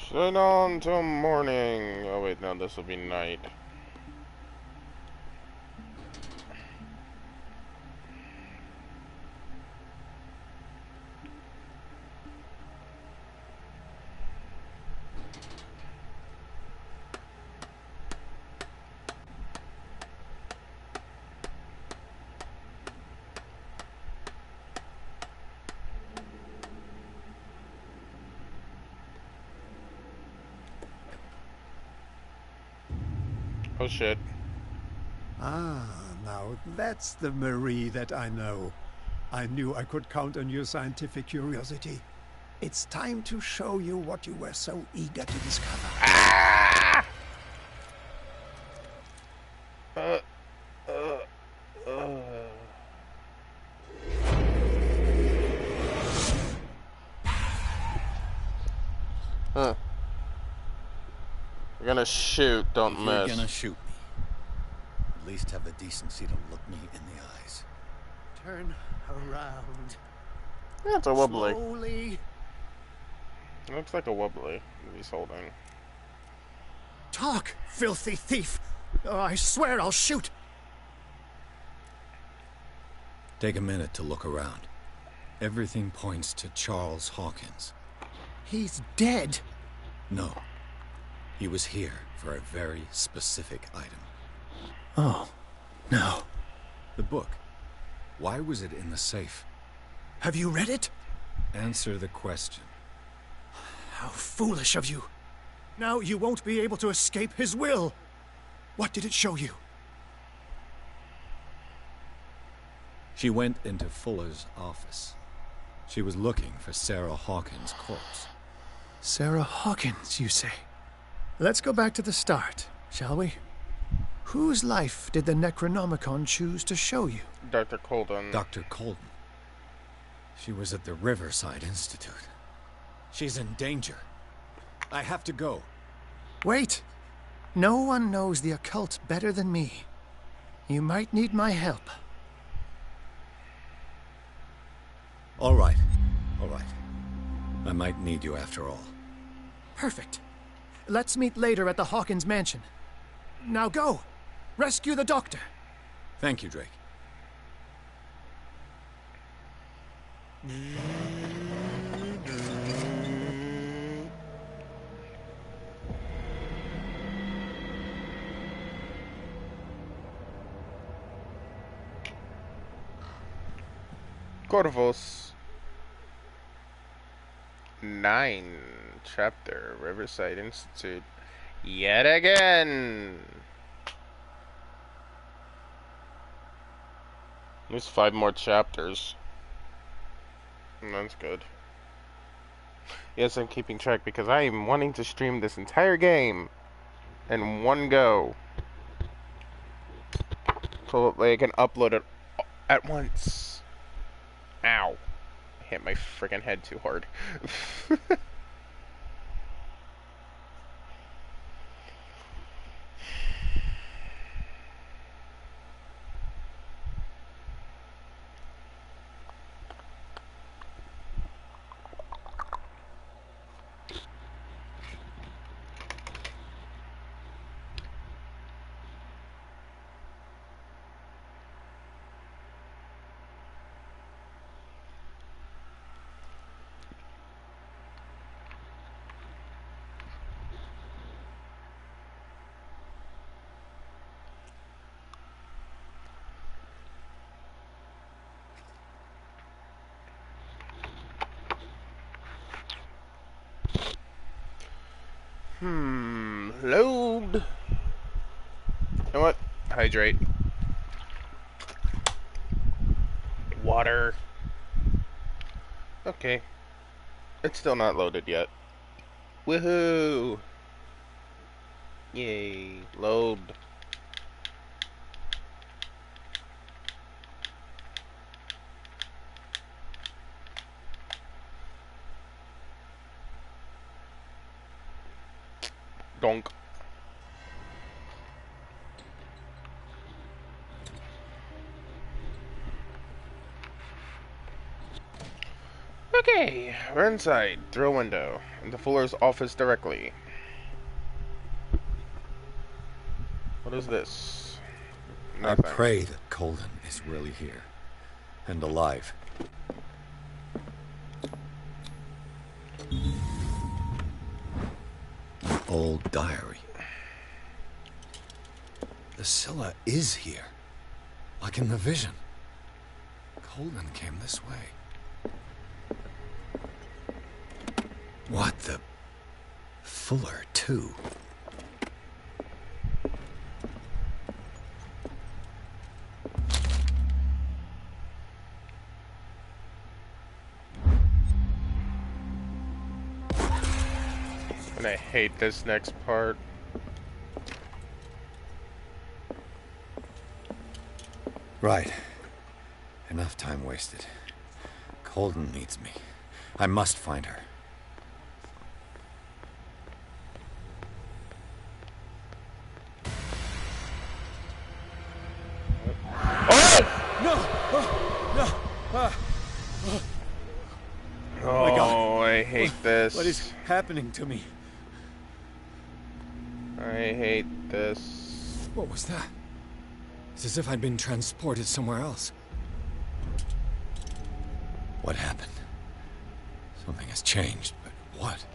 Sit on till morning. Oh wait, no, this will be night. Oh shit. Ah, now that's the Marie that I know. I knew I could count on your scientific curiosity. It's time to show you what you were so eager to discover. Ah! Huh. You're gonna shoot, don't if miss. You're gonna shoot me. At least have the decency to look me in the eyes. Turn around. Yeah, it's a wobbly. Slowly. It looks like a wobbly that he's holding. Talk, filthy thief! I swear I'll shoot! Take a minute to look around. Everything points to Charles Hawkins. He's dead! No. He was here for a very specific item. Oh, no. The book. Why was it in the safe? Have you read it? Answer the question. How foolish of you. Now you won't be able to escape his will. What did it show you? She went into Fuller's office. She was looking for Sarah Hawkins' corpse. Sarah Hawkins, you say? Let's go back to the start, shall we? Whose life did the Necronomicon choose to show you? Dr. Colden. Dr. Colden. She was at the Riverside Institute. She's in danger. I have to go. Wait. No one knows the occult better than me. You might need my help. All right. All right. I might need you after all. Perfect. Let's meet later at the Hawkins mansion. Now go. Rescue the doctor. Thank you, Drake. Corvus 9 chapter Riverside Institute yet again. There's 5 more chapters. And that's good. Yes, I'm keeping track because I am wanting to stream this entire game in one go. So that I can upload it at once. Ow. I hit my freaking head too hard. Load. You know what? Hydrate. Water. Okay. It's still not loaded yet. Woohoo! Yay. Load. Donk. Okay, we're inside, through a window, into Fuller's office directly. What is this? Nothing. I pray that Colden is really here, and alive. An old diary. The Scylla is here, like in the vision. Colden came this way. What the... Fuller, too. And I hate this next part. Right. Enough time wasted. Colden needs me. I must find her. Oh my God. I hate this. What is happening to me? I hate this. What was that? It's as if I'd been transported somewhere else. What happened? Something has changed, but what?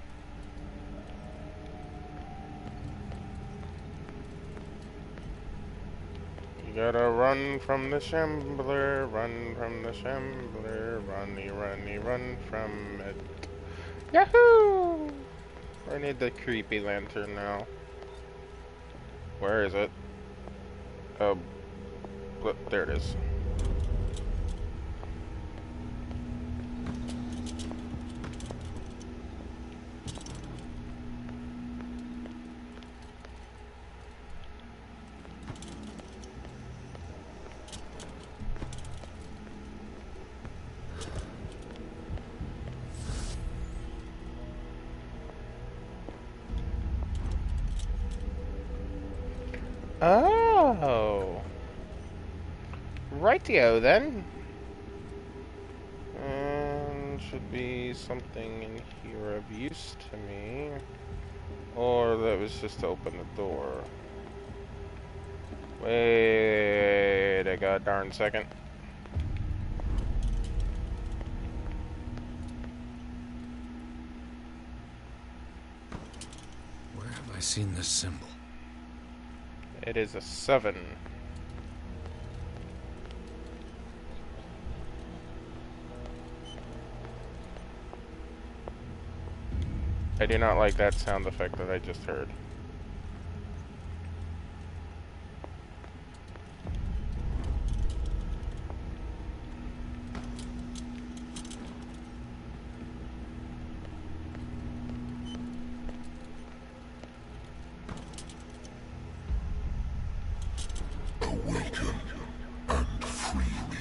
You gotta run from the shambler, run from the shambler, run from it. Yahoo! I need the creepy lantern now. Where is it? Oh, there it is. Oh. Rightio then. And should be something in here of use to me. Or that was just to open the door. Wait a goddamn second. Where have I seen this symbol? It is a 7. I do not like that sound effect that I just heard. Awaken and free me.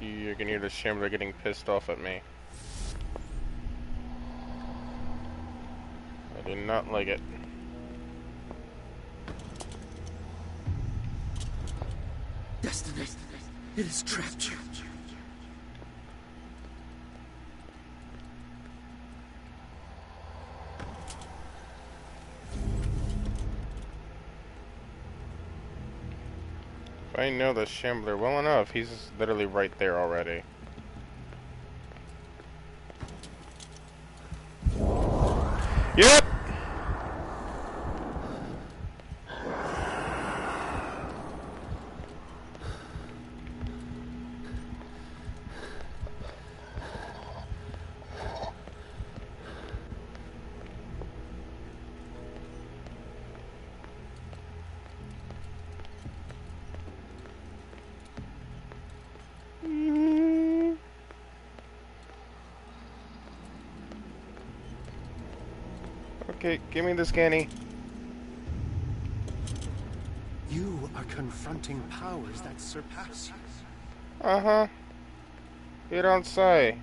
You can hear the Shambler getting pissed off at me. I do not like it. Destiny, it has trapped you. If I know the Shambler well enough, he's literally right there already. Yep! Okay, give me the scanny. You are confronting powers that surpass you. Uh-huh. You don't say.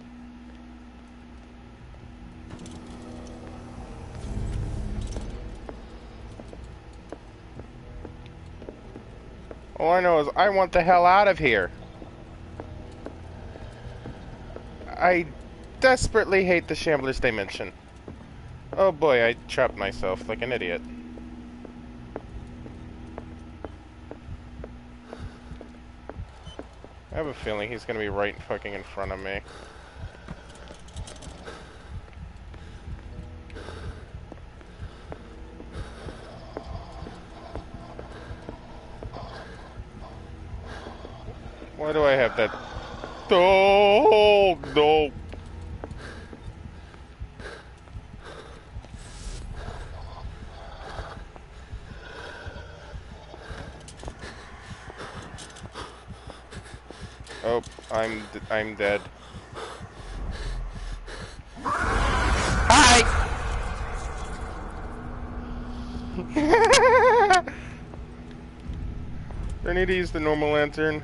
All I know is I want the hell out of here. I desperately hate the Shambler's dimension. Oh boy, I trapped myself like an idiot. I have a feeling he's gonna be right fucking in front of me. Why do I have that? Oh, no. Oh, I'm dead. Hi! Do I need to use the normal lantern?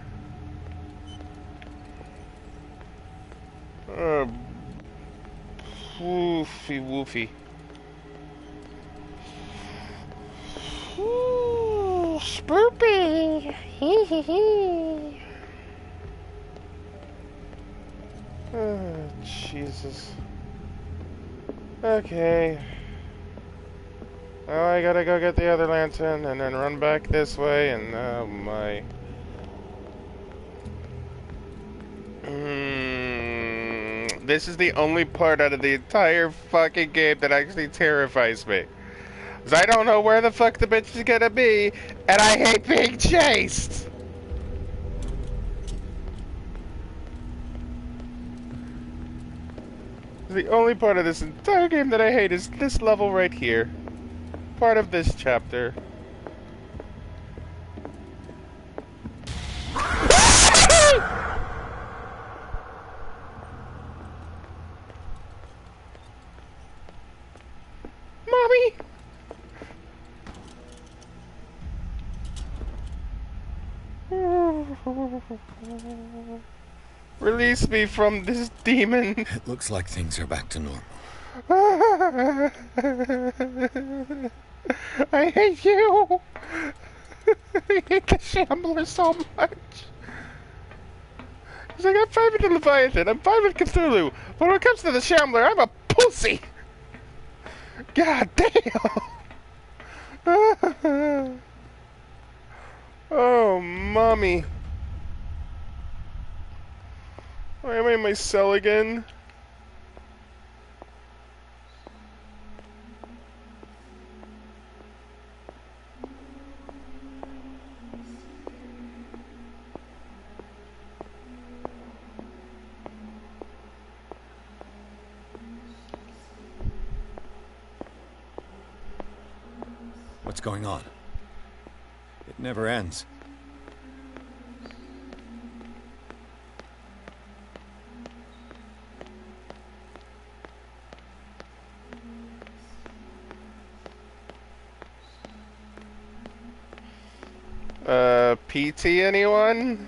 Woofy woofy. Ooh, spoopy. Hee hee hee. Oh, Jesus. Okay. Oh, I gotta go get the other lantern and then run back this way and oh my. This is the only part out of the entire fucking game that actually terrifies me. 'Cause I don't know where the fuck the bitch is gonna be, and I hate being chased! The only part of this entire game that I hate is this level right here. Part of this chapter. Mommy! Release me from this demon. It looks like things are back to normal. I hate you. I hate the Shambler so much. He's like, I'm fine with the Leviathan, I'm fine with Cthulhu, but when it comes to the Shambler, I'm a pussy. God damn. Oh, mommy. Why am I in my cell again? What's going on? It never ends. PT anyone?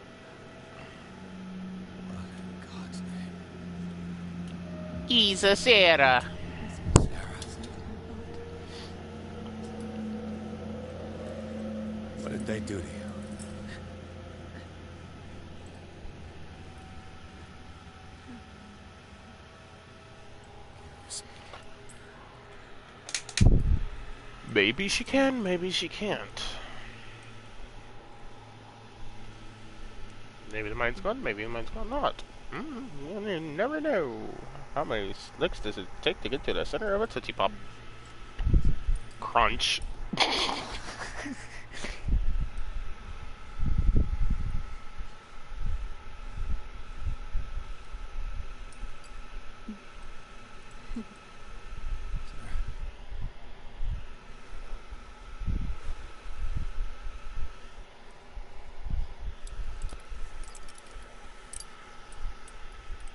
He's a Sarah. What did they do to you? Maybe she can, maybe she can't. Maybe the mind's gone, maybe the mind's gone not. You never know. How many licks does it take to get to the center of a Tootsie Pop? Crunch.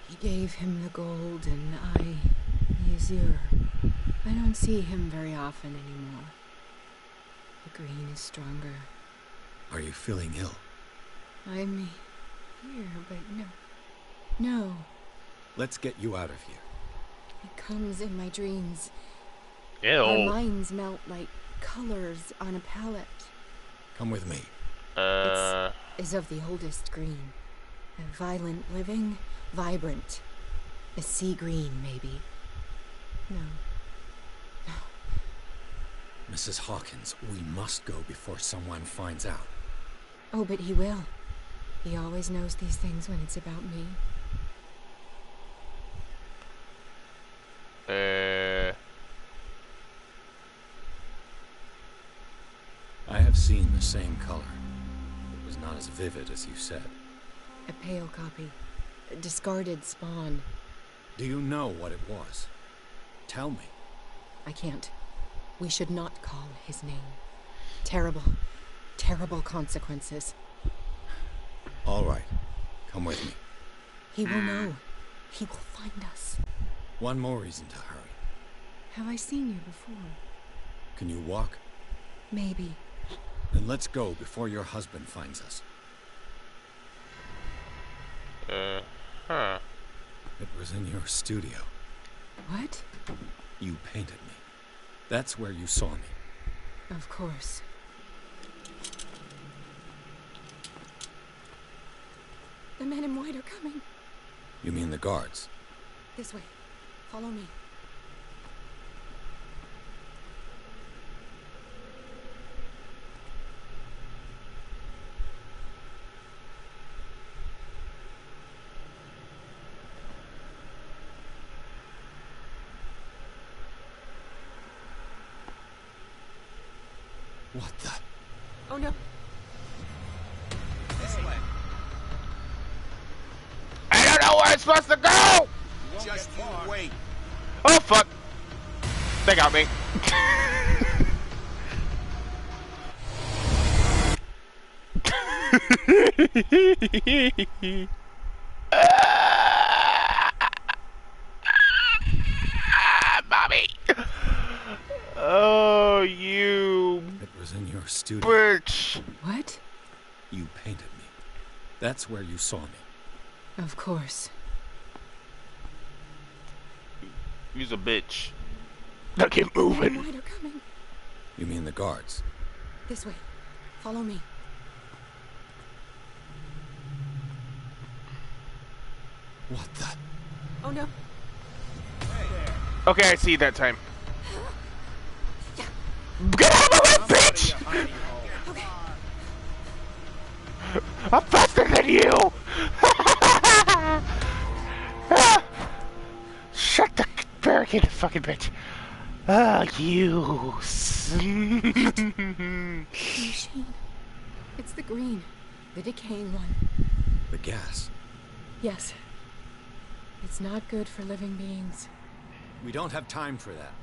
He gave him the gold and I the azure. I don't see him very often anymore. The green is stronger. Are you feeling ill? I'm here, but no. Let's get you out of here. It comes in my dreams. Ew. Our minds melt like colors on a palette. Come with me. It's of the oldest green. A violent living, vibrant. A sea green, maybe. No. Mrs. Hawkins, we must go before someone finds out. Oh, but he will. He always knows these things when it's about me. I have seen the same color. It was not as vivid as you said. A pale copy. A discarded spawn. Do you know what it was? Tell me. I can't. We should not call his name. Terrible, terrible consequences. All right. Come with me. He will know. He will find us. One more reason to hurry. Have I seen you before? Can you walk? Maybe. Then let's go before your husband finds us. It was in your studio. What? You painted me. That's where you saw me. Of course. The men in white are coming. You mean the guards? This way. Follow me. What the? Oh no. This way. I don't know where I'm supposed to go! Just you wait. Oh fuck! They got me. Bobby! Oh, you... It was in your studio. Bitch! What? You painted me. That's where you saw me. Of course. You's a bitch. Now get moving. The white are coming. You mean the guards? This way. Follow me. What the? Oh no. Okay, I see you that time. Get out of my way, bitch! I'm faster than you! Shut the barricade, fucking bitch. Ah, you. Machine. It's the green. The decaying one. The gas. Yes. It's not good for living beings. We don't have time for that.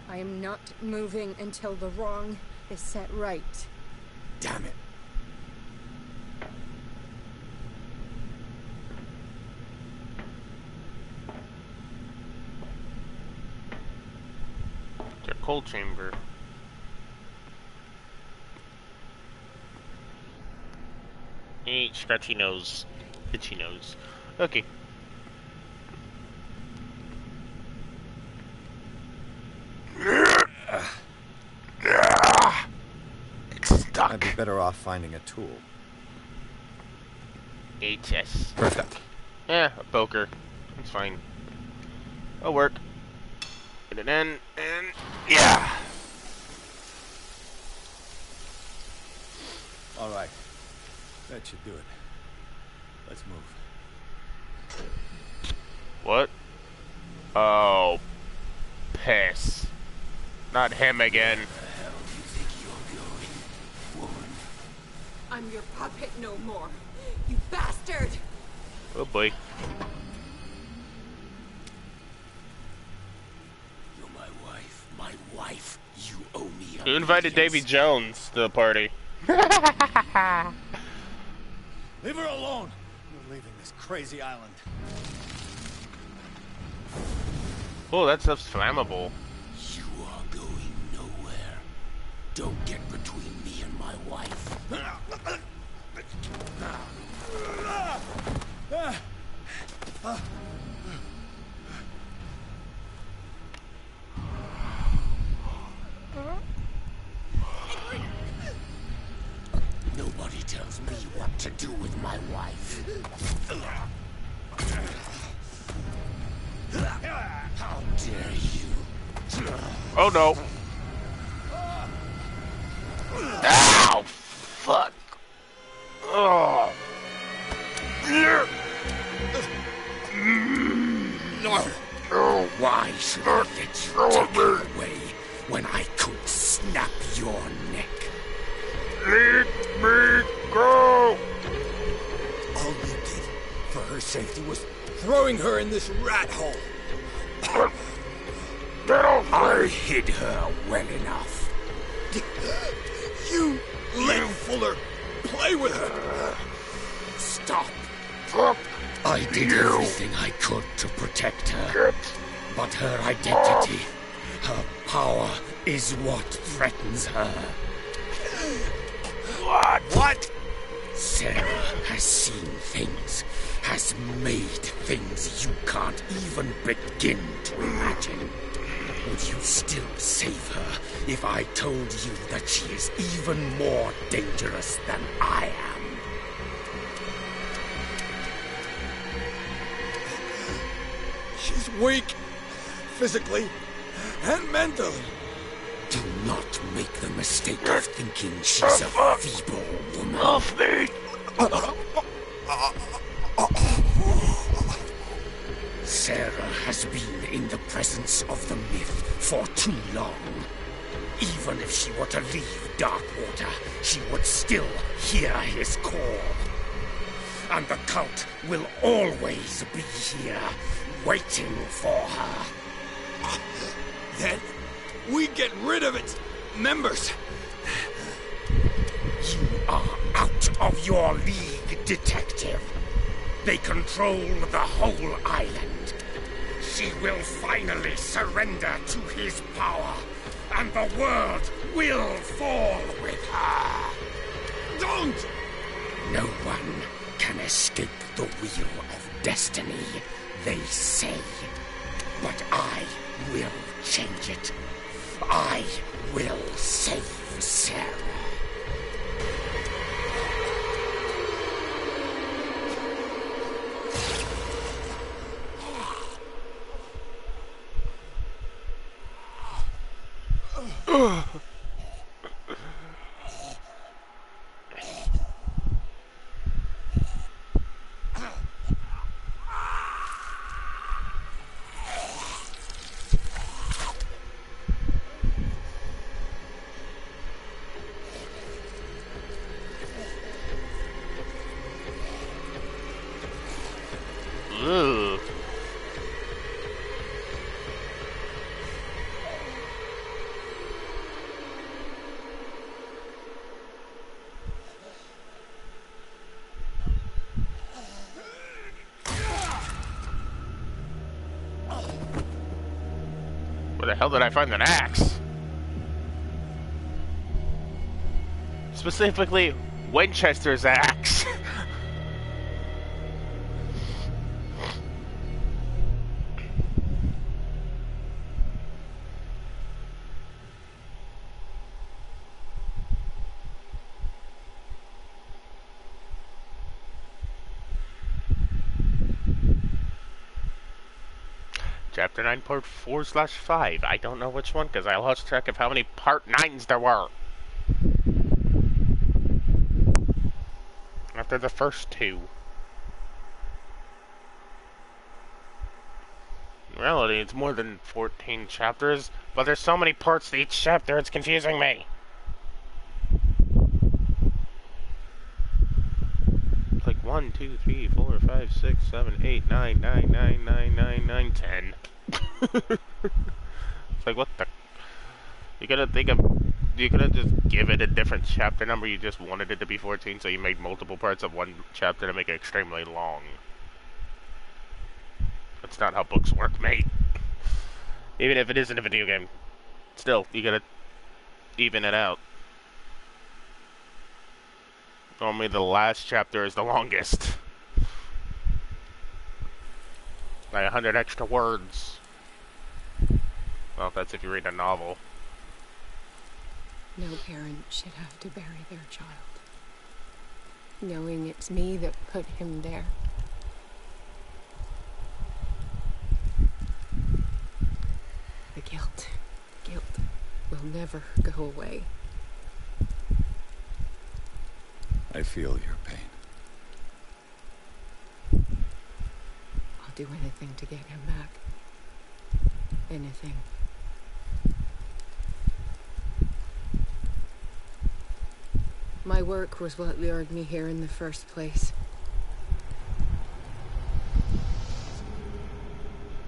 I am not moving until the wrong is set right. Damn it. Their cold chamber. Scratchy nose. Itchy nose. Okay. I'd be better off finding a tool. HS. Where's that? A poker. It's fine. It'll work. Get it in, and yeah. All right. That should do it. Let's move. What? Oh, piss. Not him again. I'm your puppet no more. You bastard! Oh boy. You're my wife. My wife. You owe me. Who invited Davy Jones to the party? Leave her alone. We're leaving this crazy island. Oh, that stuff's flammable. You are going nowhere. Don't get between me and my wife. Nobody tells me what to do with my wife. How dare you? Oh no. Ow! Fuck. Oh. No. Why should I let you take her away when I could snap your neck? Let me go! All you did for her safety was throwing her in this rat hole. I hid her well enough. You let Fuller play with her. Stop. I did everything I could to protect her. But her identity, her power, is what threatens her. What? Sarah has seen things, has made things you can't even begin to imagine. Would you still save her if I told you that she is even more dangerous than I am? She's weak, physically and mentally. Do not make the mistake of thinking she's a feeble woman. Off me! Sarah has been in the presence of the myth for too long. Even if she were to leave Darkwater, she would still hear his call. And the cult will always be here, waiting for her. Then we get rid of its members. You are out of your league, detective. They control the whole island. She will finally surrender to his power, and the world will fall with her. Don't! No one can escape the wheel of destiny, they say. But I will change it. I will save Sarah. Ugh. Where the hell did I find an axe? Specifically, Winchester's axe. Chapter 9, Part 4/5. I don't know which one because I lost track of how many Part 9s there were. After the first two. In reality, it's more than 14 chapters, but there's so many parts to each chapter, it's confusing me. It's like 1, 2, 3, 4, 5, 6, 7, 8, 9, 9, 9, 9, 9, 9, 10. It's like, what the? You could have just given it a different chapter number. You just wanted it to be 14, so you made multiple parts of one chapter to make it extremely long. That's not how books work, mate. Even if it isn't a video game, still, you gotta even it out. Normally the last chapter is the longest. Like 100 extra words. Well, that's if you read a novel. No parent should have to bury their child, knowing it's me that put him there. The guilt will never go away. I feel your pain. I'll do anything to get him back. Anything. My work was what lured me here in the first place.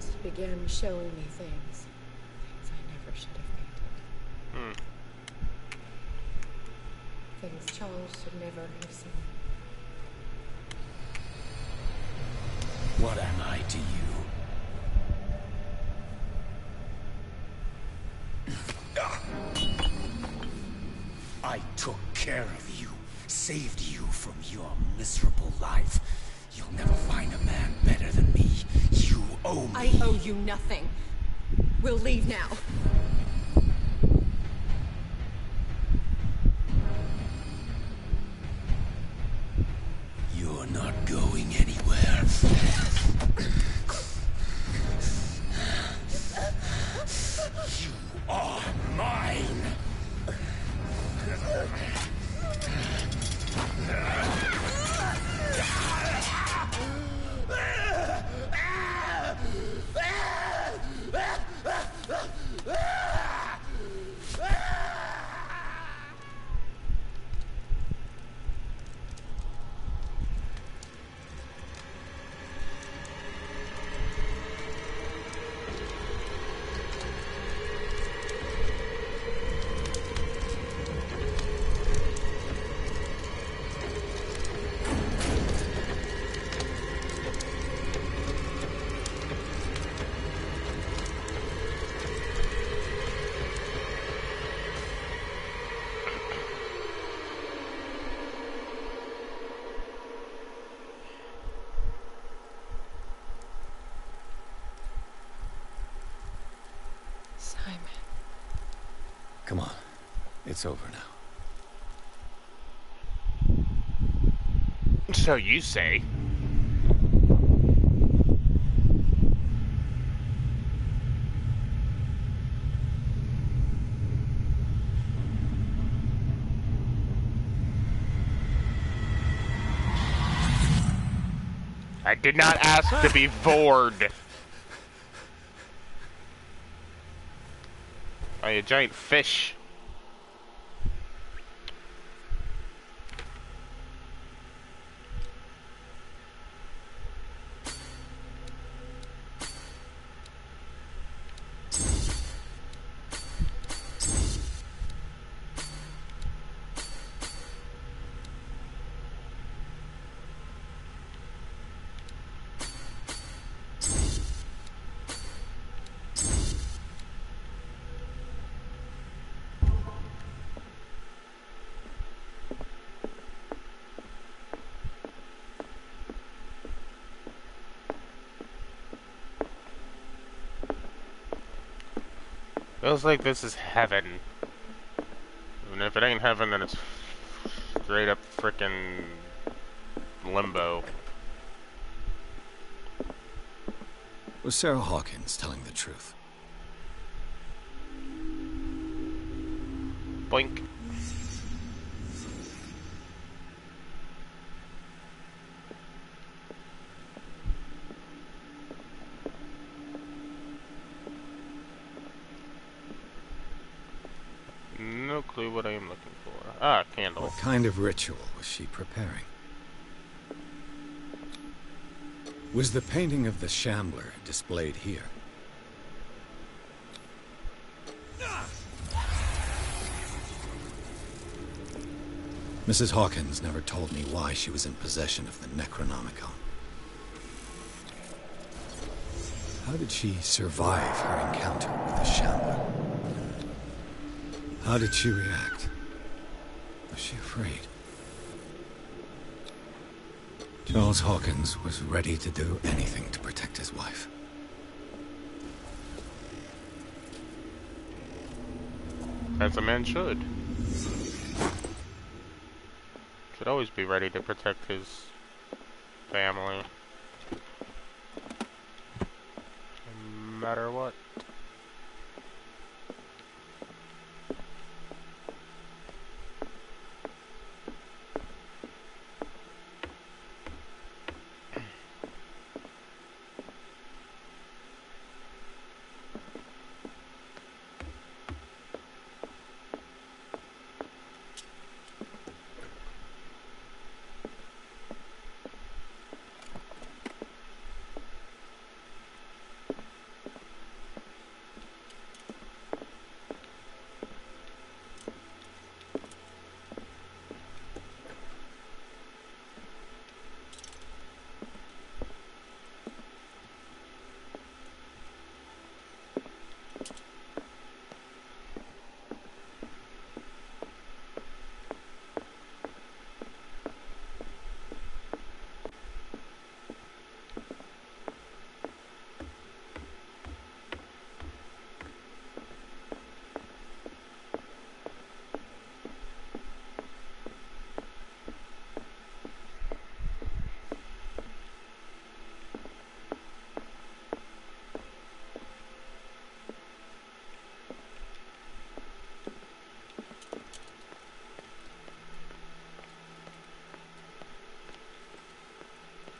It began showing me things I never should have painted. Things Charles should never have seen. What am I to you? I took care of you, saved you from your miserable life. You'll never find a man better than me. You owe me. I owe you nothing. We'll leave now. You're not going anywhere. You are mine. Simon. Come on. It's over now. So you say. I did not ask to be bored. By a giant fish. Feels like this is heaven. And if it ain't heaven, then it's straight up frickin' limbo. Was Sarah Hawkins telling the truth? Boink. No clue what I am looking for. Ah, candle. What kind of ritual was she preparing? Was the painting of the Shambler displayed here? Mrs. Hawkins never told me why she was in possession of the Necronomicon. How did she survive her encounter with the Shambler? How did she react? Was she afraid? Charles Hawkins was ready to do anything to protect his wife. As a man should. Should always be ready to protect his family. No matter what.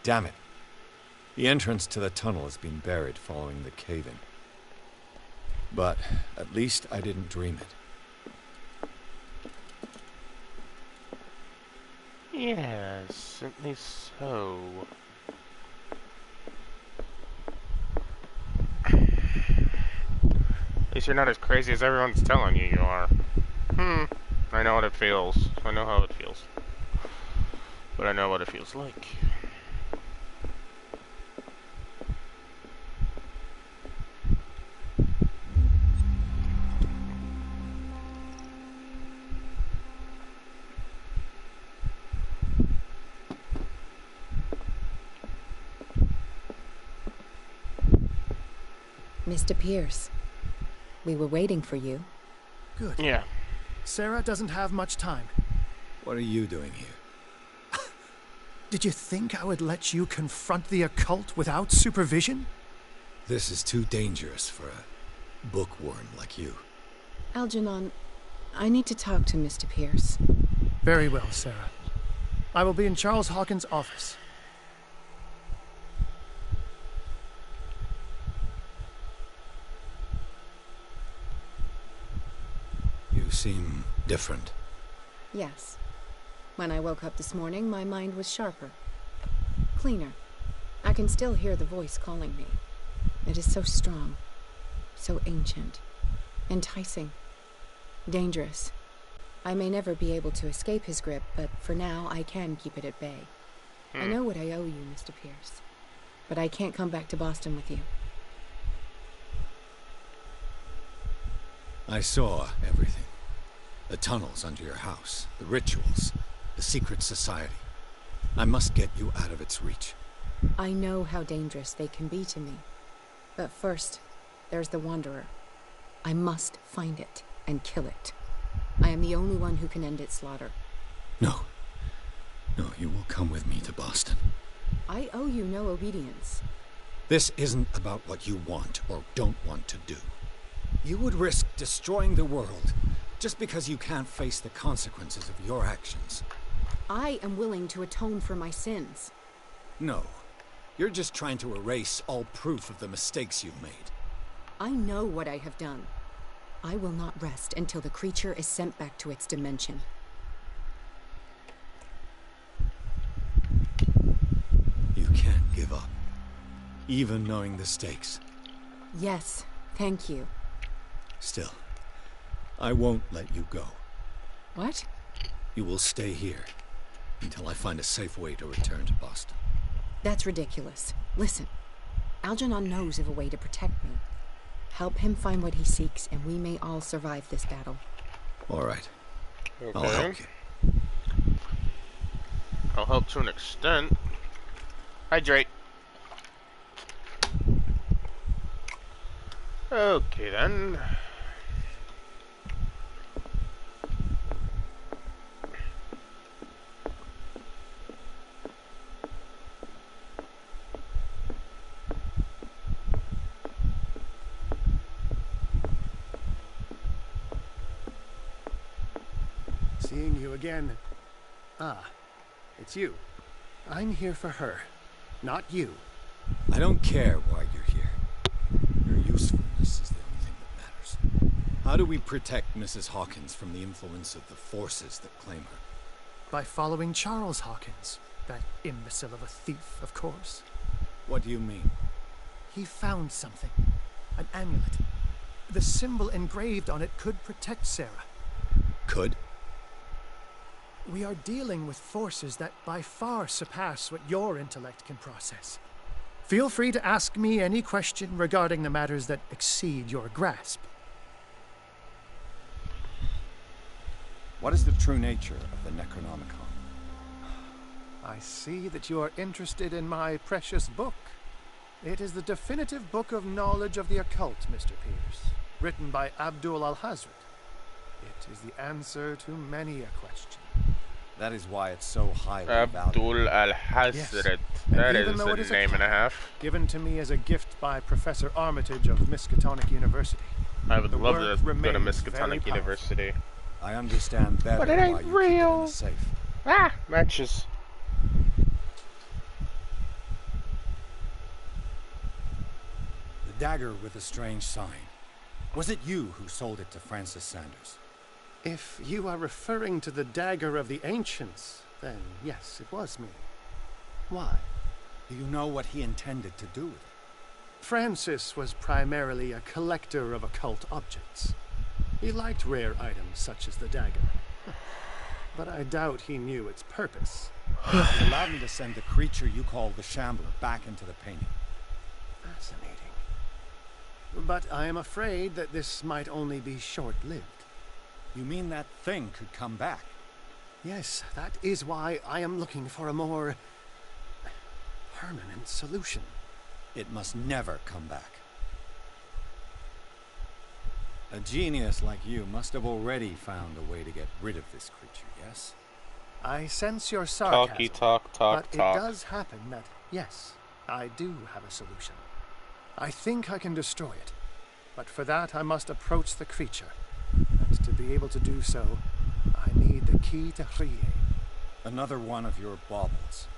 Damn it. The entrance to the tunnel has been buried following the cave-in. But at least I didn't dream it. Yes, certainly so. At least you're not as crazy as everyone's telling you are. I know what it feels. I know how it feels. But I know what it feels like. Mr. Pierce, we were waiting for you. Good. Yeah. Sarah doesn't have much time. What are you doing here? Did you think I would let you confront the occult without supervision? This is too dangerous for a bookworm like you. Algernon, I need to talk to Mr. Pierce. Very well, Sarah. I will be in Charles Hawkins' office. You seem different. Yes. When I woke up this morning, my mind was sharper. Cleaner. I can still hear the voice calling me. It is so strong. So ancient. Enticing. Dangerous. I may never be able to escape his grip, but for now I can keep it at bay. I know what I owe you, Mr. Pierce. But I can't come back to Boston with you. I saw everything. The tunnels under your house, the rituals, the secret society. I must get you out of its reach. I know how dangerous they can be to me. But first, there's the Wanderer. I must find it and kill it. I am the only one who can end its slaughter. No. No, you will come with me to Boston. I owe you no obedience. This isn't about what you want or don't want to do. You would risk destroying the world just because you can't face the consequences of your actions. I am willing to atone for my sins. No. You're just trying to erase all proof of the mistakes you've made. I know what I have done. I will not rest until the creature is sent back to its dimension. You can't give up, even knowing the stakes. Yes, thank you. Still, I won't let you go. What? You will stay here until I find a safe way to return to Boston. That's ridiculous. Listen, Algernon knows of a way to protect me. Help him find what he seeks, and we may all survive this battle. All right. Okay. I'll help you. I'll help to an extent. Hydrate. Okay then. Seeing you again. Ah, it's you. I'm here for her, not you. I don't care why you're here. Your usefulness is the only thing that matters. How do we protect Mrs. Hawkins from the influence of the forces that claim her? By following Charles Hawkins. That imbecile of a thief, of course. What do you mean? He found something. An amulet. The symbol engraved on it could protect Sarah. Could? We are dealing with forces that by far surpass what your intellect can process. Feel free to ask me any question regarding the matters that exceed your grasp. What is the true nature of the Necronomicon? I see that you are interested in my precious book. It is the definitive book of knowledge of the occult, Mr. Pierce, written by Abdul al-Hazred. It is the answer to many a question. That is why it's so highly valued. Abdul al-Hazred. That is a name and a half. Given to me as a gift by Professor Armitage of Miskatonic University. I would love to go to Miskatonic University. I understand better But it why ain't you keep it in real. a safe. Ah, matches. The dagger with a strange sign. Was it you who sold it to Francis Sanders? If you are referring to the dagger of the ancients, then yes, it was me. Why? Do you know what he intended to do with it? Francis was primarily a collector of occult objects. He liked rare items such as the dagger. But I doubt he knew its purpose. He allowed me to send the creature you call the Shambler back into the painting. Fascinating. But I am afraid that this might only be short-lived. You mean that thing could come back? Yes, that is why I am looking for a more permanent solution. It must never come back. A genius like you must have already found a way to get rid of this creature, yes? I sense your sarcasm. Talky talk, talk, but talk. It does happen that, yes, I do have a solution. I think I can destroy it. But for that, I must approach the creature. And to be able to do so, I need the key to Rie. Another one of your baubles.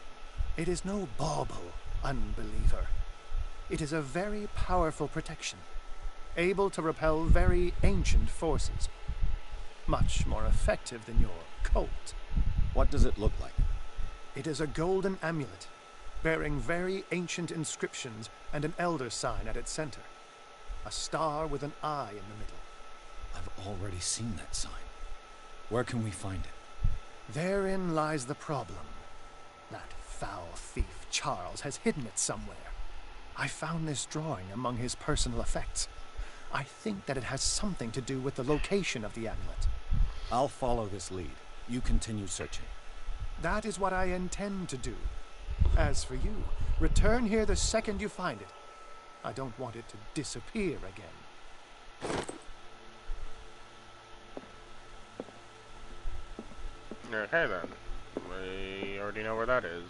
It is no bauble, unbeliever. It is a very powerful protection, able to repel very ancient forces. Much more effective than your cult. What does it look like? It is a golden amulet, bearing very ancient inscriptions and an elder sign at its center. A star with an eye in the middle. I've already seen that sign. Where can we find it? Therein lies the problem. That foul thief Charles has hidden it somewhere. I found this drawing among his personal effects. I think that it has something to do with the location of the amulet. I'll follow this lead. You continue searching. That is what I intend to do. As for you, return here the second you find it. I don't want it to disappear again. Okay then. We already know where that is.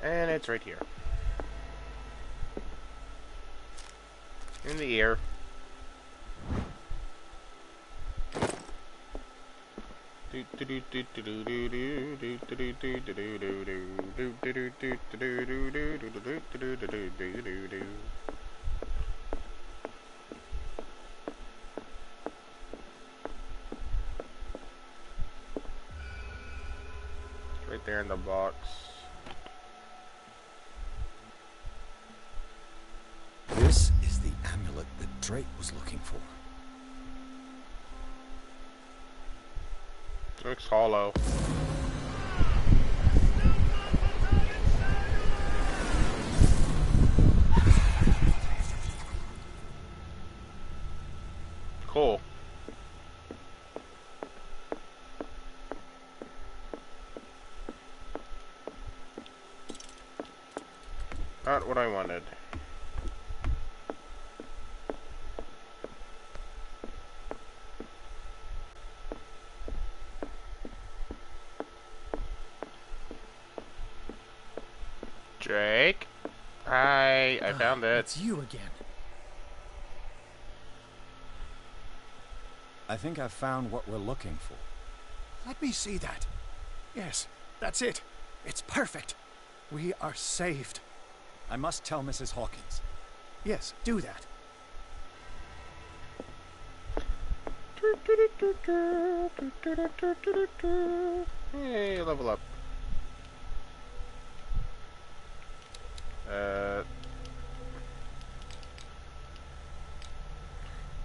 And it's right here. In the air. Right there in the box. This is the amulet that Drake was looking for. Looks hollow. Cool. Not what I wanted. Drake? Hi, I found it. It's you again. I think I've found what we're looking for. Let me see that. Yes, that's it. It's perfect. We are saved. I must tell Mrs. Hawkins. Yes, do that. Hey, level up.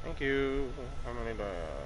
Thank you. How many do I have?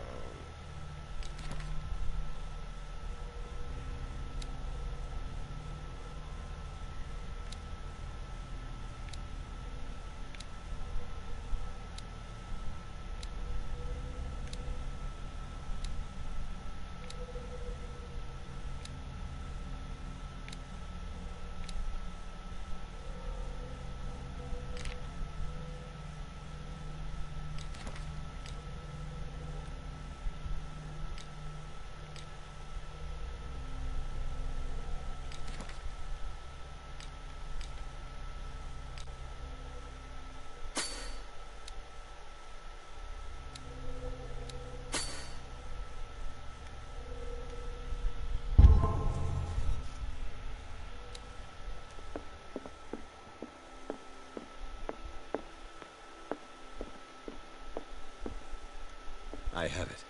I have it.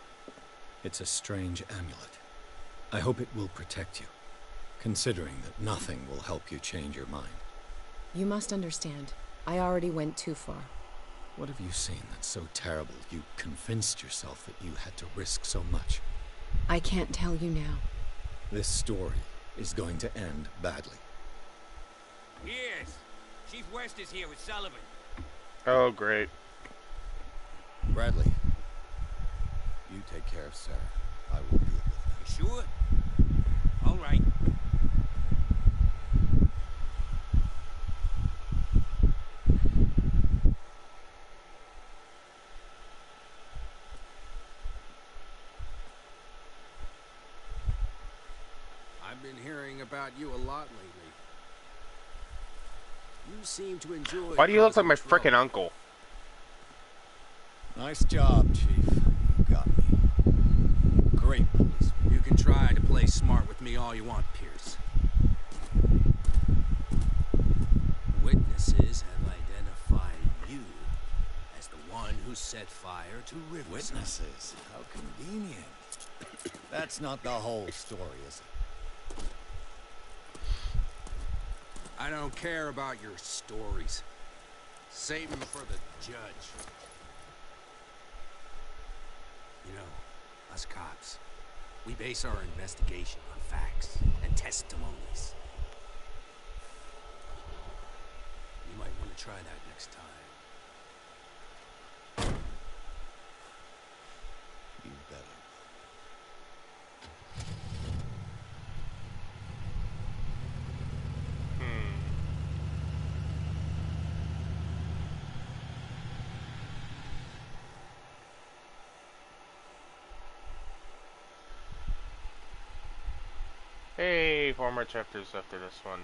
It's a strange amulet. I hope it will protect you, considering that nothing will help you change your mind. You must understand, I already went too far. What have you seen that's so terrible you convinced yourself that you had to risk so much? I can't tell you now. This story is going to end badly. Yes. Chief West is here with Sullivan. Oh, great. Bradley, you take care of Sarah. I will deal with them. You sure? All right. I've been hearing about you a lot lately. You seem to enjoy... Why do you look like my frickin' uncle? Nice job, Chief. You got me. Great police. You can try to play smart with me all you want, Pierce. Witnesses have identified you as the one who set fire to Riverside. Witnesses? How convenient. That's not the whole story, is it? I don't care about your stories. Save them for the judge. You know, us cops, we base our investigation on facts and testimonies. You might want to try that next time. You better. 24 more chapters after this one.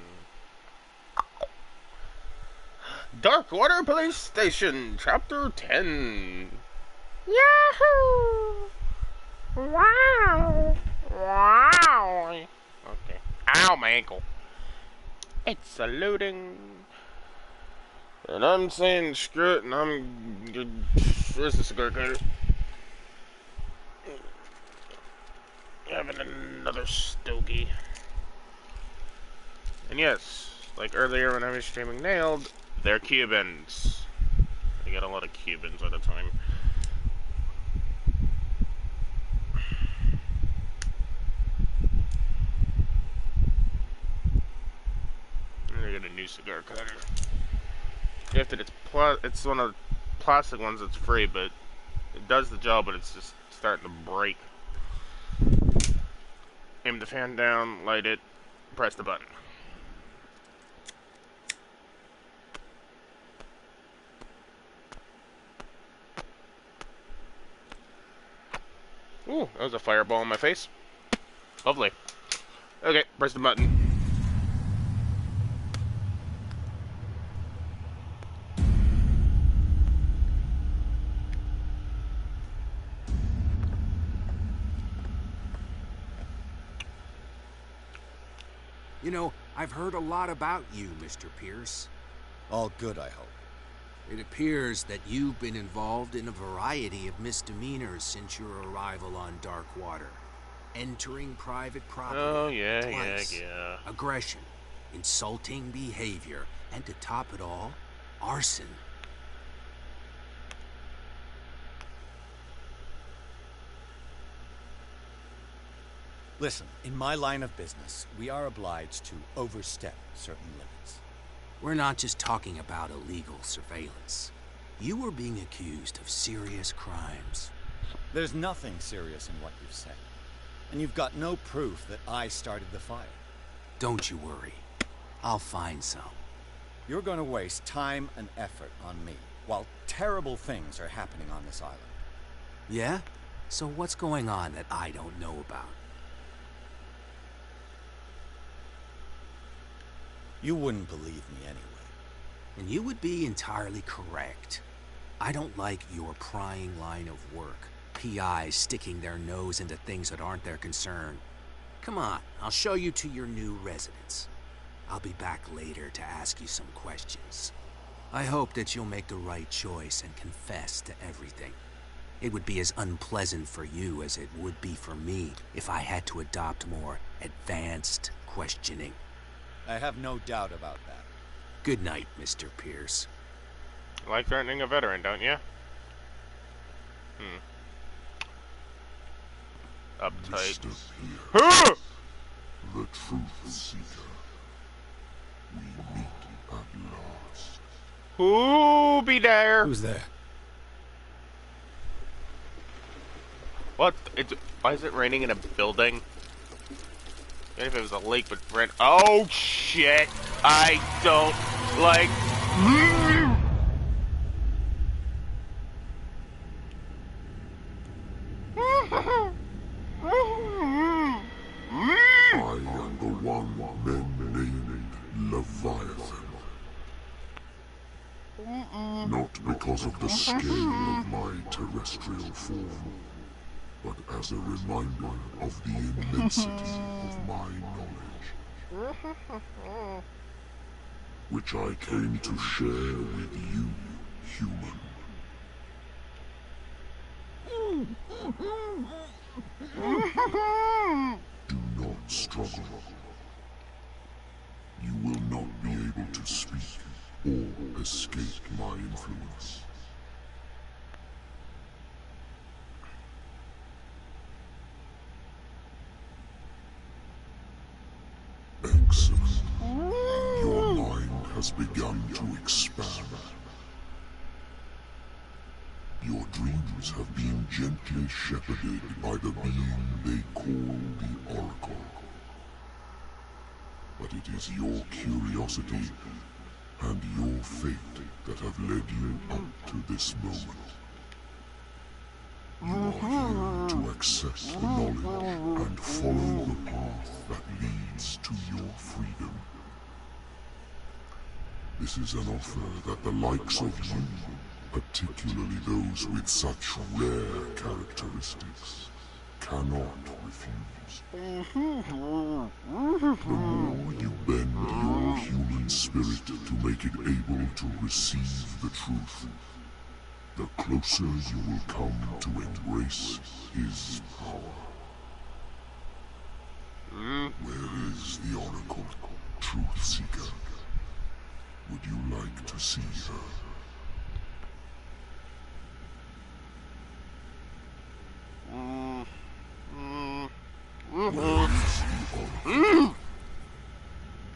Darkwater Police Station, Chapter 10. Yahoo! Wow! Wow! Okay. Ow, my ankle. It's a loading. And I'm saying screw it, and I'm... Where's the cigar cutter? Having another stogie. And yes, like earlier when I was streaming Nailed, they're Cubans. I get a lot of Cubans at a time. And I get a new cigar cutter. If it's one of the plastic ones that's free, but it does the job, but it's just starting to break. Aim the fan down, light it, press the button. Ooh, that was a fireball in my face. Lovely. Okay, press the button. You know, I've heard a lot about you, Mr. Pierce. All good, I hope. It appears that you've been involved in a variety of misdemeanors since your arrival on Darkwater. Entering private property. Oh, yeah, twice, yeah. Aggression, insulting behavior, and to top it all, arson. Listen, in my line of business, we are obliged to overstep certain limits. We're not just talking about illegal surveillance. You were being accused of serious crimes. There's nothing serious in what you've said. And you've got no proof that I started the fire. Don't you worry. I'll find some. You're going to waste time and effort on me, while terrible things are happening on this island. Yeah? So what's going on that I don't know about? You wouldn't believe me anyway. And you would be entirely correct. I don't like your prying line of work. PIs sticking their nose into things that aren't their concern. Come on, I'll show you to your new residence. I'll be back later to ask you some questions. I hope that you'll make the right choice and confess to everything. It would be as unpleasant for you as it would be for me if I had to adopt more advanced questioning. I have no doubt about that. Good night, Mr. Pierce. Like threatening a veteran, don't you? Uptight. Mr. Pierce, the truth seeker. We meet at last. Who be there? Who's there? What? Why is it raining in a building? Even if it was a lake, but rain. Oh shit! I don't like. I am the one men named Leviathan. Not because of the scale of my terrestrial form, but as a reminder of the immensity of my knowledge, which I came to share with you, human. Do not struggle. You will not be able to speak or escape my influence. Excellent. Your mind has begun to expand. Your dreams have been gently shepherded by the being they call the Oracle. But it is your curiosity and your fate that have led you up to this moment. You are here to accept the knowledge and follow the path that leads allegiance to your freedom. This is an offer that the likes of you, particularly those with such rare characteristics, cannot refuse. The more you bend your human spirit to make it able to receive the truth, the closer you will come to embrace his power. Where is the Oracle, Truth Seeker? Would you like to see her? Where is the Oracle?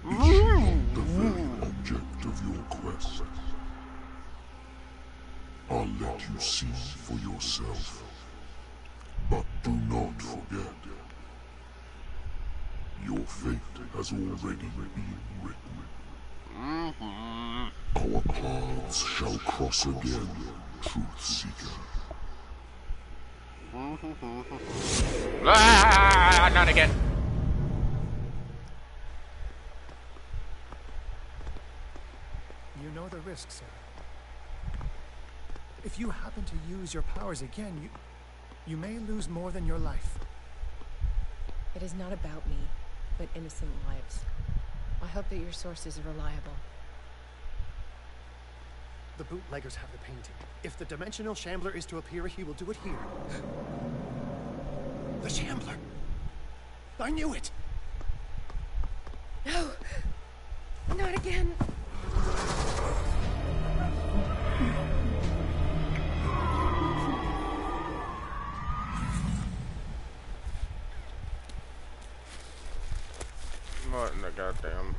Is she not the very object of your quest? I'll let you see for yourself. But do not forget, your fate has already been written. Our paths shall cross again, Truth Seeker. Ah, not again. You know the risks, Sarah. If you happen to use your powers again, you may lose more than your life. It is not about me, but innocent lives. I hope that your sources are reliable. The bootleggers have the painting. If the Dimensional Shambler is to appear, he will do it here. The Shambler! I knew it! No! Not again! What in the goddamn...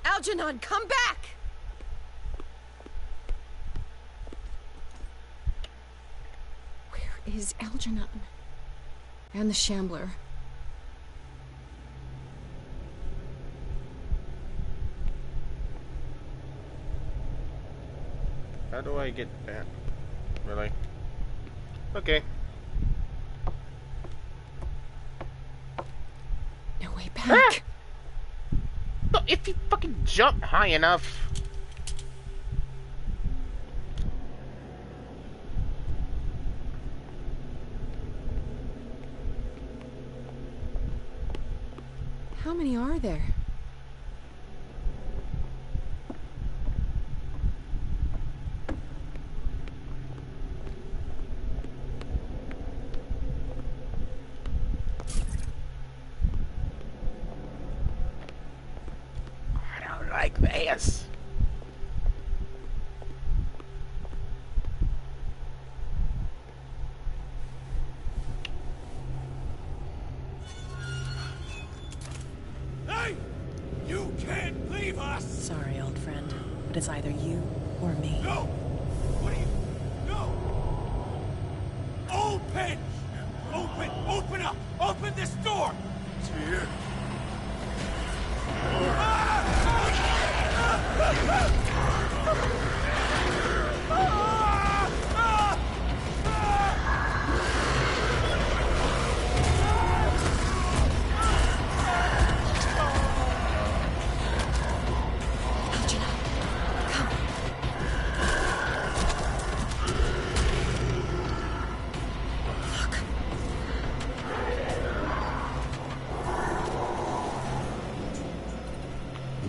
Algernon, come back! Where is Algernon? And the Shambler? How do I get that? Really? Okay. No way back. No, if you fucking jump high enough. How many are there? Like this. Hey! You can't leave us! Sorry, old friend, but it's either you or me. No! What are you... No! Open! Open up! Open this door! Dear.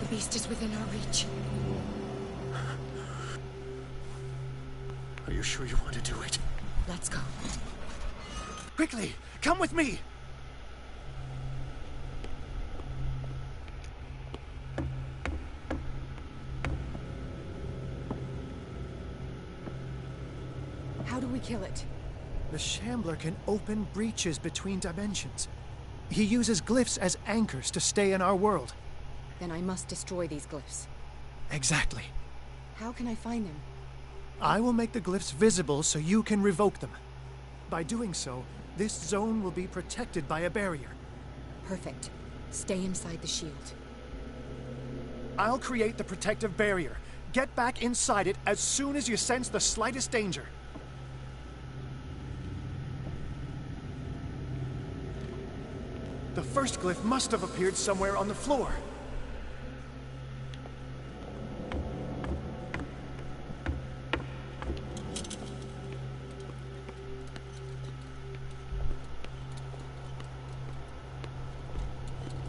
The beast is within our reach. Are you sure you want to do it? Let's go. Quickly, come with me! How do we kill it? The Shambler can open breaches between dimensions. He uses glyphs as anchors to stay in our world. Then I must destroy these glyphs. Exactly. How can I find them? I will make the glyphs visible so you can revoke them. By doing so, this zone will be protected by a barrier. Perfect. Stay inside the shield. I'll create the protective barrier. Get back inside it as soon as you sense the slightest danger. The The first glyph must have appeared somewhere on the floor.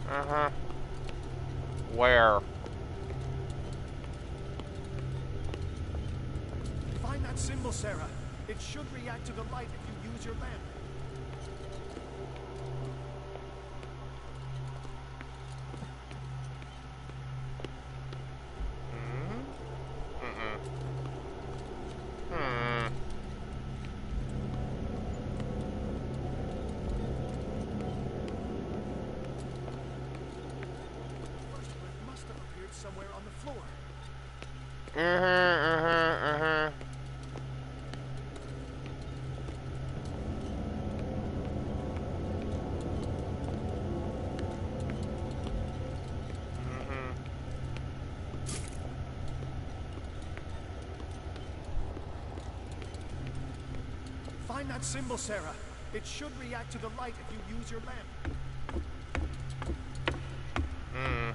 Uh-huh. Where? Find that symbol, Sarah. It should react to the light if you use your lamp. Somewhere on the floor. Find that symbol, Sarah. It should react to the light if you use your lamp.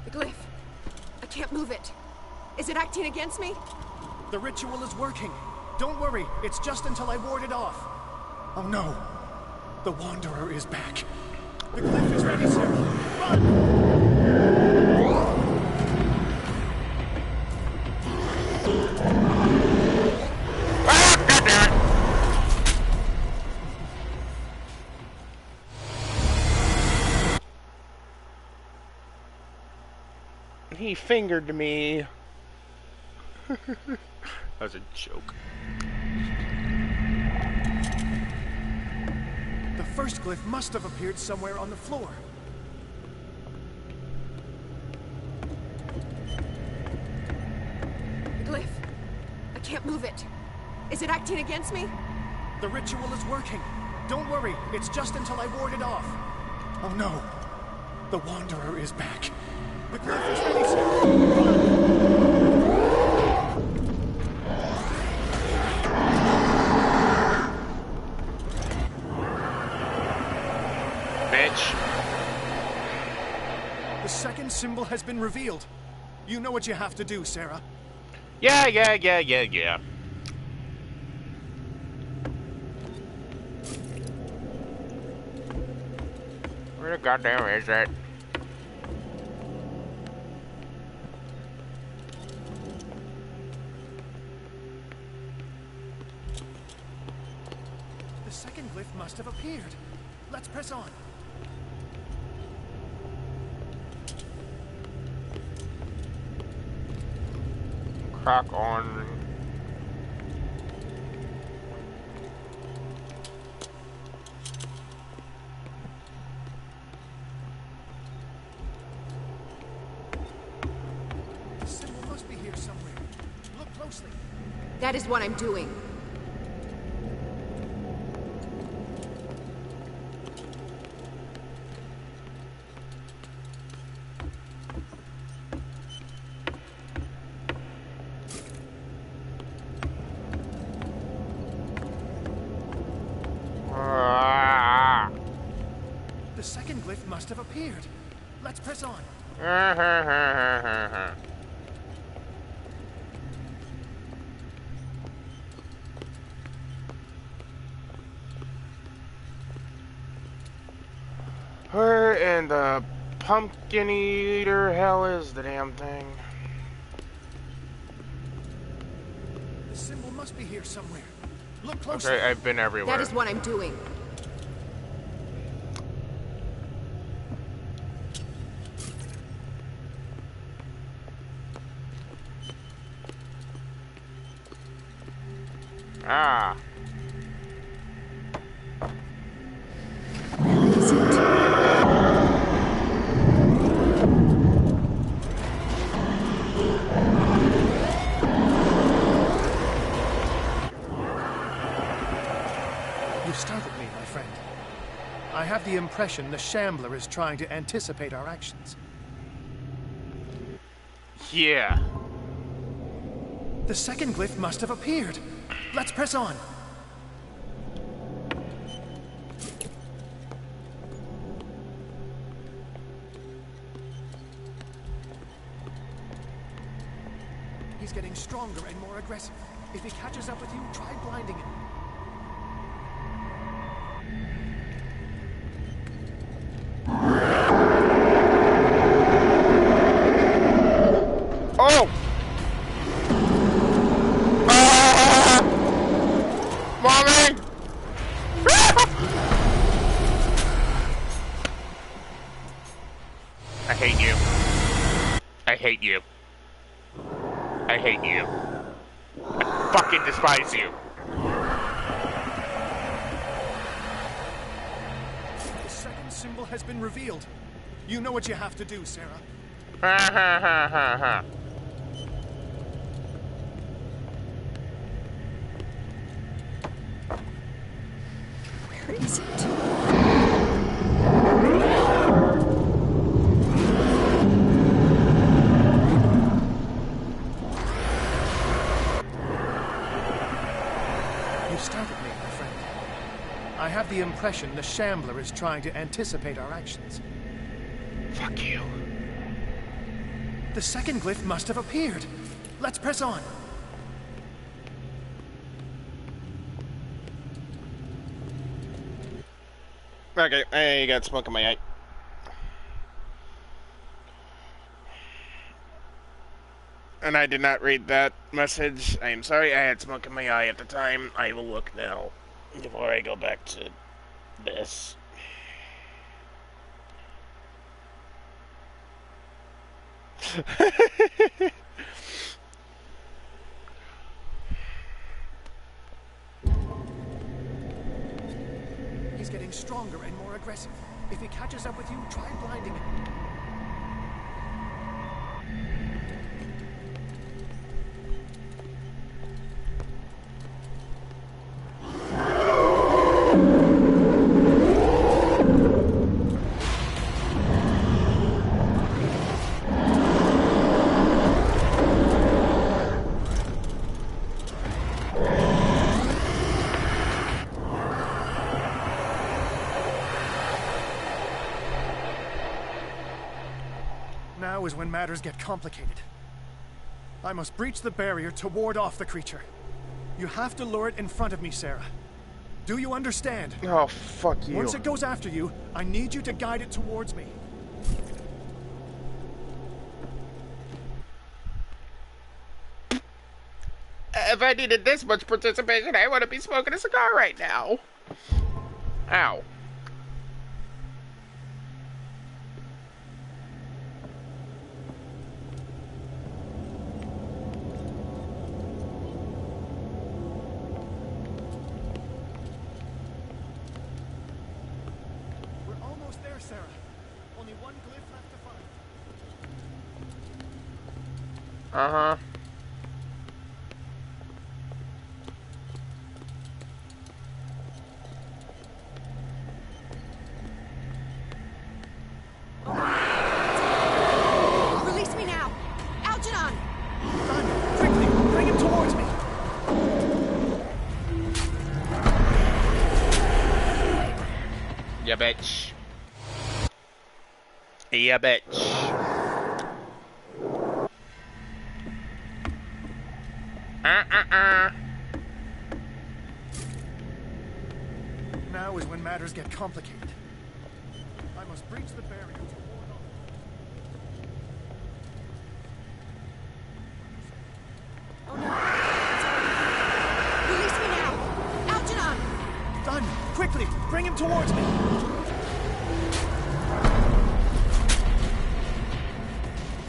The glyph. I can't move it. Is it acting against me? The ritual is working. Don't worry, it's just until I ward it off. Oh no. The Wanderer is back. The glyph is ready, Sarah. Run! He fingered me. That was a joke. The first glyph must have appeared somewhere on the floor. The glyph. I can't move it. Is it acting against me? The ritual is working. Don't worry, it's just until I ward it off. Oh no. The Wanderer is back. The glyph is ready, Sarah. Bitch. The second symbol has been revealed. You know what you have to do, Sarah. Yeah. Where the goddamn is it? The second glyph must have appeared. Let's press on. Crack on. The symbol must be here somewhere. Look closely. That is what I'm doing. The second glyph must have appeared. Let's press on. Where in the pumpkin eater hell is the damn thing? The symbol must be here somewhere. Look closely. Okay, I've been everywhere. That is what I'm doing. Ah. You startled me, my friend. I have the impression the Shambler is trying to anticipate our actions. Yeah. The second glyph must have appeared. Let's press on. stronger and more aggressive. If he catches up with you, try blinding him. Oh! Mommy! I hate you. I hate you. I hate you. I fucking despise you. The second symbol has been revealed. You know what you have to do, Sarah. Ha ha ha ha ha. Where is it? You startled me, my friend. I have the impression the Shambler is trying to anticipate our actions. Fuck you. The second glyph must have appeared. Let's press on. Okay, I got smoke in my eye. And I did not read that message. I am sorry, I had smoke in my eye at the time. I will look now before I go back to this. He's getting stronger and more aggressive. If he catches up with you, try blinding him. Now is when matters get complicated. I must breach the barrier to ward off the creature. You have to lure it in front of me, Sarah. Do you understand? Oh, fuck you. Once it goes after you, I need you to guide it towards me. If I needed this much participation, I wouldn't be smoking a cigar right now. Ow. We're almost there, Sarah. Only one glyph left to find. Uh-huh. Release me now! Algernon! Run! Quickly! Bring him towards me! Yeah, bitch. Yeah, bitch. Now is when matters get complicated. I must breach the barrier to ward off. Oh no! Release me now! Algernon! Done! Quickly! Bring him towards me!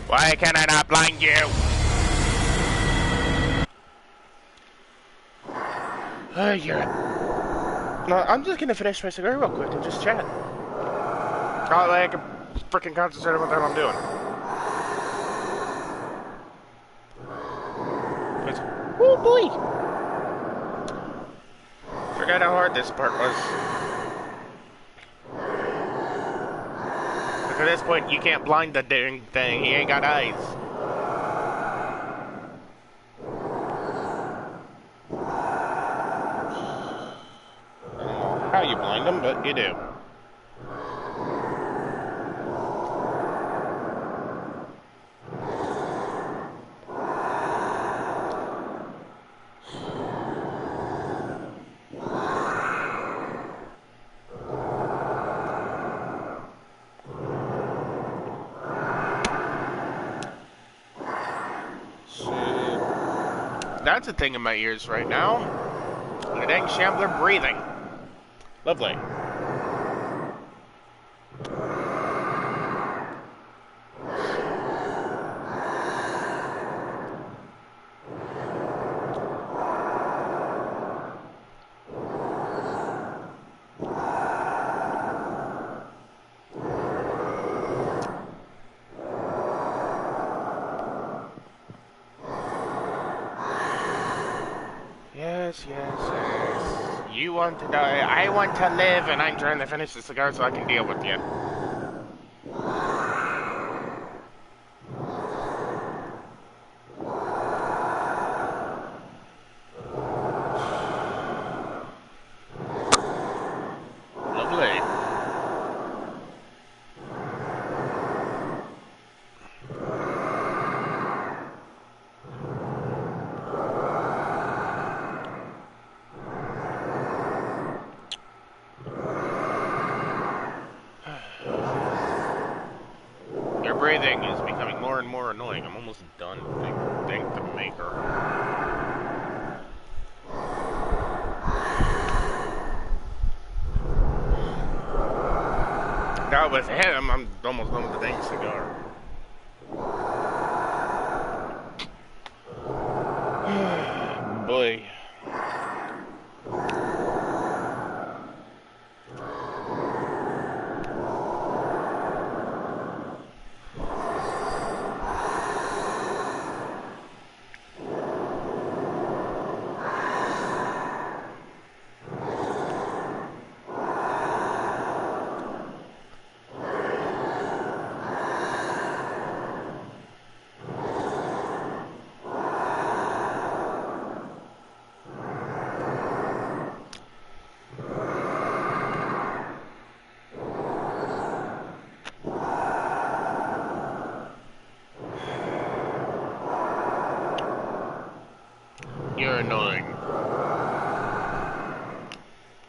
Why can I not blind you? No, I'm just gonna finish my cigar real quick and just chat. Oh, I can freaking concentrate on what the hell I'm doing. Oh boy! Forgot how hard this part was. Because at this point, you can't blind the dang thing. He ain't got eyes. How you blind them, but you do. That's a thing in my ears right now. And a dang shambler breathing. Lovely. Yes, yes, yes. You want to die, I want to live, and I'm trying to finish the cigar so I can deal with you. Lovely. Your breathing is becoming more and more annoying. I'm almost done. Thank the maker. Now with him, I'm almost done with the dang cigar. Boy. You're annoying.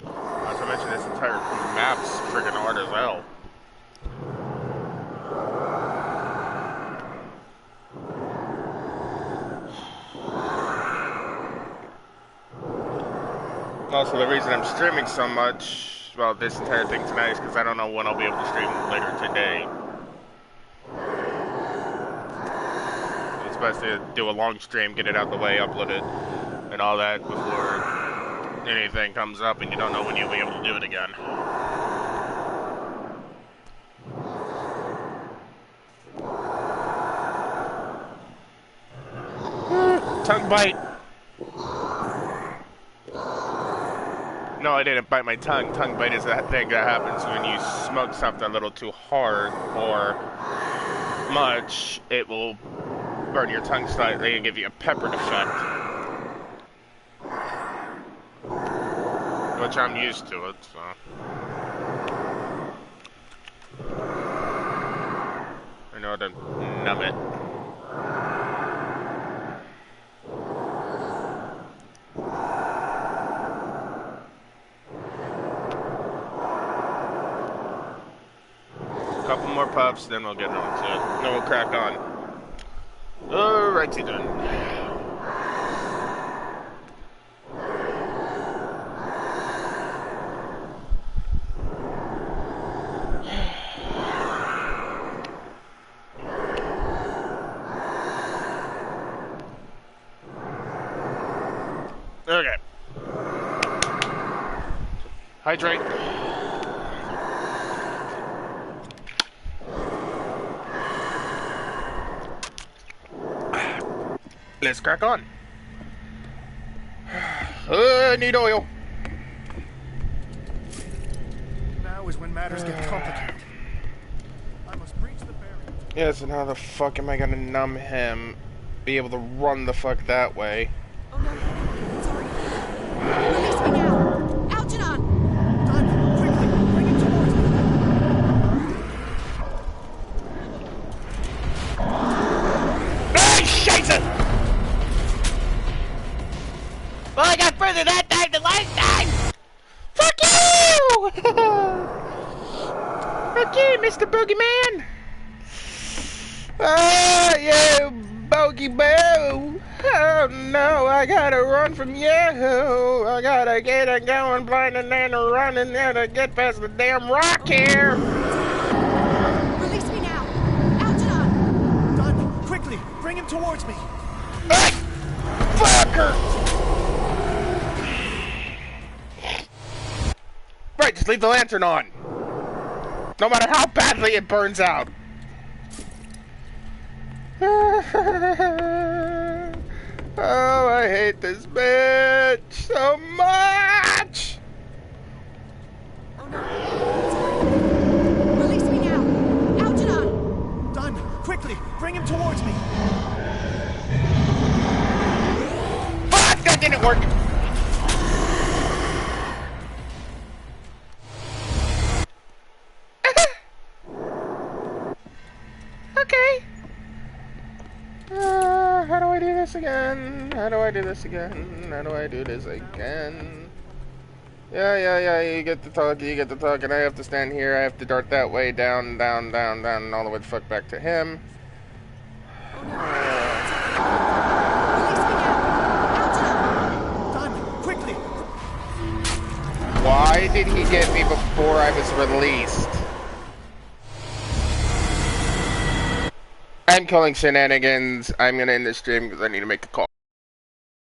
Not to mention this entire map's friggin' hard as hell. Also, the reason I'm streaming so much, well, this entire thing tonight, is because I don't know when I'll be able to stream later today. It's best to do a long stream, get it out the way, upload it, and all that before anything comes up and you don't know when you'll be able to do it again. Tongue bite! No, I didn't bite my tongue. Tongue bite is that thing that happens when you smoke something a little too hard or much. It will burn your tongue slightly and give you a peppered effect. Which I'm used to it, so. I know how to numb it. Couple more puffs, then we'll get on to it. Then we'll crack on. Alrighty then. Okay. Hydrate. Let's crack on. I need oil. Now is when matters get complicated. I must breach the barrier. Yeah, so how the fuck am I gonna numb him? Be able to run the fuck that way? Oh no, it's already. Release me now! Algernon! Diamond, quickly, bring it towards me. Hey, Scheiße! Well, I got further that time than last time! Fuck you! Okay, Mr. Boogeyman! Ah, you bogey boo! Oh no, I gotta run from you. I gotta get it going, blind and then running there to get past the damn rock here. Release me now. Algernon! Done. Quickly, bring him towards me. Hey! Fucker! Right, just leave the lantern on. No matter how badly it burns out. Oh, I hate this bitch so much! Release me now. Algernon! Done. Quickly, bring him towards me. Fuck, that didn't work! Okay. How do I do this again? How do I do this again? How do I do this again? Yeah, you get to talk, and I have to stand here, I have to dart that way, down, and all the way the fuck back to him. Done. Quickly. Why did he get me before I was released? I'm calling shenanigans. I'm gonna end this stream because I need to make a call.